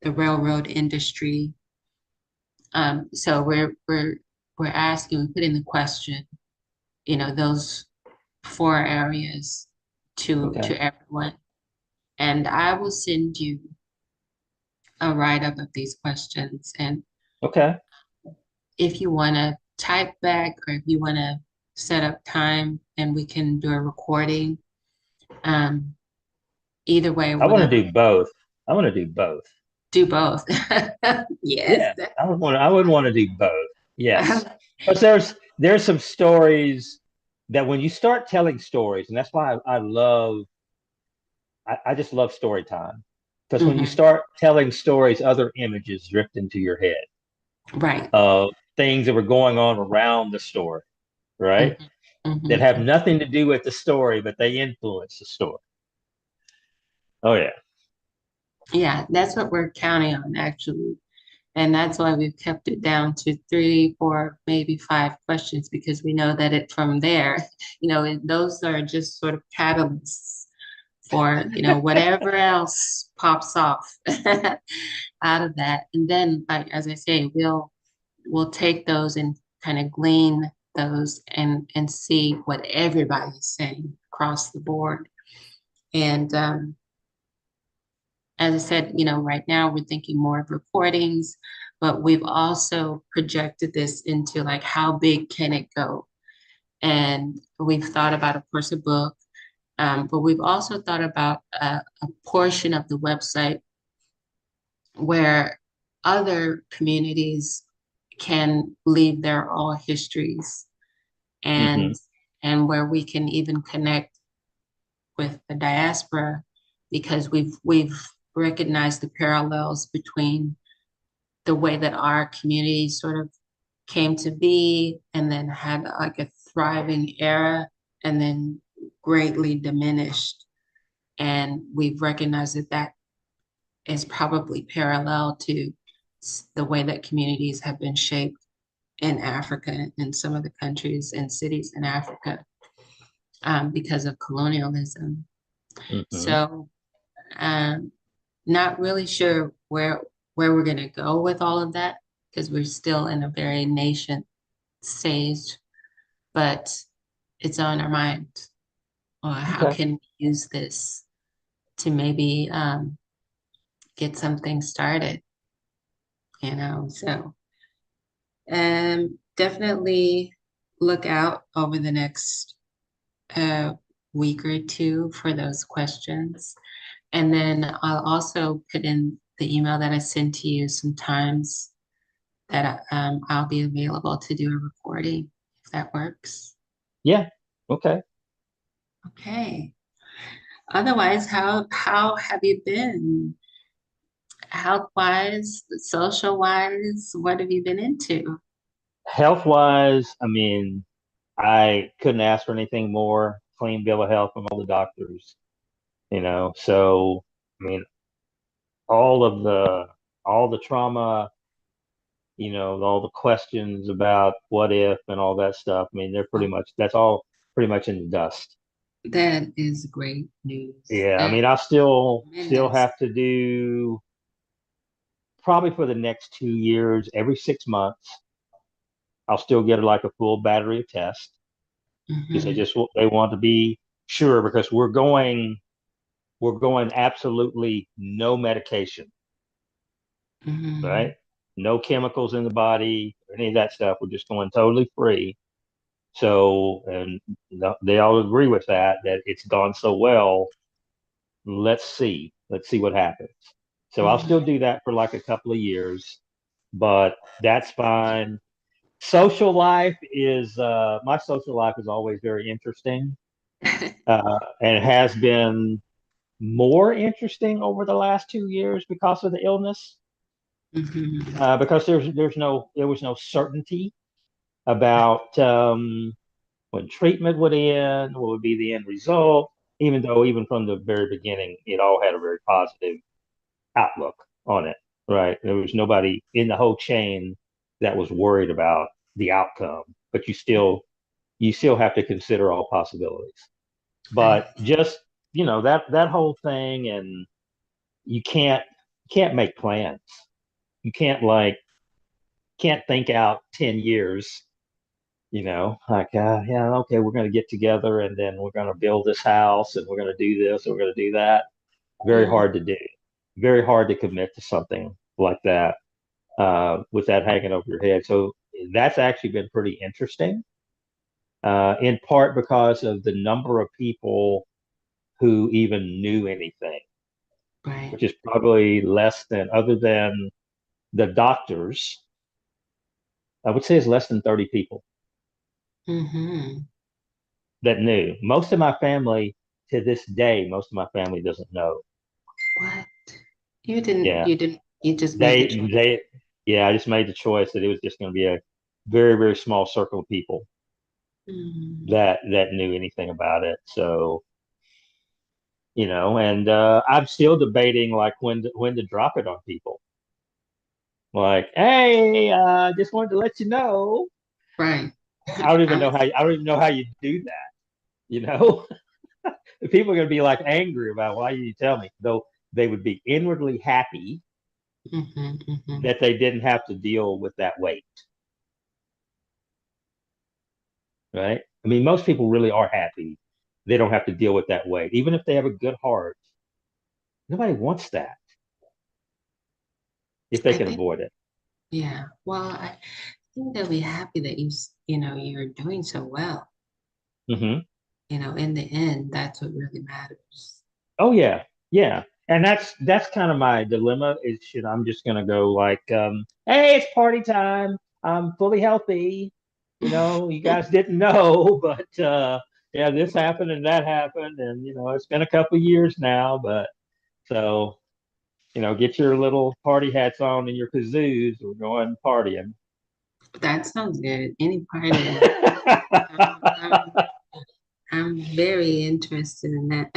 Speaker 4: the railroad industry. So we're asking, we put in the question, you know, those 4 areas to
Speaker 2: Okay.
Speaker 4: everyone. And I will send you a write-up of these questions. And
Speaker 2: Okay.
Speaker 4: if you want to type back or if you want to set up time and we can do a recording, either way,
Speaker 2: I want to
Speaker 4: whatever.
Speaker 2: do both. I want to do both.
Speaker 4: Do both. Yes.
Speaker 2: Yeah. I would want to do both. Yes. Because there's some stories that when you start telling stories, and that's why I just love story time. Because when you
Speaker 4: Mhm.
Speaker 2: start telling stories, other images drift into your head
Speaker 4: Right.
Speaker 2: of things that were going on around the story, right?
Speaker 4: Mhm.
Speaker 2: That
Speaker 4: Mhm.
Speaker 2: have nothing to do with the story, but they influence the story. Oh yeah.
Speaker 4: Yeah, that's what we're counting on actually. And that's why we've kept it down to 3, 4, maybe 5 questions, because we know that it from there, those are just sort of catalysts for, whatever else pops off out of that. And then, like, as I say, we'll take those and kind of glean those and see what everybody's saying across the board. And as I said, right now we're thinking more of recordings, but we've also projected this into like how big can it go? And we've thought about, of course, a book, but we've also thought about a portion of the website where other communities can leave their oral histories, and
Speaker 2: Mm-hmm.
Speaker 4: and where we can even connect with the diaspora, because we've recognized the parallels between the way that our community sort of came to be and then had like a thriving era and then greatly diminished. And we've recognized that that is probably parallel to the way that communities have been shaped in Africa, in some of the countries and cities in Africa, because of colonialism.
Speaker 2: Mm-hmm.
Speaker 4: So, um, not really sure where we're going to go with all of that, because we're still in a very nascent stage, but it's on our mind. How
Speaker 2: Okay.
Speaker 4: can we use this to maybe get something started? So definitely look out over the next week or two for those questions. And then I'll also put in the email that I sent to you sometimes that I'll be available to do a recording if that works.
Speaker 2: Yeah. Okay.
Speaker 4: Okay. Otherwise, how have you been? Health wise, social wise, what have you been into?
Speaker 2: Health wise, I mean, I couldn't ask for anything more. Clean bill of health from all the doctors, So, I mean, all of the all the trauma, all the questions about what if and all that stuff. I mean, that's all pretty much in the dust.
Speaker 4: That is great news.
Speaker 2: Yeah, I
Speaker 4: That
Speaker 2: mean, I still
Speaker 4: tremendous.
Speaker 2: have to do probably for the next 2 years, every 6 months, I'll still get like a full battery of tests because
Speaker 4: Hmm.
Speaker 2: they want to be sure because we're going absolutely no medication,
Speaker 4: Hmm.
Speaker 2: right? No chemicals in the body or any of that stuff. We're just going totally free. So, and they all agree with that it's gone so well. Let's see what happens. So I'll still
Speaker 4: Hmm.
Speaker 2: do that for like a couple of years, but that's fine. Social life is my social life is always very interesting. And it has been more interesting over the last 2 years because of the illness. Because there was no certainty about when treatment would end, what would be the end result, even though even from the very beginning, it all had a very positive outlook on it, right? There was nobody in the whole chain that was worried about the outcome, but you still have to consider all possibilities. But just, that whole thing, and you can't make plans. You can't think out 10 years, like, yeah, okay, we're going to get together and then we're going to build this house and we're going to do this and we're going to do that. Very hard to do. Very hard to commit to something like that with that hanging over your head. So that's actually been pretty interesting, in part because of the number of people who even knew anything, which is probably less than, other than the doctors, I would say it's less than 30 people that knew. Most of my family, to this day, most of my family doesn't know.
Speaker 4: What? You didn't,
Speaker 2: Yeah.
Speaker 4: you just made the choice.
Speaker 2: Yeah, I just made the choice that it was just going to be a very, very small circle of people that knew anything about it. So, and I'm still debating like when to drop it on people. Like, hey, just wanted to let you know.
Speaker 4: Right.
Speaker 2: I don't even know how you do that. People are going to be like angry about why you tell me, though they would be inwardly happy that they didn't have to deal with that weight. Right? I mean, most people really are happy they don't have to deal with that weight, even if they have a good heart. Nobody wants that if they can avoid it.
Speaker 4: Yeah. Well, I think they'll be happy that you're doing so well. In the end, that's what really matters.
Speaker 2: Oh yeah, yeah, and that's kind of my dilemma. Is should I'm just gonna go like, hey, it's party time. I'm fully healthy. You guys didn't know, but yeah, this happened and that happened, and it's been a couple years now, but so get your little party hats on and your kazoos. We're going partying.
Speaker 4: That sounds good. Any party. I'm very interested in that.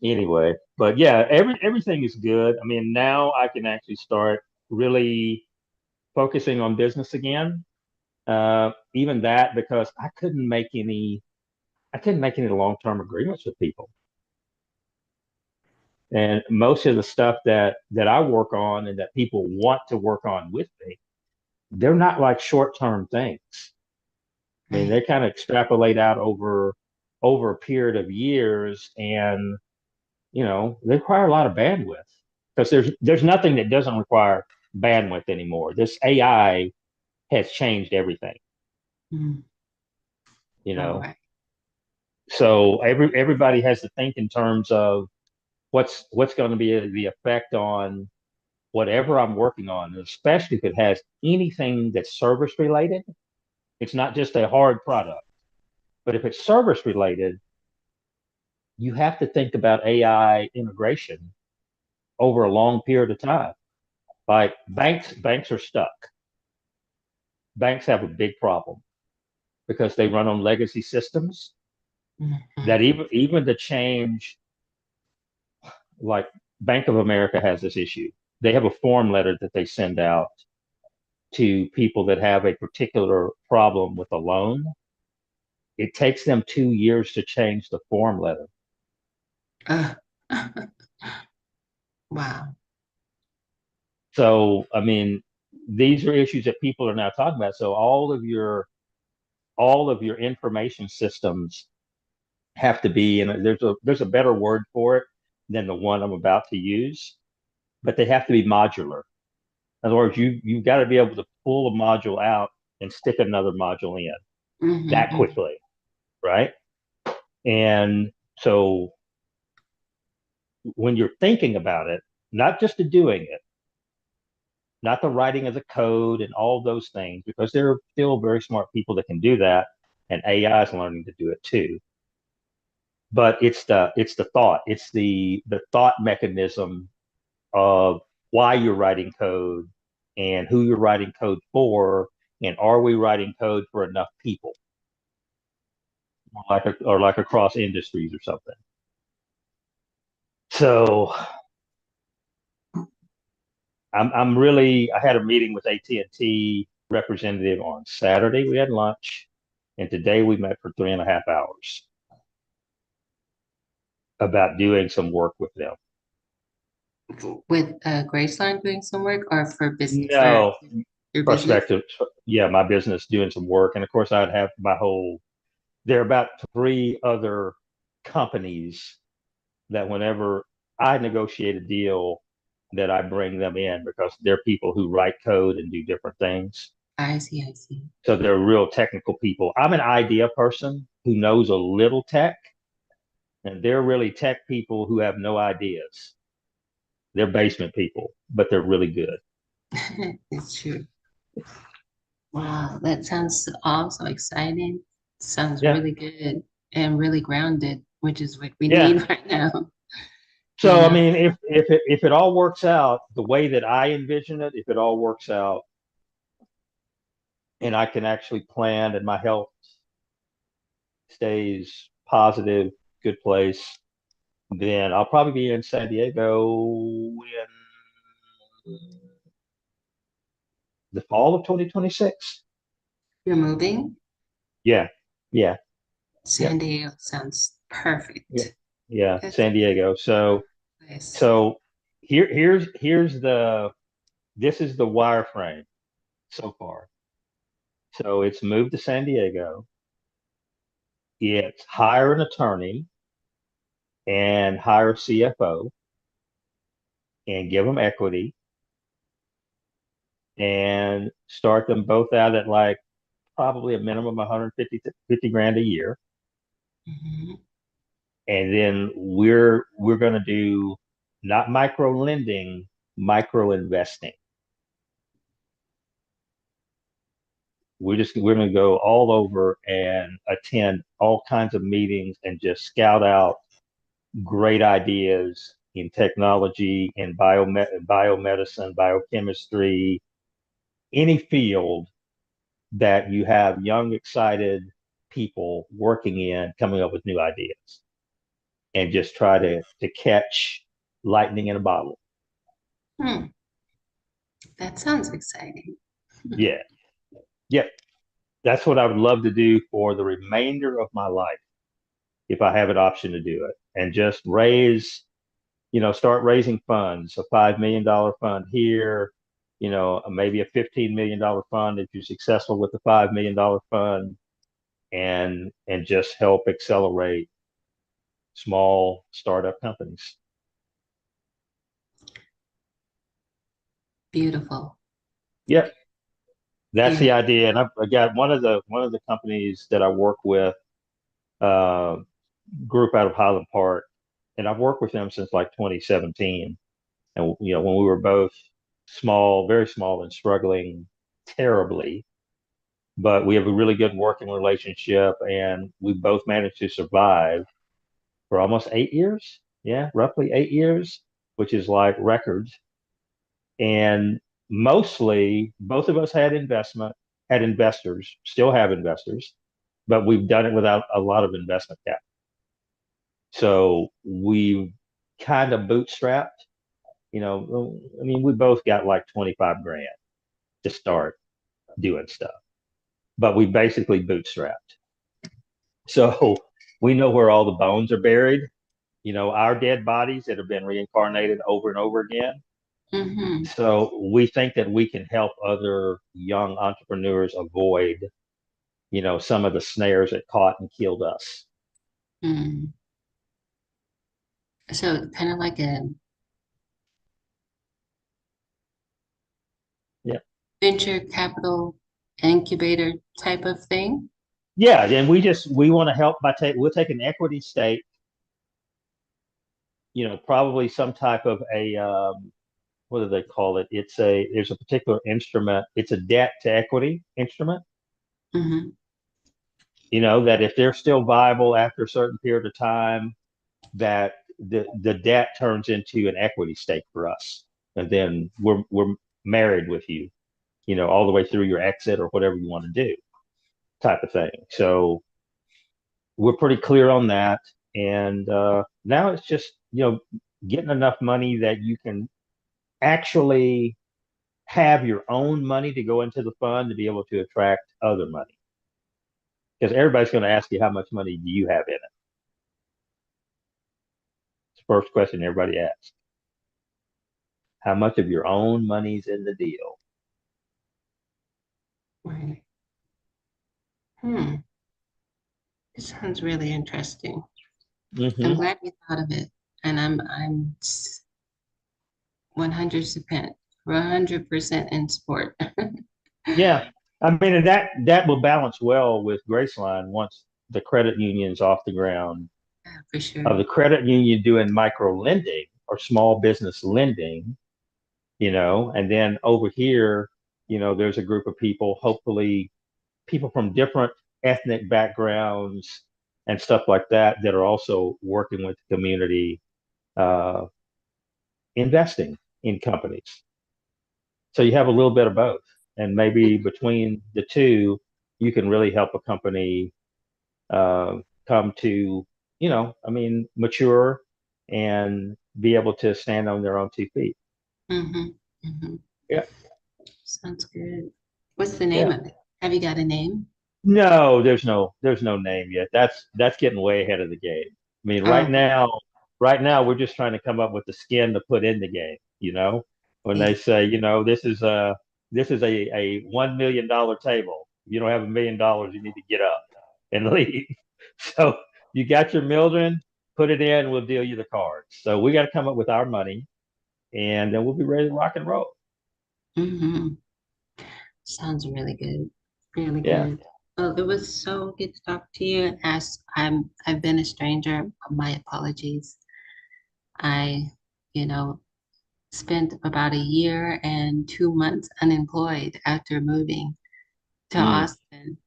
Speaker 2: Anyway, but yeah, everything is good. I mean, now I can actually start really focusing on business again. Even that because I couldn't make any long-term agreements with people. And most of the stuff that I work on and that people want to work on with me, they're not like short-term things. I mean, they kind of extrapolate out over a period of years, and they require a lot of bandwidth because there's nothing that doesn't require bandwidth anymore. This AI has changed everything.
Speaker 4: Right.
Speaker 2: So everybody has to think in terms of what's going to be the effect on whatever I'm working on, especially if it has anything that's service related. It's not just a hard product, but if it's service related, you have to think about AI integration over a long period of time. Like banks are stuck. Banks have a big problem because they run on legacy systems that even to change, like Bank of America has this issue. They have a form letter that they send out to people that have a particular problem with a loan. It takes them 2 years to change the form letter.
Speaker 4: Wow.
Speaker 2: So, I mean, these are issues that people are now talking about. So all of your information systems have to be, and there's a better word for it than the one I'm about to use, but they have to be modular. In other words, you've got to be able to pull a module out and stick another module in that quickly, right? And so when you're thinking about it, not just the doing it, not the writing of the code and all those things, because there are still very smart people that can do that. and AI is learning to do it too. But it's the thought, it's the thought mechanism of why you're writing code and who you're writing code for, and are we writing code for enough people, or like across industries or something. So I had a meeting with AT&T representative on Saturday. We had lunch, and today we met for 3.5 hours about doing some work with them.
Speaker 4: With Graceline doing some work, or for business?
Speaker 2: No,
Speaker 4: For your
Speaker 2: perspective. Yeah, my business doing some work. And of course, I'd have there are about 3 other companies that whenever I negotiate a deal, that I bring them in because they're people who write code and do different things.
Speaker 4: I see.
Speaker 2: So they're real technical people. I'm an idea person who knows a little tech, and they're really tech people who have no ideas. They're basement people, but they're really good.
Speaker 4: It's true. Wow, that sounds also exciting. Sounds really good and really grounded, which is what we need right now.
Speaker 2: So, I mean, if it all works out the way that I envision it, if it all works out and I can actually plan and my health stays positive, good place, then I'll probably be in San Diego in the fall of 2026.
Speaker 4: You're moving?
Speaker 2: Yeah.
Speaker 4: San Diego sounds perfect.
Speaker 2: Yeah, San Diego. So here's this is the wireframe so far. So it's moved to San Diego. It's hire an attorney and hire a CFO and give them equity and start them both out at like probably a minimum of 150 grand a year.
Speaker 4: Mm-hmm.
Speaker 2: And then we're going to do not micro lending, micro investing. We're going to go all over and attend all kinds of meetings and just scout out great ideas in technology, in biomedicine, biochemistry, any field that you have young, excited people working in, coming up with new ideas, and just try to catch lightning in a bottle.
Speaker 4: That sounds exciting.
Speaker 2: Yeah. That's what I would love to do for the remainder of my life, if I have an option to do it, and just start raising funds, a $5 million fund here, maybe a $15 million fund if you're successful with the $5 million fund, and just help accelerate small startup companies.
Speaker 4: Beautiful.
Speaker 2: Yep. That's the idea. And I got one of the companies that I work with, group out of Highland Park, and I've worked with them since like 2017. And when we were both small, very small, and struggling terribly, but we have a really good working relationship, and we both managed to survive for almost 8 years. Yeah, roughly 8 years, which is like records. And mostly both of us had investors, still have investors, but we've done it without a lot of investment capital. So we kind of bootstrapped, I mean, we both got like 25 grand to start doing stuff, but we basically bootstrapped. So we know where all the bones are buried, our dead bodies that have been reincarnated over and over again.
Speaker 4: Mm-hmm.
Speaker 2: So we think that we can help other young entrepreneurs avoid, some of the snares that caught and killed us.
Speaker 4: Mm. So kind of like a venture capital incubator type of thing.
Speaker 2: Yeah, and we want to help we'll take an equity stake, probably some type of a what do they call it? There's a particular instrument. It's a debt to equity instrument.
Speaker 4: Mm-hmm.
Speaker 2: that if they're still viable after a certain period of time, that the debt turns into an equity stake for us, and then we're married with you, all the way through your exit or whatever you want to do, type of thing. So we're pretty clear on that, and now it's just getting enough money that you can actually have your own money to go into the fund to be able to attract other money, because everybody's going to ask you how much money do you have in it. It's the first question everybody asks. How much of your own money's in the deal?
Speaker 4: Right. It sounds really interesting. I'm glad you thought of it, and I'm 100% in support.
Speaker 2: Yeah, I mean, and that will balance well with Graceline once the credit union's off the ground.
Speaker 4: Yeah, for sure.
Speaker 2: Of the credit union doing micro lending or small business lending, and then over here, there's a group of people, hopefully people from different ethnic backgrounds and stuff like that, that are also working with the community, uh, investing in companies. So you have a little bit of both, and maybe between the two, you can really help a company come to, mature and be able to stand on their own 2 feet.
Speaker 4: Mm-hmm. Mm-hmm.
Speaker 2: Yeah.
Speaker 4: Sounds good. What's the name
Speaker 2: Yeah.
Speaker 4: of it? Have you got a name?
Speaker 2: No, there's no name yet. That's getting way ahead of the game. I mean, right now we're just trying to come up with the skin to put in the game. When they say, this is a $1 million table. If you don't have $1 million, you need to get up and leave. So you got your Mildred, put it in, we'll deal you the cards. So we got to come up with our money, and then we'll be ready to rock and roll.
Speaker 4: Mm-hmm. Sounds really good. Really
Speaker 2: Yeah.
Speaker 4: good. Well, it was so good to talk to you. I've been a stranger. My apologies. I, you know, spent about a year and 2 months unemployed after moving to Austin.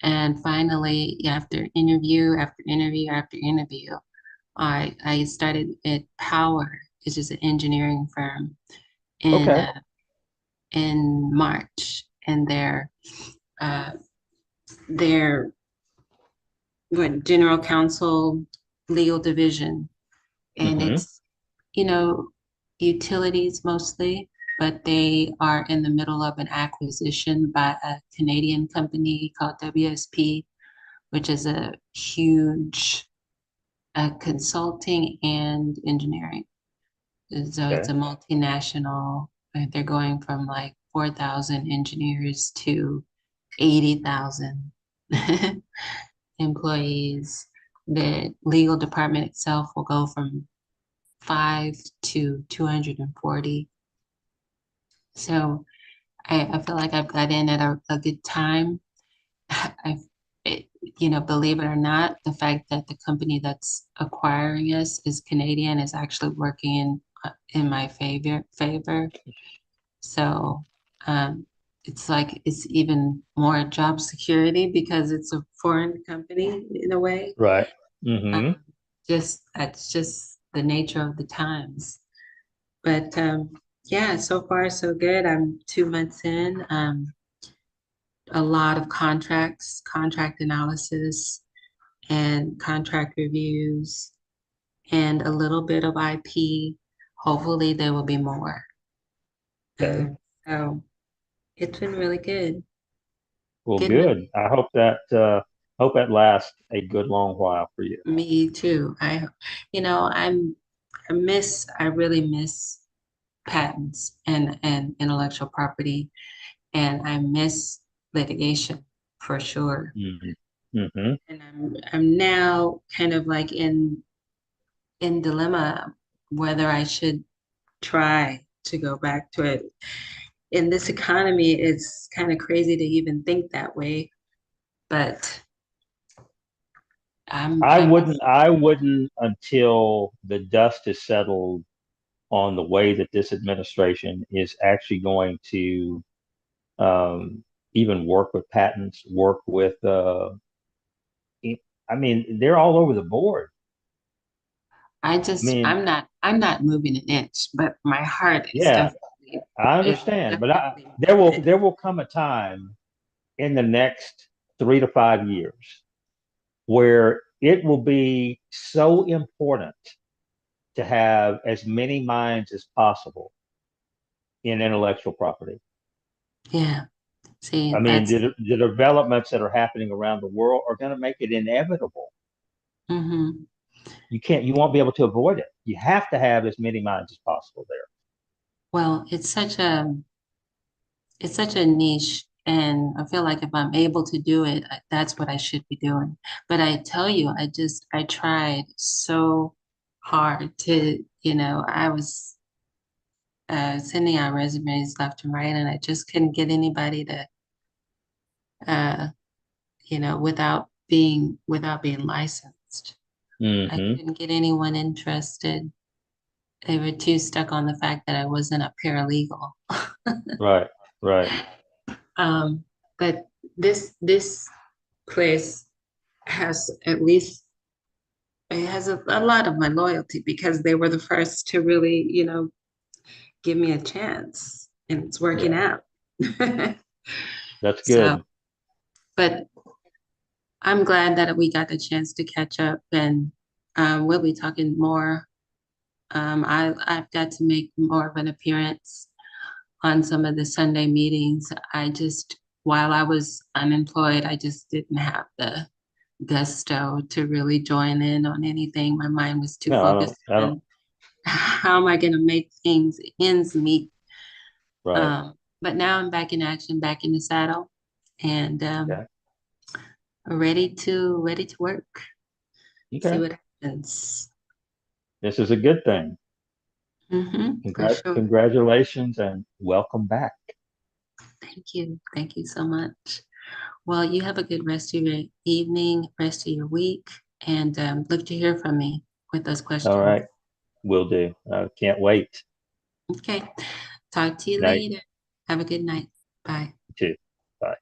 Speaker 4: And finally, after interview after interview after interview, I started at Power, which is an engineering firm,
Speaker 2: Okay.
Speaker 4: In March, and uh, their general counsel legal division, and it's utilities mostly, but they are in the middle of an acquisition by a Canadian company called WSP, which is a huge consulting and engineering. So it's a multinational. They're going from like 4,000 engineers to 80,000 employees. The legal department itself will go from 5 to 240. So I feel like I've got in at a good time. Believe it or not, the fact that the company that's acquiring us is Canadian is actually working in my favor. So it's like it's even more job security because it's a foreign company in a way.
Speaker 2: Right. Mm-hmm.
Speaker 4: That's just the nature of the times. But yeah, so far so good. I'm 2 months in. A lot of contract analysis, and contract reviews, and a little bit of IP. Hopefully, there will be more.
Speaker 2: Okay.
Speaker 4: So it's been really good.
Speaker 2: Well,
Speaker 4: Getting
Speaker 2: good. I hope that lasts a good long while for you.
Speaker 4: me too. I really miss patents and intellectual property, and I miss litigation for sure.
Speaker 2: Mm-hmm. Mm-hmm.
Speaker 4: And I'm now kind of like in dilemma whether I should try to go back to it. In this economy, it's kind of crazy to even think that way, but
Speaker 2: I wouldn't until the dust is settled on the way that this administration is actually going to, even work with patents, work with I mean, they're all over the board.
Speaker 4: I just,
Speaker 2: mean,
Speaker 4: I'm not moving an inch, but my heart is
Speaker 2: yeah,
Speaker 4: definitely,
Speaker 2: I
Speaker 4: is
Speaker 2: understand, but
Speaker 4: definitely
Speaker 2: there
Speaker 4: with it.
Speaker 2: will come a time in the next 3 to 5 years where it will be so important to have as many minds as possible in intellectual property.
Speaker 4: Yeah. See,
Speaker 2: I mean,
Speaker 4: that's,
Speaker 2: the developments that are happening around the world are going to make it inevitable.
Speaker 4: mhm.
Speaker 2: You won't be able to avoid it. You have to have as many minds as possible there.
Speaker 4: Well, it's such a niche, and I feel like if I'm able to do it, that's what I should be doing. But I tell you, I tried so hard to, I was sending out resumes left and right, and I just couldn't get anybody to, uh, without being licensed. I
Speaker 2: Mm-hmm.
Speaker 4: couldn't get anyone interested. They were too stuck on the fact that I wasn't a paralegal.
Speaker 2: Right, right.
Speaker 4: But this place has at least it has a lot of my loyalty because they were the first to really, give me a chance, and it's working
Speaker 2: Yeah,
Speaker 4: out.
Speaker 2: that's
Speaker 4: So,
Speaker 2: good.
Speaker 4: but I'm glad that we got the chance to catch up, and we'll be talking more. I've got to make more of an appearance on some of the Sunday meetings. While I was unemployed, I just didn't have the gusto to really join in on anything. My mind was too
Speaker 2: No,
Speaker 4: focused
Speaker 2: I don't.
Speaker 4: on how am I going to make ends meet.
Speaker 2: Right.
Speaker 4: But now I'm back in action, back in the saddle, and
Speaker 2: Okay.
Speaker 4: ready to work. See
Speaker 2: Okay.
Speaker 4: what happens.
Speaker 2: This is a good thing.
Speaker 4: For sure.
Speaker 2: Congratulations and welcome back.
Speaker 4: Thank you so much. Well, you have a good rest of your evening, rest of your week, and look to hear from me with those
Speaker 2: All
Speaker 4: questions.
Speaker 2: right. Will do. I can't wait.
Speaker 4: Okay. Talk to you
Speaker 2: Night.
Speaker 4: later. Have a good night. Bye.
Speaker 2: You too. Bye.